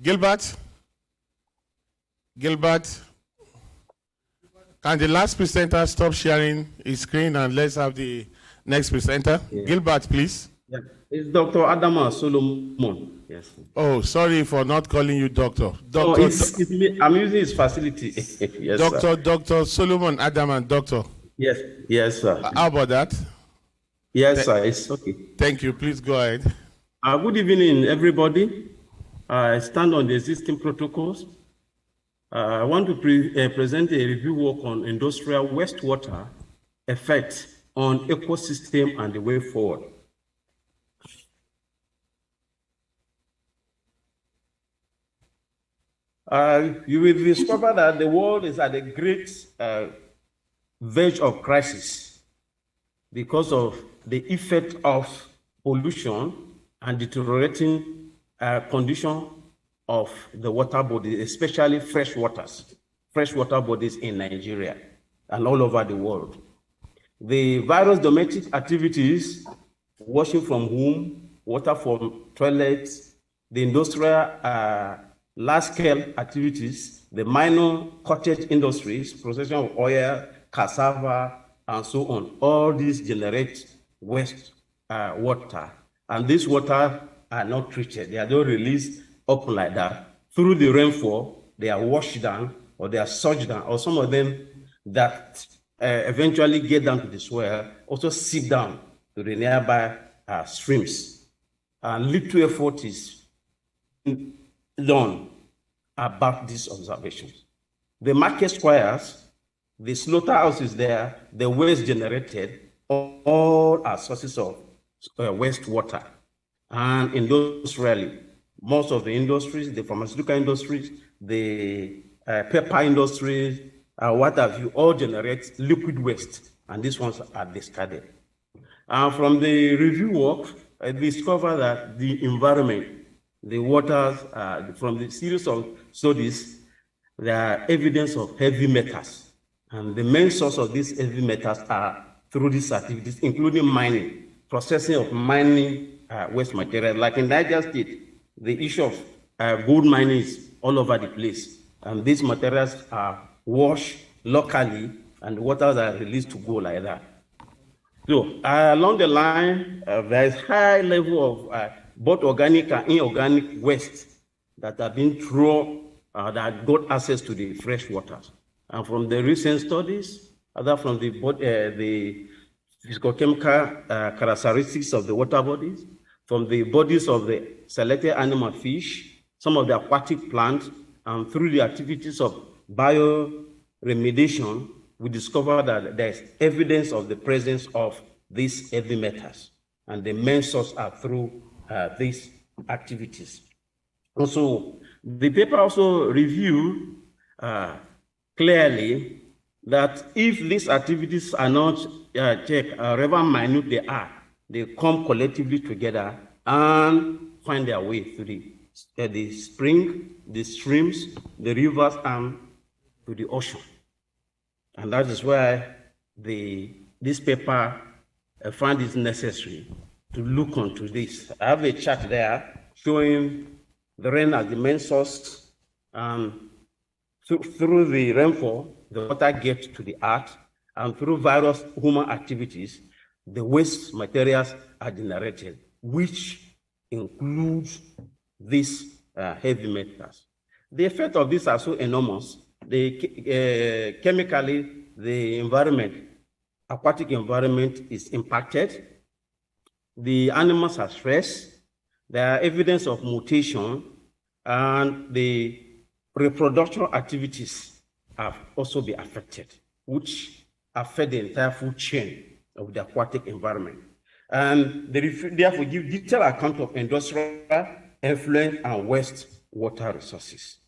Gilbert? Gilbert? Can the last presenter stop sharing his screen, and let's have the next presenter? Yeah. Gilbert, please. Yeah. It's Dr. Adama Solomon. Yes. Oh, sorry for not calling you doctor. Doctor, I'm using his facility. Yes, Dr. Solomon Adama, doctor. Yes, yes, sir. How about that? Yes, sir. It's okay. Thank you. Please go ahead. Good evening, everybody. I stand on the existing protocols. I want to present a review work on industrial wastewater effect on ecosystem and the way forward. You will discover that the world is at a great verge of crisis because of the effect of pollution and deteriorating condition of the water bodies, especially fresh water bodies in Nigeria and all over the world. The various domestic activities, washing from home, water from toilets, the industrial large-scale activities, the minor cottage industries, processing of oil, cassava, and so on. All these generate waste water, and this water are not treated. They are not released up like that. Through the rainfall, they are washed down, or they are surged down, or some of them that eventually get down to the soil also seep down to the nearby streams. And little effort is done about these observations. The market squares, the slaughterhouses there, the waste generated, all are sources of wastewater. And industrially, most of the industries, the pharmaceutical industries, the paper industries, what have you, all generate liquid waste, and these ones are discarded. And from the review work, I discovered that the environment, the waters, from the series of studies, there are evidence of heavy metals. And the main source of these heavy metals are through these activities, including mining, processing of mining waste material. Like in Niger State, the issue of gold mining is all over the place. And these materials are washed locally, and waters are released to go like that. So along the line, there is high level of both organic and inorganic waste that have been through, that got access to the fresh waters. And from the recent studies, other from the physicochemical characteristics of the water bodies, from the bodies of the selected animal fish, some of the aquatic plants, and through the activities of bioremediation, we discovered that there is evidence of the presence of these heavy metals, and the main source are through these activities. Also, the paper also reviewed clearly that if these activities are not checked, however minute they are, they come collectively together and find their way through the spring, the streams, the rivers, and to the ocean. And that is why this paper found it necessary to look onto this. I have a chart there showing the rain as the main source. Through the rainfall, the water gets to the earth, and through various human activities, the waste materials are generated, which includes these heavy metals. The effect of this are so enormous. Chemically, the environment, aquatic environment is impacted. The animals are stressed. There are evidence of mutation, and the reproductive activities have also been affected, which affect the entire food chain of the aquatic environment. And they therefore give detailed account of industrial effluent and waste water resources.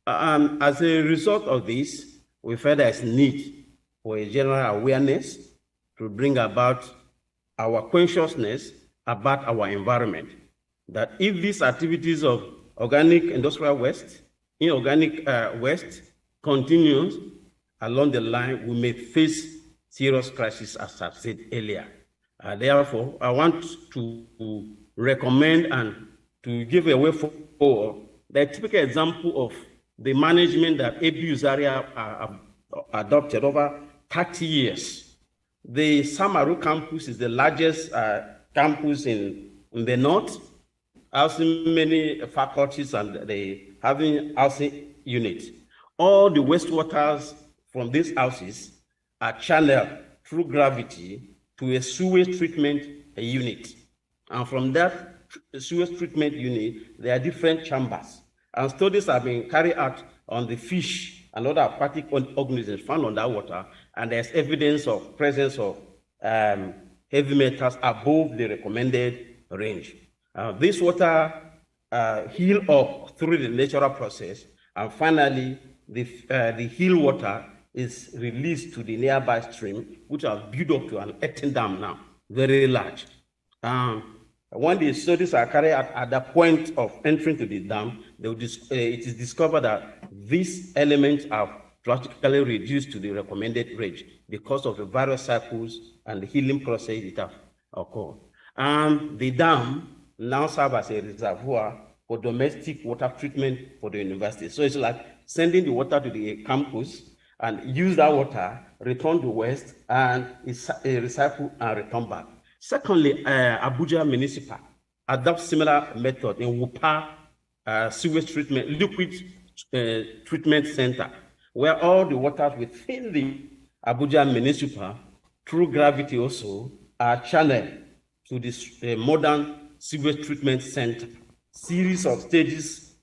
As a result of this, we felt there is need for a general awareness to bring about our consciousness about our environment, that if these activities of organic industrial waste, inorganic waste continues along the line, we may face serious crisis, as I've said earlier. Therefore, I want to recommend and to give a way forward the typical example of the management that Edu Nigeria adopted over 30 years. The Samaru campus is the largest campus in the north, housing many faculties and they having housing units. All the wastewaters from these houses are channeled through gravity to a sewage treatment unit. And from that sewage treatment unit, there are different chambers. And studies have been carried out on the fish and other aquatic organisms found underwater, and there's evidence of presence of heavy metals above the recommended range. This water heal up through the natural process, and finally, the heal water is released to the nearby stream, which has built up to an earthen dam now, very large. When the studies are carried out at the point of entering to the dam, it is discovered that these elements are drastically reduced to the recommended range because of the various cycles and the healing process that have occurred. And the dam now serves as a reservoir for domestic water treatment for the university. So it's like sending the water to the campus and use that water, return to waste, and it's recycle and return back. Secondly, Abuja Municipal adopts similar method in Wupa sewage treatment, liquid treatment center, where all the waters within the Abuja Municipal, through gravity also, are channeled to this modern sewage treatment center. Series of stages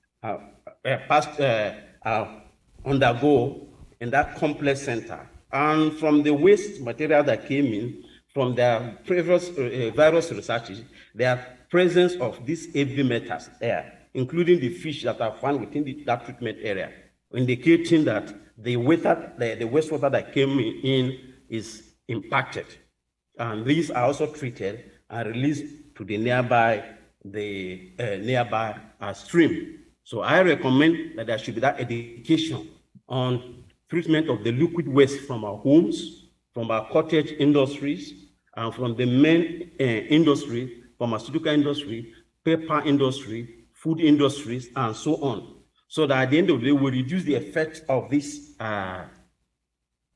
undergo in that complex center. And from the waste material that came in, from their previous various researches, there are presence of these heavy metals there, including the fish that are found within that treatment area, indicating that the wastewater that came in is impacted. And these are also treated and released to the nearby stream. So I recommend that there should be that education on treatment of the liquid waste from our homes, from our cottage industries, and from the main industry, pharmaceutical industry, paper industry, food industries, and so on. So that at the end of the day, we reduce the effect of these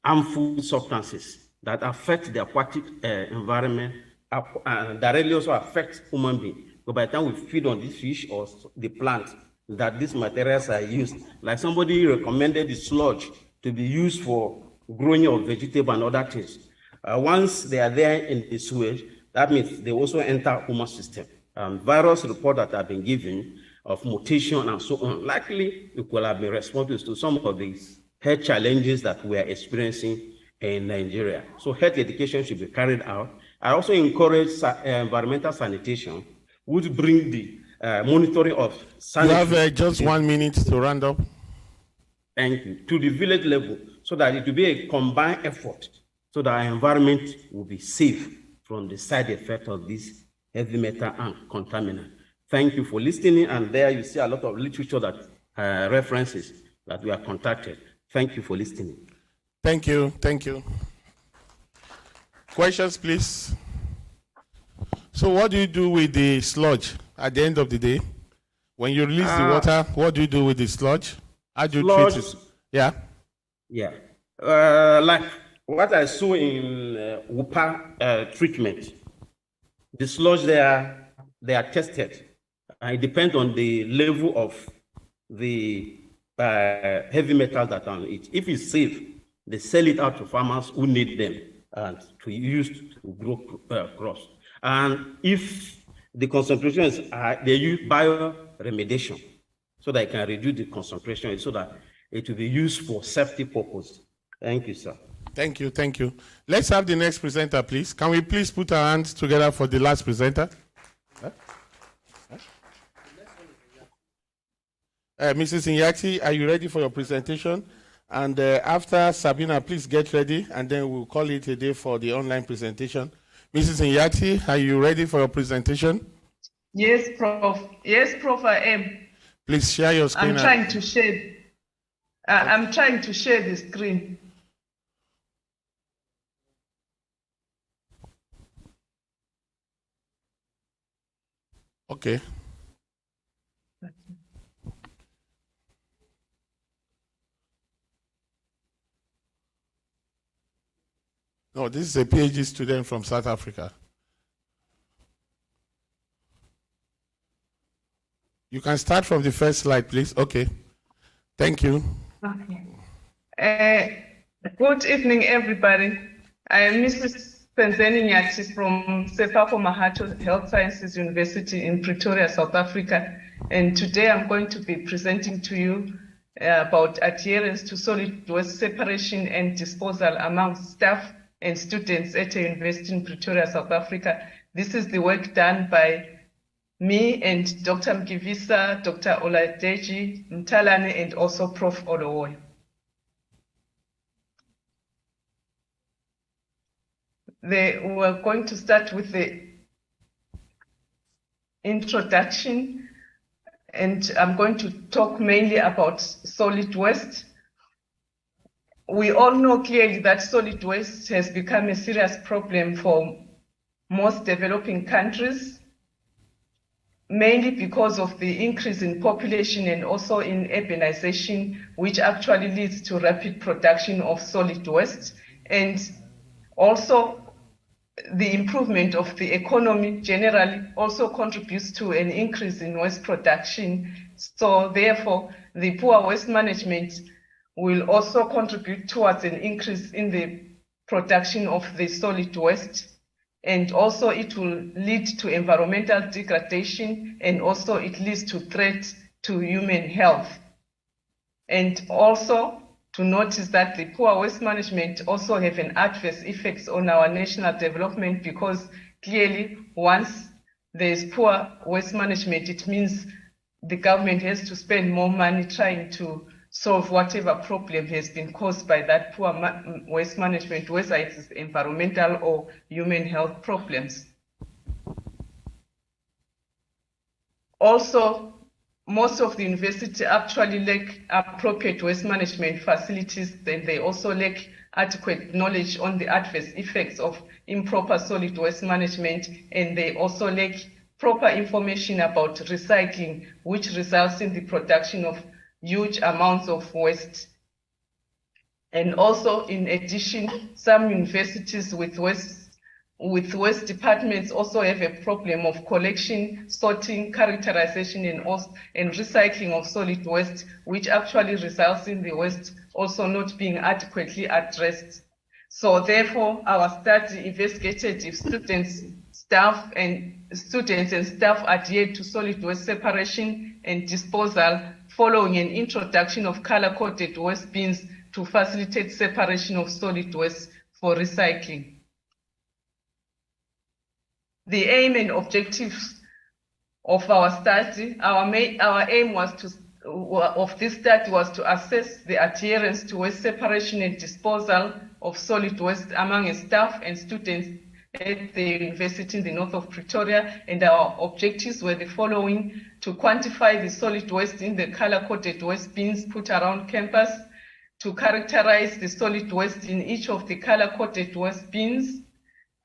harmful substances that affect the aquatic environment and directly also affect human beings. So by the time we feed on this fish or the plant, that these materials are used. Like somebody recommended the sludge to be used for growing of vegetable and other things. Once they are there in the sewage, that means they also enter human system. Virus report that have been given of mutation and so on, likely it will have been responsible to some of these health challenges that we are experiencing in Nigeria. So health education should be carried out. I also encourage environmental sanitation, which bring the monitoring of sanitary. You have just 1 minute to round up. Thank you. To the village level, so that it will be a combined effort, so that our environment will be safe from the side effect of this heavy metal and contaminant. Thank you for listening, and there you see a lot of literature that references that we are contacted. Thank you for listening. Thank you. Thank you. Questions, please. So what do you do with the sludge at the end of the day? When you release the water, what do you do with the sludge? How do you treat it? Yeah? Yeah. Like what I saw in WUPA treatment, the sludge they are tested. It depends on the level of the heavy metal that on it. If it's safe, they sell it out to farmers who need them and to use to grow crops. And if the concentration is high, they use bioremediation so that it can reduce the concentration so that it will be used for safety purpose. Thank you, sir. Thank you, thank you. Let's have the next presenter, please. Can we please put our hands together for the last presenter? Mrs. Inyati, are you ready for your presentation? And after Sabina, please get ready, and then we'll call it a day for the online presentation. Mrs. Inyati, are you ready for your presentation? Yes, Prof. Yes, Prof, I am. Please share your screen. I'm trying to share. I'm trying to share the screen. Okay. No, this is a PhD student from South Africa. You can start from the first slide, please. Okay. Thank you. Okay. Good evening, everybody. I am Mrs. Penzeni Nyati from Sefako Mahato Health Sciences University in Pretoria, South Africa. And today I'm going to be presenting to you about adherence to solid waste separation and disposal among staff and students at a university in Pretoria, South Africa. This is the work done by me and Dr. Mkivisa, Dr. Oladeji Mtalane, and also Prof. Olowoy. We're going to start with the introduction, and I'm going to talk mainly about solid waste. We all know clearly that solid waste has become a serious problem for most developing countries, mainly because of the increase in population and also in urbanization, which actually leads to rapid production of solid waste. And also the improvement of the economy generally also contributes to an increase in waste production. So therefore, the poor waste management will also contribute towards an increase in the production of the solid waste. And also it will lead to environmental degradation, and also it leads to threats to human health. And also to notice that the poor waste management also have an adverse effects on our national development, because clearly once there's poor waste management, it means the government has to spend more money trying to solve whatever problem has been caused by that poor waste management, whether it is environmental or human health problems. Also, most of the university actually lack appropriate waste management facilities, and they also lack adequate knowledge on the adverse effects of improper solid waste management, and they also lack proper information about recycling, which results in the production of huge amounts of waste. And also, in addition, some universities with waste with waste departments also have a problem of collection, sorting, characterization, and recycling of solid waste, which actually results in the waste also not being adequately addressed. So therefore, our study investigated if students and staff adhered to solid waste separation and disposal following an introduction of color-coded waste bins to facilitate separation of solid waste for recycling. The aim and objectives of our study, our aim was of this study was to assess the adherence to waste separation and disposal of solid waste among staff and students at the university in the north of Pretoria, and our objectives were the following: to quantify the solid waste in the color-coded waste bins put around campus, to characterize the solid waste in each of the color-coded waste bins,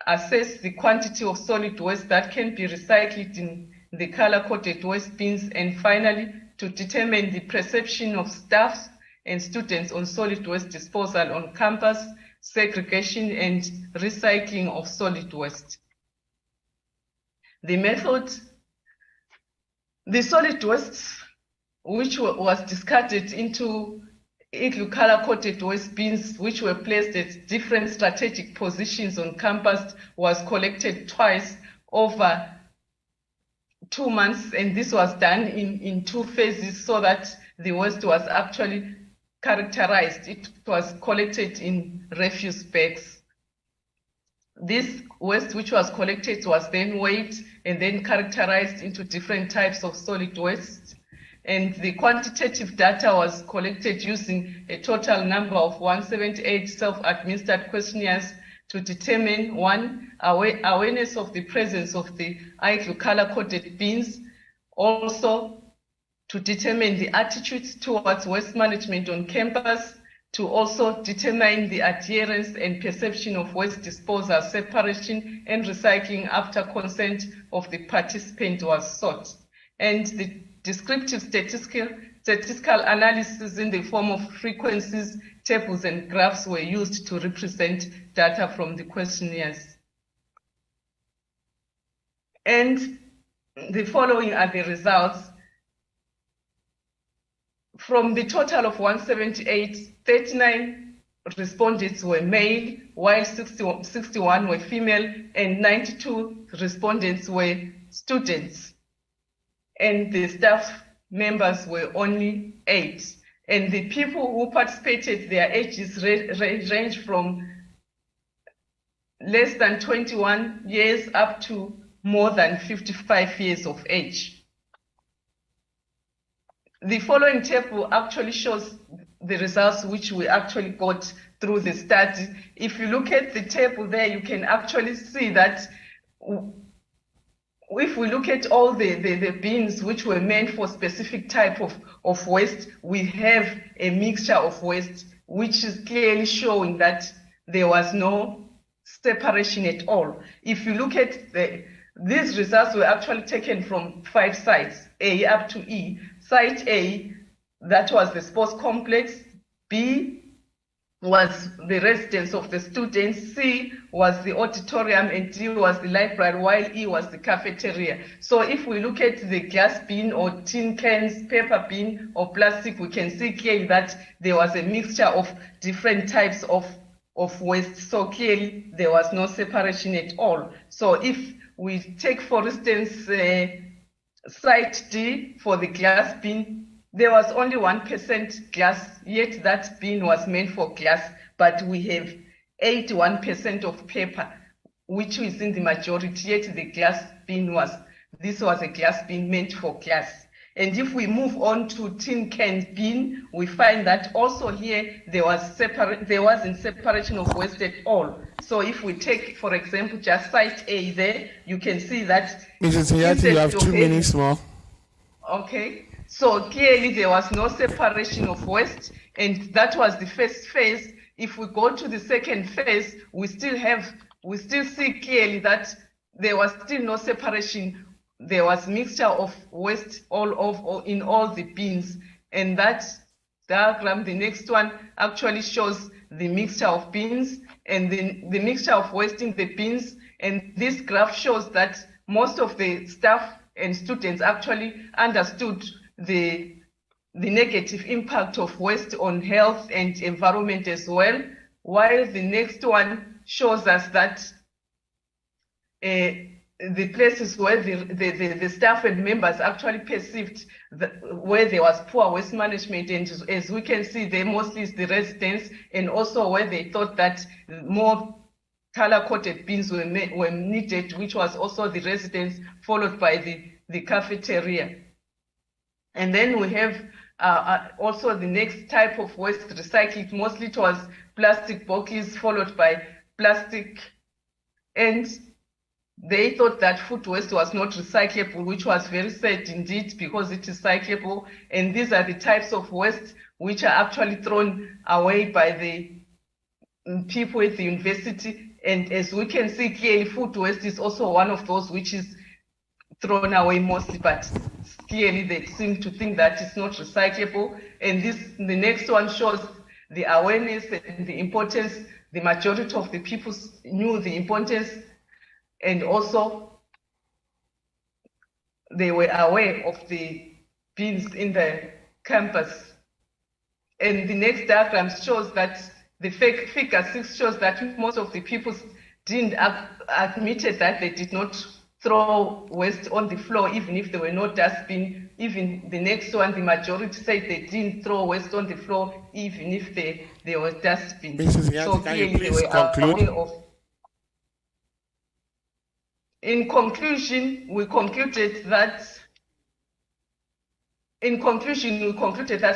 assess the quantity of solid waste that can be recycled in the color-coded waste bins, and finally, to determine the perception of staff and students on solid waste disposal on campus, segregation, and recycling of solid waste. The method, the solid waste which was discarded into color-coded waste bins, which were placed at different strategic positions on campus, was collected twice over 2 months, and this was done in 2 phases so that the waste was actually characterized. It was collected in refuse bags. This waste which was collected was then weighed and then characterized into different types of solid waste. And the quantitative data was collected using a total number of 178 self-administered questionnaires to determine, 1, awareness of the presence of the color-coded bins, also to determine the attitudes towards waste management on campus, to also determine the adherence and perception of waste disposal, separation, and recycling after consent of the participant was sought. And the descriptive statistical analysis in the form of frequencies, tables, and graphs were used to represent data from the questionnaires. And the following are the results. From the total of 178, 39 respondents were male, while 61 were female, and 92 respondents were students. And the staff members were only 8. And the people who participated, their ages range from less than 21 years up to more than 55 years of age. The following table actually shows the results which we actually got through the study. If you look at the table there, you can actually see that if we look at all the bins which were meant for specific type of waste, we have a mixture of waste, which is clearly showing that there was no separation at all. If you look at these results were actually taken from 5 sites, A up to E. Site A, that was the sports complex. B was the residence of the students. C was the auditorium, and D was the library, while E was the cafeteria. So if we look at the glass bin or tin cans, paper bin or plastic, we can see clearly that there was a mixture of different types of waste. So clearly there was no separation at all. So if we take, for instance, site D for the glass bin, there was only 1% glass, yet that bin was meant for glass, but we have 81% of paper, which is in the majority, yet the glass bin this was a glass bin meant for glass. And if we move on to tin can bin, we find that also here there wasn't separation of waste at all. So if we take, for example, just site A there, you can see that Mrs. Hayati, you have 2 minutes more. Okay. So clearly there was no separation of waste, and that was the first phase. If we go to the second phase, we still see clearly that there was still no separation. There was mixture of waste in all the bins, and that diagram, the next one, actually shows the mixture of bins and the mixture of waste in the bins And this graph shows that most of the staff and students actually understood the negative impact of waste on health and environment as well, while the next one shows us that the places where the staff and members actually perceived where there was poor waste management, and as we can see, there mostly is the residents, and also where they thought that more color-coded bins were needed, which was also the residents, followed by the cafeteria. And then we have also the next type of waste recycled, mostly it was plastic boxes, followed by plastic, and they thought that food waste was not recyclable, which was very sad indeed, because it is recyclable. And these are the types of waste which are actually thrown away by the people at the university. And as we can see clearly, food waste is also one of those which is thrown away mostly, but clearly they seem to think that it's not recyclable. And the next one shows the awareness and the importance. The majority of the people knew the importance, and also they were aware of the bins in the campus. And the next diagram shows that the figure 6 shows that most of the people didn't admitted that they did not throw waste on the floor, even if there were no dustbin. Even the next one, the majority said they didn't throw waste on the floor, even if there were dustbins. Mrs. Yanti, so can you clearly please they were conclude? aware of. In conclusion, we concluded that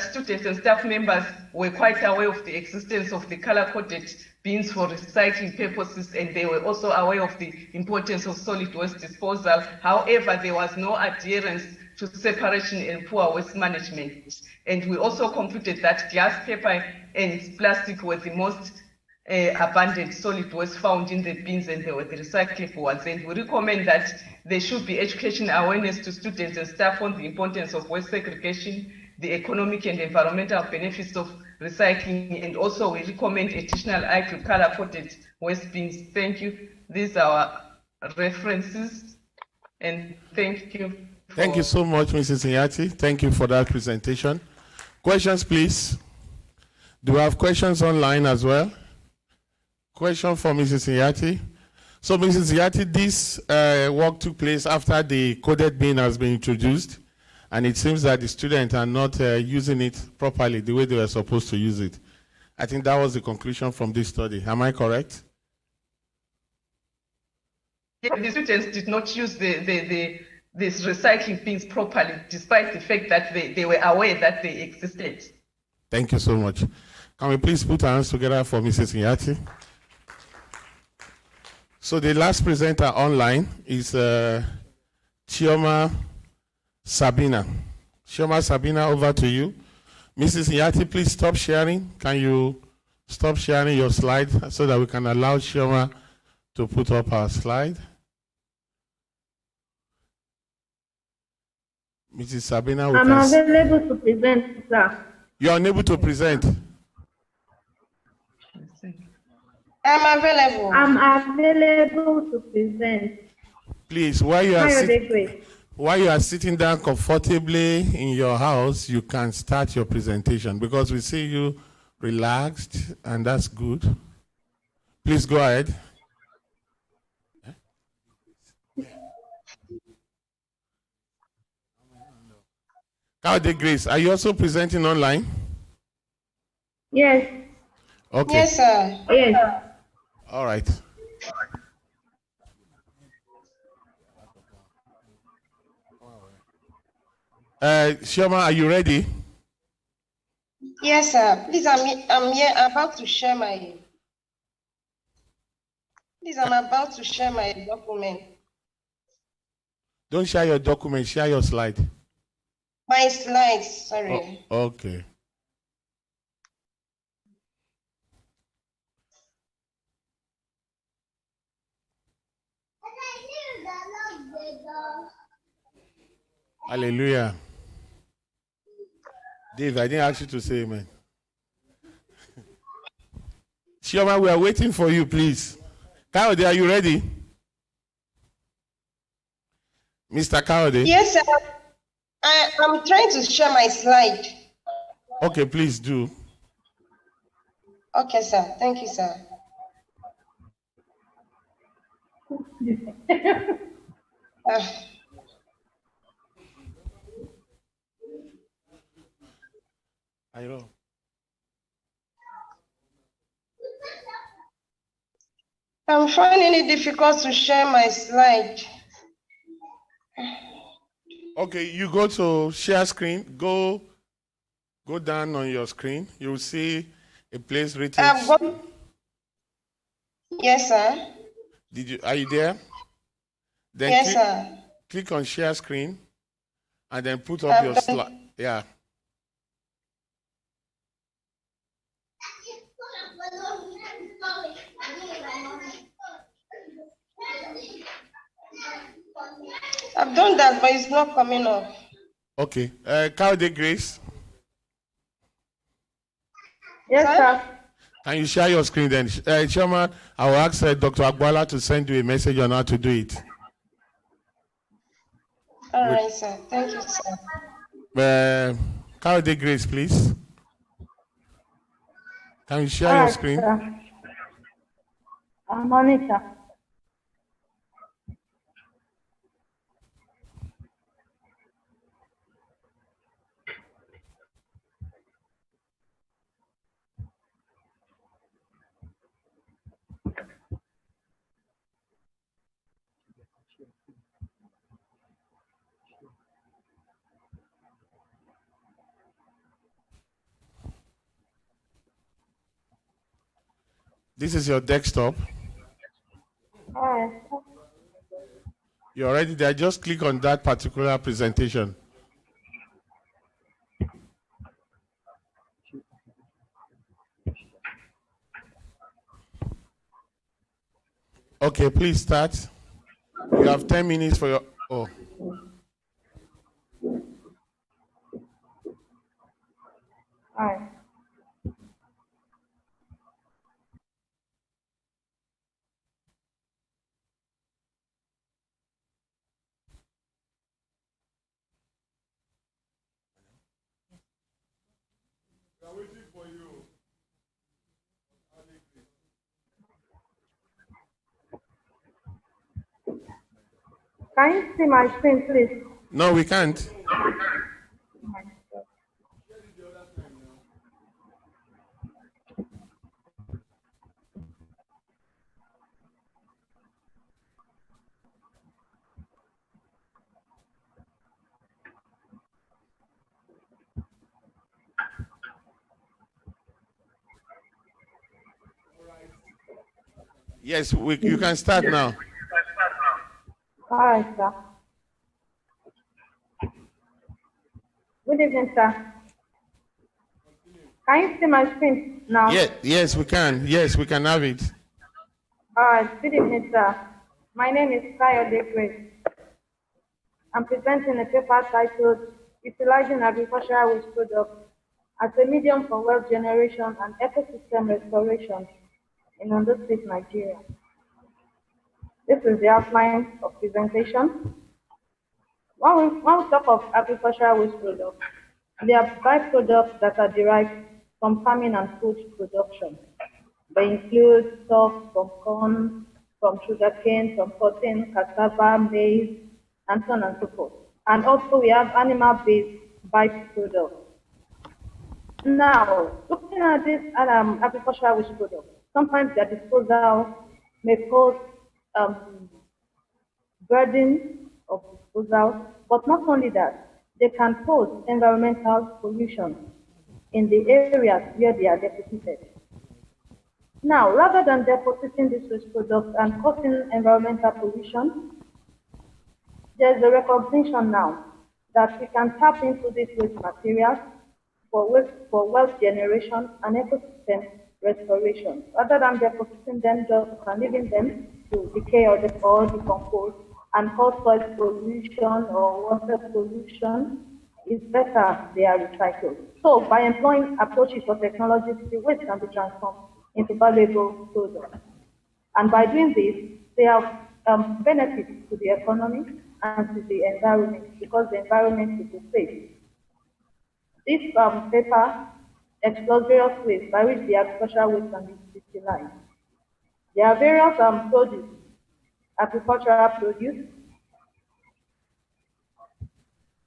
students and staff members were quite aware of the existence of the color-coded bins for recycling purposes, and they were also aware of the importance of solid waste disposal. However, there was no adherence to separation and poor waste management. And we also concluded that glass, paper, and plastic were the most abundant solid waste found in the bins, and they were the recyclable ones. And we recommend that there should be education awareness to students and staff on the importance of waste segregation, the economic and environmental benefits of recycling, and also we recommend additional color-coded waste bins. Thank you. These are our references, and thank you. Thank you so much, Mrs. Nyati. Thank you for that presentation. Questions, please. Do we have questions online as well? Question for Mrs. Nyati. So, Mrs. Nyati, this work took place after the coded bin has been introduced, and it seems that the students are not using it properly the way they were supposed to use it. I think that was the conclusion from this study. Am I correct? Yeah, the students did not use these recycling bins properly, despite the fact that they were aware that they existed. Thank you so much. Can we please put our hands together for Mrs. Nyati? So the last presenter online is Chioma Sabina. Chioma Sabina, over to you. Mrs. Nyati, please stop sharing. Can you stop sharing your slide so that we can allow Chioma to put up our slide? Mrs. Sabina, I'm available to present, sir. You are unable to present. I'm available. I'm available to present. Please, while you are sitting down comfortably in your house, you can start your presentation because we see you relaxed, and that's good. Please go ahead. Kaude Grace, are you also presenting online? Yes. Okay. Yes, sir. Yes. All right. Chioma, are you ready? Yes, sir. Please, I'm here about to share my. Please, I'm about to share my document. Don't share your document, share your slide. My slides, sorry. Oh, okay. Hallelujah. Dave, I didn't ask you to say amen. Chioma, we are waiting for you, please. Kayode, are you ready? Mr. Kayode? Yes, sir. I'm trying to share my slide. Okay, please do. Okay, sir. Thank you, sir. I know. I'm finding it difficult to share my slide. Okay, you go to share screen. Go down on your screen. You will see a place written. Yes, sir. Are you there? Then Yes, sir. click on share screen and then put up your slide. Yeah. I've done that, but it's not coming up. Okay. Kayode Grace. Yes, sir. Can you share your screen then? Chairman, I will ask Dr. Agbala to send you a message on how to do it. All right, sir. Thank you, sir. Kayode Grace, please. Can you share your screen? Sir. I'm on it, sir. This is your desktop. All right, sir. You're already there. Just click on that particular presentation. Okay, please start. You have 10 minutes for your... Oh. All right. Can you see my screen, please? No, we can't. Yes, you can start now. All right, sir. Good evening, sir. Can you see my screen now? Yes, we can. Yes, we can have it. All right. Good evening, sir. My name is Kayode Grace. I'm presenting a paper titled Utilizing Agricultural Waste Products as a Medium for Wealth Generation and Ecosystem Restoration in Ondo State, Nigeria. This is the outline of presentation. When we talk of agricultural waste products, they are byproducts that are derived from farming and food production. They include stuff from corn, from sugarcane, from cotton, cassava, maize, and so on and so forth. And also we have animal-based byproducts. Now, looking at this agricultural waste products, sometimes their disposal may cause burden of disposal, but not only that, they can cause environmental pollution in the areas where they are deposited. Now, rather than depositing these waste products and causing environmental pollution, there's a recognition now that we can tap into these waste materials for wealth generation and ecosystem restoration, rather than depositing them just and leaving them to decay or decompose and cause soil pollution or water pollution. It's better they are recycled. So by employing approaches or technologies, the waste can be transformed into valuable products. And by doing this, they have benefits to the economy and to the environment, because the environment is safe. This paper explores various ways by which the agricultural waste can be utilized. There are various produce, agricultural produce.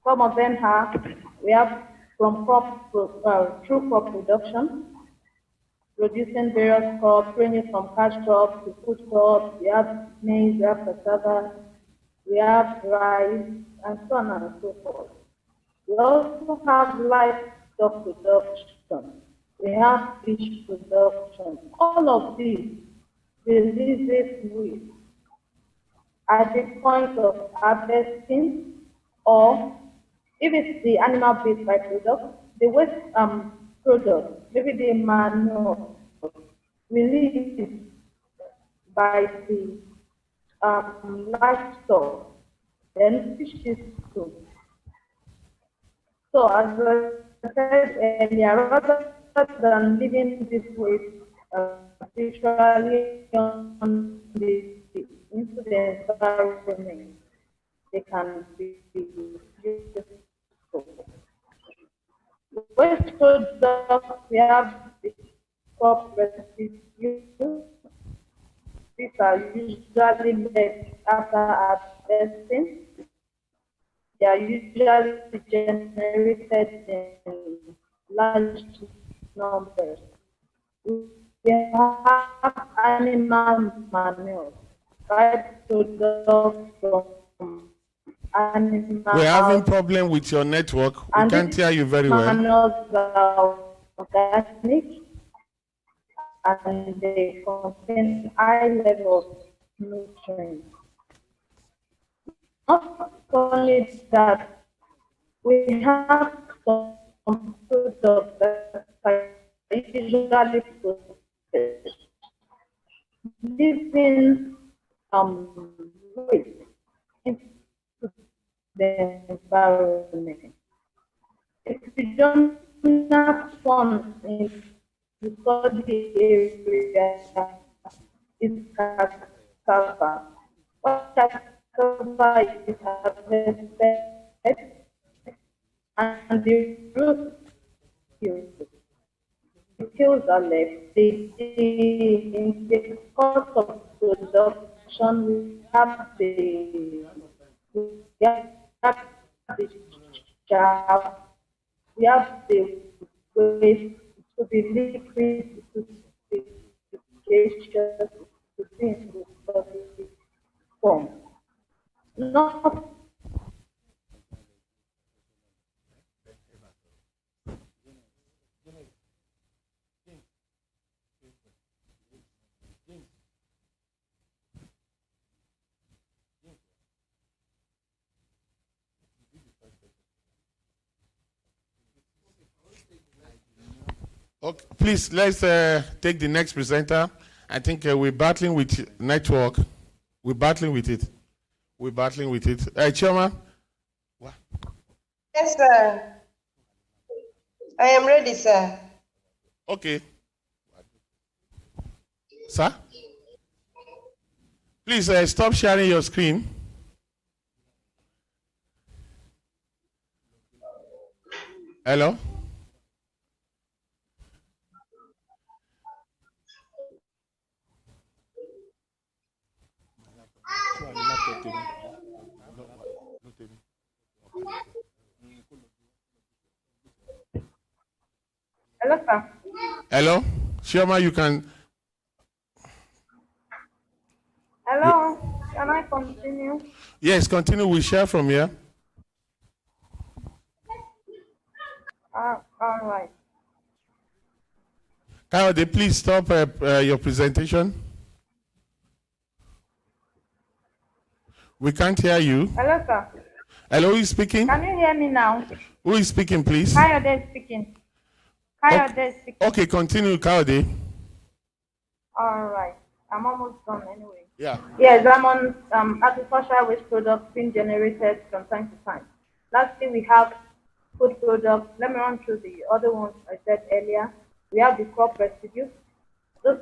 Some of them we have from through crop production, producing various crops, ranging from cash crops to food crops. We have maize, we have cassava, we have rice, and so on and so forth. We also have livestock production. We have fish production. All of these releases waste at the point of harvesting, or if it's the animal-based byproduct, the waste product, maybe the manure released by the livestock, then fishes too. So as I said earlier, rather than leaving this waste literally into the environment, they can be useful. Waste products, we have the crop residues. These are usually left after harvesting. They are usually generated in large numbers. We have animal manure, byproducts from animal. We're having problem with your network. We can't hear you very well. Manures are organic and they contain high levels of nutrients. Not only that, we have some products that are usually processed, leaving waste into the environment. If we don't have funds in the study area, is cassava. What cassava is harvested and the root skills are left. In the course of production, we have the chaff, we have the waste to be liquid, to be gaseous, to be in the solid form. Not Okay, please, let's take the next presenter. I think we're battling with network. We're battling with it. We're battling with it. Chioma? What? Yes, sir. I am ready, sir. Okay. Sir? Please stop sharing your screen. Hello? Hello, sir. Hello? Chioma, you can... Hello, can I continue? Yes, continue. We share from here. All right. Kayode, please stop your presentation. We can't hear you. Hello, sir. Hello, who is speaking? Can you hear me now? Who is speaking, please? Kayode speaking. Kayode speaking. Okay, continue, Kayode. All right. I'm almost done anyway. Yeah. Yes, I'm on agricultural waste products being generated from time to time. Lastly, we have food products. Let me run through the other ones I said earlier. We have the crop residues.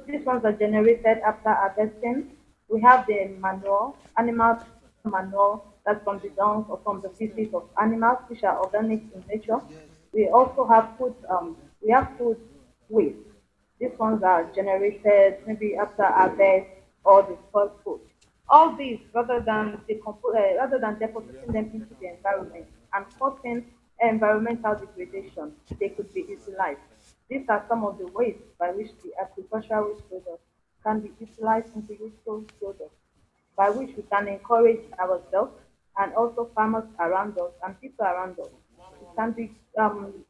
These ones are generated after harvesting. We have the manure, animal manure that's from the dung or from the feces of animals, which are organic in nature. We also have food waste. These ones are generated maybe after harvest or the spoiled food. All these, rather than depositing them into the environment and causing environmental degradation, they could be utilized. These are some of the ways by which the agricultural waste products can be utilized into useful products, by which we can encourage ourselves and also farmers around us and people around us. It can be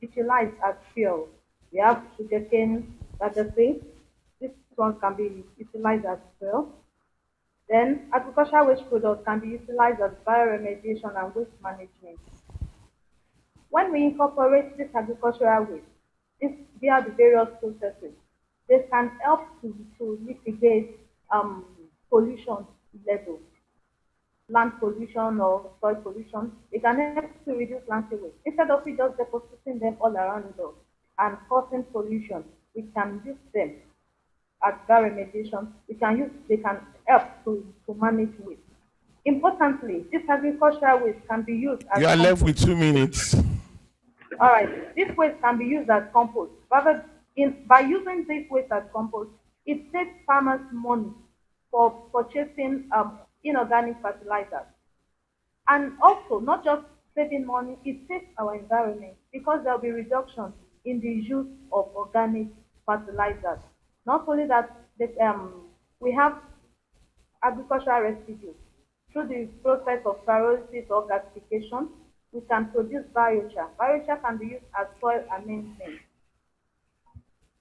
utilized as fuel. We have sugarcane, say, this one can be utilized as fuel. Then agricultural waste products can be utilized as bioremediation and waste management. When we incorporate this agricultural waste, this via the various processes, they can help to mitigate pollution levels, land pollution or soil pollution. They can help to reduce landfill waste. Instead of just depositing them all around us and causing pollution, we can use them as bioremediation. They can help to manage waste. Importantly, this agricultural waste can be used as you are left compost. with 2 minutes. All right, this waste can be used as compost. By using this waste as compost, it saves farmers money for purchasing inorganic fertilizers. And also, not just saving money, it saves our environment because there will be reduction in the use of organic fertilizers. Not only that, we have agricultural residues. Through the process of pyrolysis or gasification, we can produce biochar. Biochar can be used as soil amendment.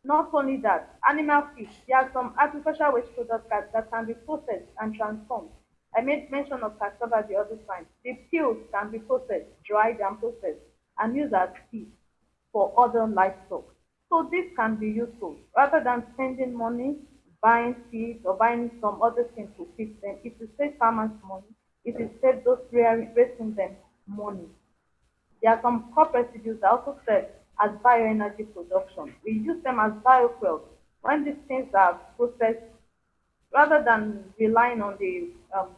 Not only that, animal feed. There are some agricultural waste products that can be processed and transformed. I made mention of cassava the other time. The peels can be processed, dried and processed, and used as feed for other livestock. So this can be useful. Rather than spending money buying feed or buying some other things to feed them, it will save farmers money. It will save those raising them money. There are some crop residues that also serve as bioenergy production. We use them as biofuels. When these things are processed, rather than relying on the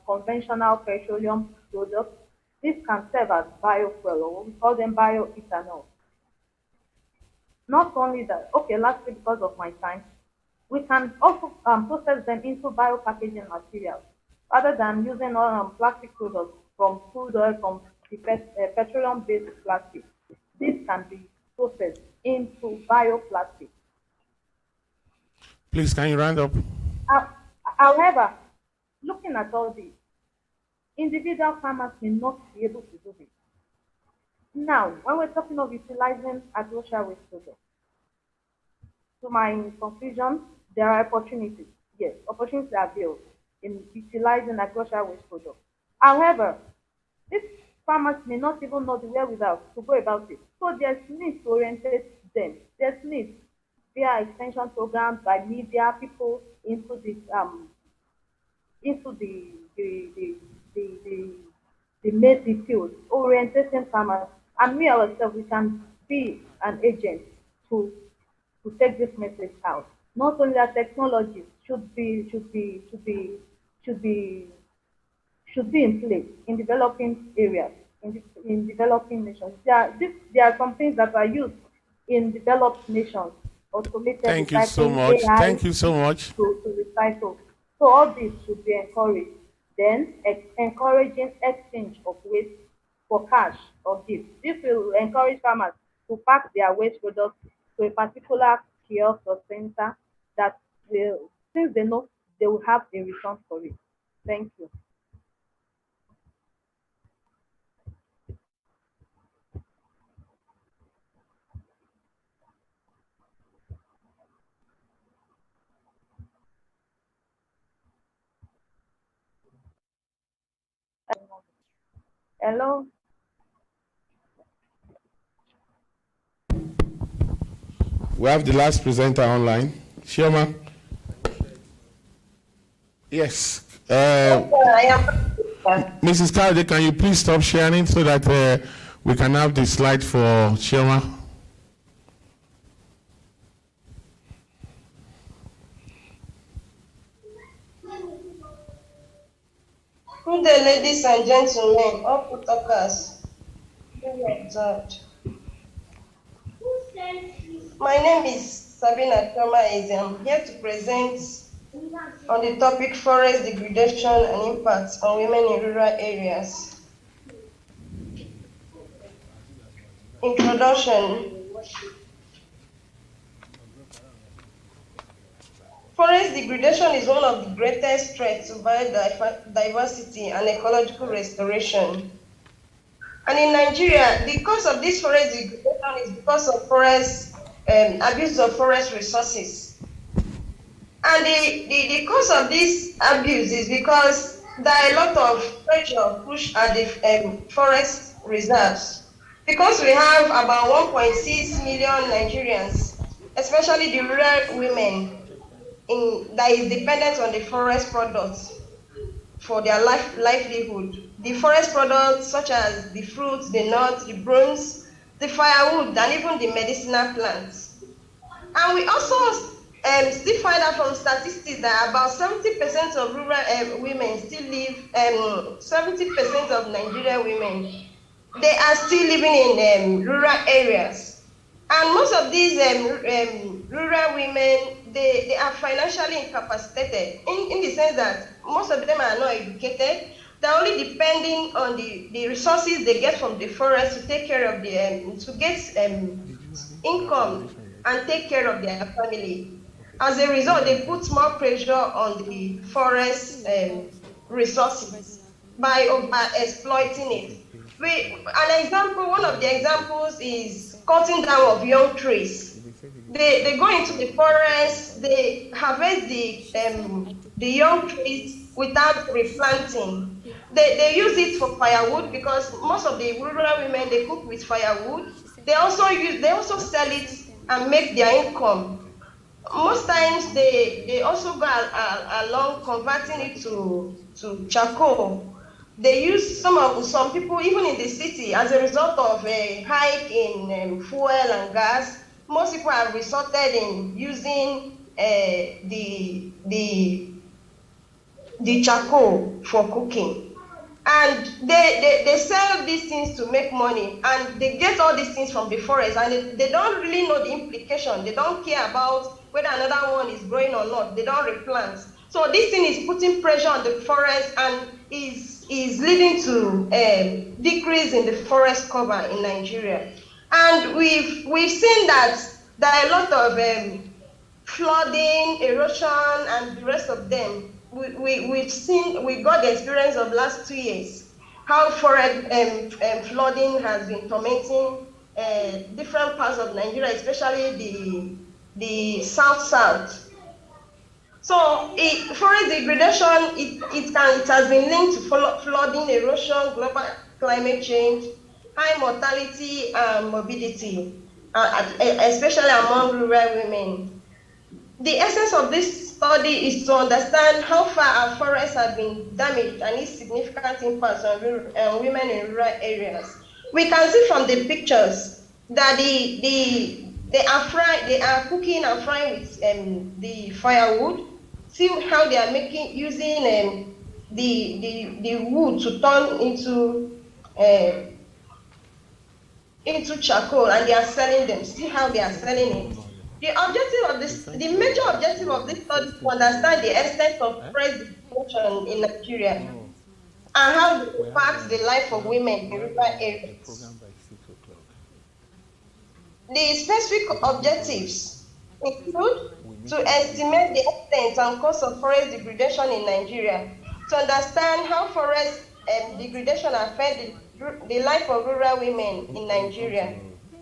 conventional petroleum products, this can serve as biofuel, or we call them bioethanol. Not only that, okay, lastly, because of my time, we can also process them into biopackaging materials rather than using plastic products from food oil, from the petroleum-based plastic. This can be processed into bioplastic. Please, can you round up? However, looking at all this, individual farmers may not be able to do this. Now, when we're talking of utilizing agricultural waste products, to my conclusion, there are opportunities. Yes, opportunities are built in utilizing agricultural waste products. However, these farmers may not even know the wherewithal to go about it. So there's need to orientate them. There's need via extension programs by media, people into this into the field, orientation farmers, and we ourselves we can be an agent to take this message out. Not only that, technology should be in place in developing areas, in developing nations. There are some things that are used in developed nations, automated Thank you so recycling, much. AI, Thank you so much. to recycle. So all this should be encouraged. Then encouraging exchange of waste for cash or gifts. This will encourage farmers to pack their waste products to a particular kiosk or center that will, since they know they will have a return for it. Thank you. Hello. We have the last presenter online. Shema. Yes. Mrs. Kade, can you please stop sharing so that we can have the slide for Shema? Good day, ladies and gentlemen, all talkers. Observed. My name is Sabina Toma. I'm here to present on the topic forest degradation and impacts on women in rural areas. Introduction. Forest degradation is one of the greatest threats to biodiversity and ecological restoration. And in Nigeria, the cause of this forest degradation is because of abuse of forest resources. And the cause of this abuse is because there are a lot of pressure pushed at the forest reserves. Because we have about 1.6 million Nigerians, especially the rural women, that is dependent on the forest products for their livelihood. The forest products such as the fruits, the nuts, the brooms, the firewood, and even the medicinal plants. And we also still find out from statistics that about 70% of rural women still live, 70% of Nigerian women, they are still living in rural areas. And most of these rural women, they are financially incapacitated in the sense that most of them are not educated. They're only depending on the resources they get from the forest to take care of to get income and take care of their family. As a result, they put more pressure on the forest resources by exploiting it. One of the examples is cutting down of young trees. They go into the forest, they harvest the young trees without replanting. They use it for firewood because most of the rural women, they cook with firewood. They also sell it and make their income. Most times they also go along converting it to charcoal. They use some people even in the city as a result of a hike in fuel and gas. Most people have resorted in using the charcoal for cooking, and they sell these things to make money, and they get all these things from the forest, and they don't really know the implication. They don't care about whether another one is growing or not. They don't replant. So this thing is putting pressure on the forest and is leading to decrease in the forest cover in Nigeria. And we've seen that there are a lot of flooding, erosion, and the rest of them. We got the experience of last 2 years, how forest flooding has been tormenting different parts of Nigeria, especially the south. So forest degradation, it has been linked to flooding, erosion, global climate change, high mortality and morbidity, especially among rural women. The essence of this study is to understand how far our forests have been damaged and its significant impacts on women in rural areas. We can see from the pictures that they are cooking and frying with the firewood. See how they are using the wood to turn into charcoal, and they are selling them. See how they are selling it. The major objective of this study is to understand the extent of forest degradation in Nigeria and how it impacts the life of women in rural areas. The specific objectives include to estimate the extent and cost of forest degradation in Nigeria, to understand how forest degradation affects the life of rural women in Nigeria,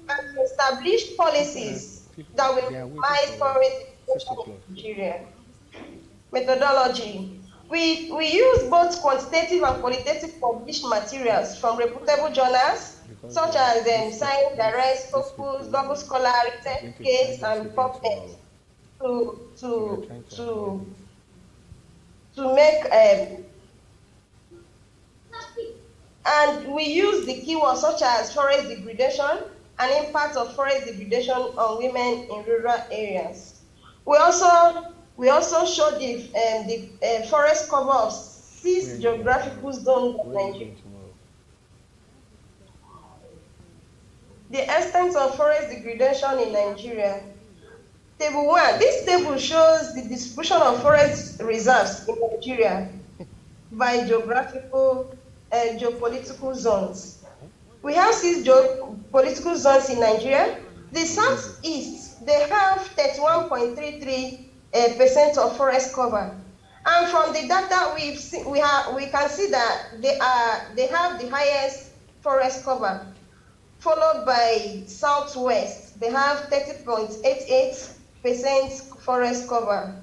and to establish policies that will minimize forest degradation in Nigeria. Methodology. We use both quantitative and qualitative published materials from reputable journals such as Science Direct, Scopus, Global Scholar, Certificates, and PubMed to make and we use the keywords such as forest degradation and impact of forest degradation on women in rural areas. We also show the forest cover of 6 geographical zones of Nigeria. The extent of forest degradation in Nigeria. Table 1. This table shows the distribution of forest reserves in Nigeria by geographical and geopolitical zones. We have 6 geopolitical zones in Nigeria. The southeast, they have 31.33% of forest cover. And from the data we can see that they have the highest forest cover, followed by southwest. They have 30.88% forest cover.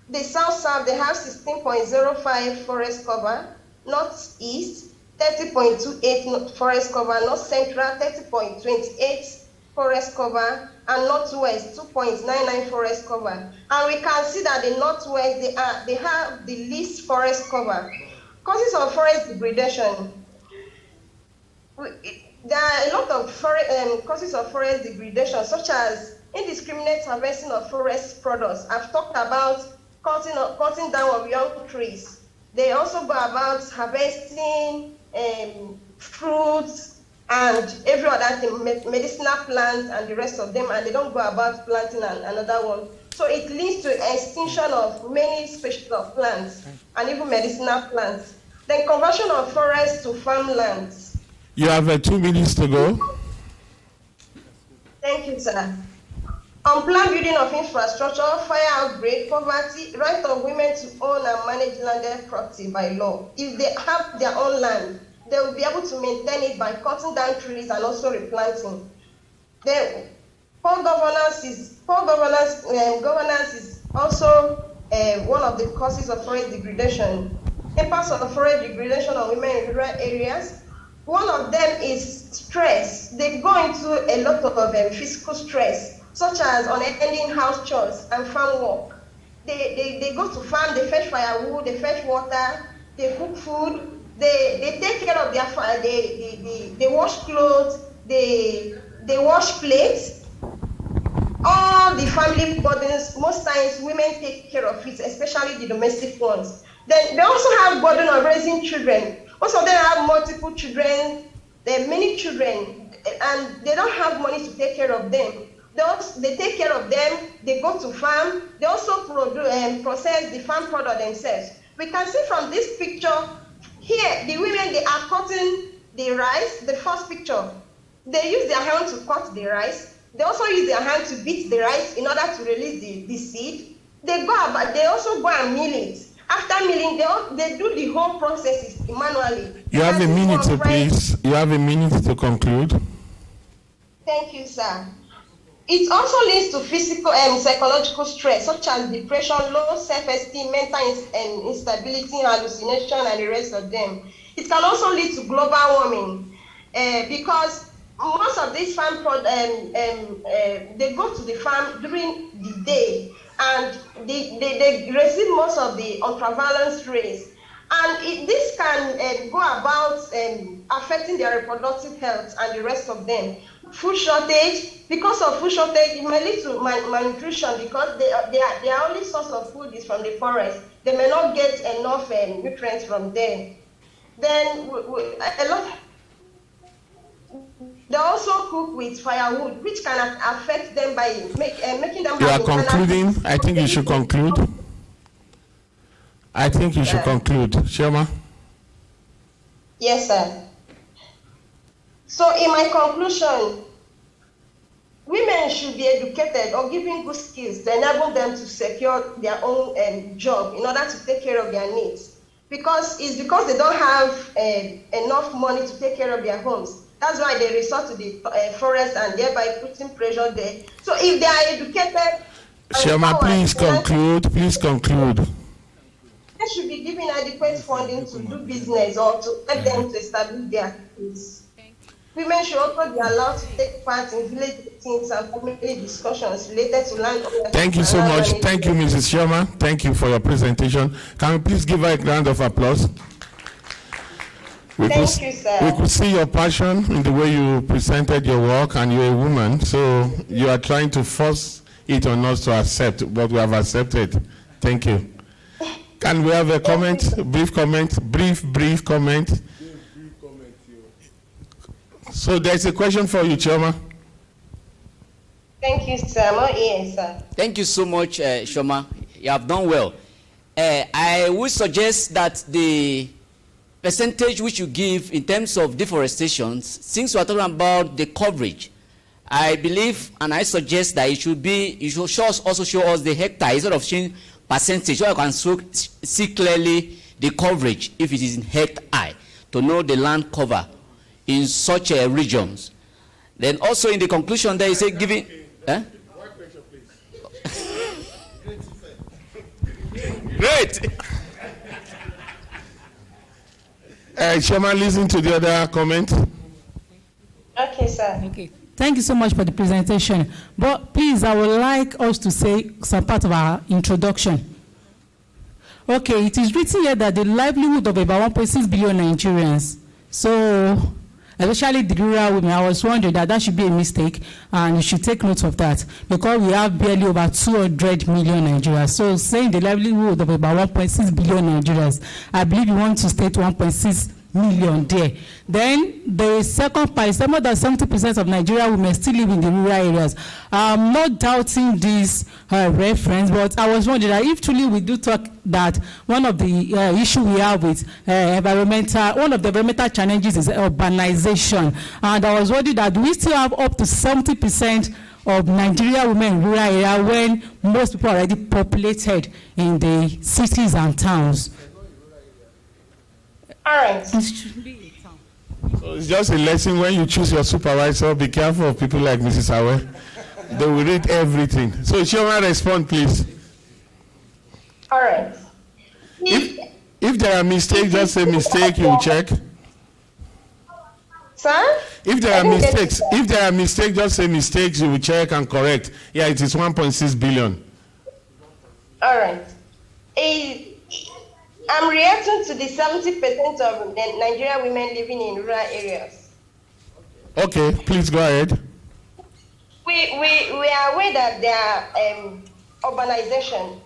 The south-south, they have 16.05 forest cover. Northeast, 30.28 forest cover. North central, 30.28 forest cover. And northwest, 2.99 forest cover. And we can see that the northwest, they have the least forest cover. Causes of forest degradation. There are a lot of causes of forest degradation, such as indiscriminate harvesting of forest products. I've talked about cutting down of young trees. They also go about harvesting fruits and every other thing, medicinal plants and the rest of them, and they don't go about planting another one. So it leads to extinction of many species of plants and even medicinal plants. Then conversion of forests to farmlands. You have 2 minutes to go. Thank you, sir. Unplanned building of infrastructure, fire outbreak, poverty, right of women to own and manage landed property by law. If they have their own land, they will be able to maintain it by cutting down trees and also replanting. Then, poor governance is also one of the causes of forest degradation. Impacts of forest degradation on women in rural areas. One of them is stress. They go into a lot of physical stress, such as unending house chores and farm work. They go to farm, they fetch firewood, they fetch water, they cook food, they take care of their fire, they wash clothes, they wash plates. All the family burdens, most times women take care of it, especially the domestic ones. Then they also have burden of raising children. Most of them have multiple children, there are many children, and they don't have money to take care of them. They take care of them, they go to farm, they also process the farm product themselves. We can see from this picture here, the women, they are cutting the rice, the first picture. They use their hand to cut the rice. They also use their hand to beat the rice in order to release the seed. They also go and mill it. After milling, they do the whole process manually. You have a minute, please. You have a minute to conclude. Thank you, sir. It also leads to physical and psychological stress, such as depression, low self-esteem, mental instability, hallucination, and the rest of them. It can also lead to global warming because most of these farm they go to the farm during the day, and they receive most of the ultraviolet rays. And this can go about affecting their reproductive health and the rest of them. Food shortage. Because of food shortage, it may lead to malnutrition because their only source of food is from the forest. They may not get enough nutrients from there. Then they also cook with firewood, which can affect them by making them. You are concluding. I think you should conclude. I think you should conclude. Shema? Yes, sir. So in my conclusion, women should be educated or given good skills to enable them to secure their own job in order to take care of their needs. Because they don't have enough money to take care of their homes. That's why they resort to the forest and thereby putting pressure there. So if they are educated... Shema, please conclude. Please conclude. They should be given adequate funding to do business or to help them to establish their business. Women should also be allowed to take part in village meetings and community discussions related to land ownership. Thank you so much. Thank you, Mrs. Sherman. Thank you for your presentation. Can we please give her a round of applause? Thank you, sir. We could see your passion in the way you presented your work, and you're a woman, so you are trying to force it on us to accept what we have accepted. Thank you. Can we have a comment, brief comment, brief comment? So there's a question for you, Chioma. Thank you, sir. Oh, yes, sir. Thank you so much, Shoma. You have done well. I would suggest that the percentage which you give in terms of deforestation, since we are talking about the coverage, I believe and I suggest that it should be, you should also show us the hectare instead of showing percentage, so I can see clearly the coverage if it is in hectare to know the land cover in such regions. Then also in the conclusion there is a giving. Great. Shema, listen to the other comment. Okay, sir. Okay. Thank you so much for the presentation. But please, I would like us to say some part of our introduction. Okay, it is written here that the livelihood of about 1.6 billion Nigerians. So, especially the rural women, I was wondering that should be a mistake, and you should take note of that, because we have barely over 200 million Nigerians. So, saying the livelihood of about 1.6 billion Nigerians, I believe you want to state 1.6 million there. Then the second part is more than 70% of Nigerian women still live in the rural areas. I'm not doubting this reference, but I was wondering that if truly we do talk that one of the issue we have with one of the environmental challenges is urbanization, and I was wondering that we still have up to 70% of Nigerian women in rural area when most people are already populated in the cities and towns. All right. So it's just a lesson when you choose your supervisor, be careful of people like Mrs. Awe. They will read everything. So Chioma, respond, please. All right. If there are mistakes, just say mistake, you will check. Sir? If there are mistakes, just say mistakes, you will check and correct. Yeah, it is 1.6 billion. All right. I'm reacting to the 70% of Nigerian women living in rural areas. Okay, please go ahead. We are aware that there are urbanization.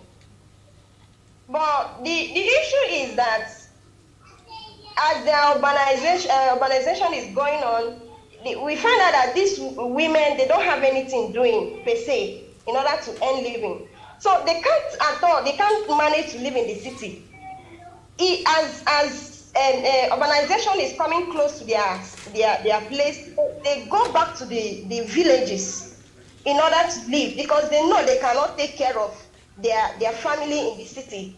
But the issue is that as the urbanization is going on, we find out that these women, they don't have anything doing per se in order to earn living. So they can't manage to live in the city. As urbanization is coming close to their place, they go back to the villages in order to live, because they know they cannot take care of their family in the city.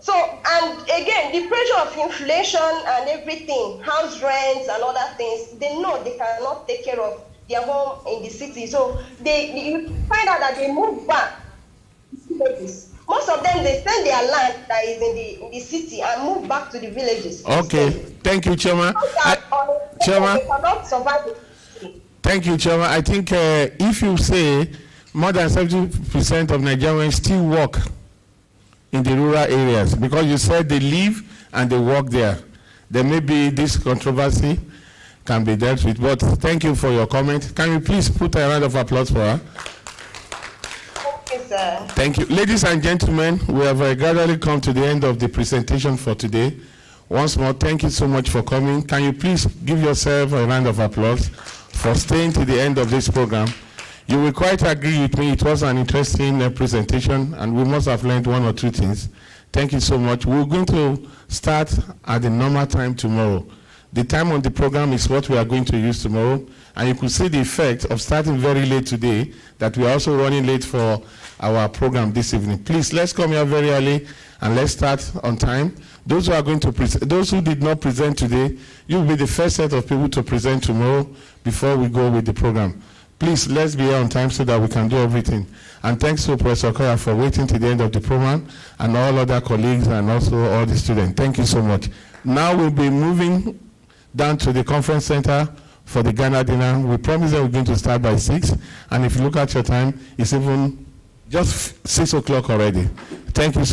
So, and again, the pressure of inflation and everything, house rents and other things, they know they cannot take care of their home in the city. So you find out that they move back to villages. Most of them, they sell their land that is in the city and move back to the villages. Okay, thank you, Chioma. Chioma, they cannot survive the city. Thank you, Chioma. I think if you say more than 70% of Nigerians still work in the rural areas, because you said they live and they work there, then maybe this controversy can be dealt with. But thank you for your comment. Can you please put a round of applause for her? Thank you. Ladies and gentlemen, we have gradually come to the end of the presentation for today. Once more, thank you so much for coming. Can you please give yourself a round of applause for staying to the end of this program? You will quite agree with me, it was an interesting presentation, and we must have learned one or two things. Thank you so much. We're going to start at the normal time tomorrow. The time on the program is what we are going to use tomorrow, and you could see the effect of starting very late today, that we are also running late for our program this evening. Please, let's come here very early and let's start on time. Those who are going to present, those who did not present today, you will be the first set of people to present tomorrow before we go with the program. Please, let's be here on time so that we can do everything. And thanks to Professor Okoya for waiting to the end of the program, and all other colleagues and also all the students. Thank you so much. Now we'll be moving down to the conference center for the Ghana dinner. We promise that we're going to start by 6, and if you look at your time, it's even just 6 o'clock already. Thank you so much.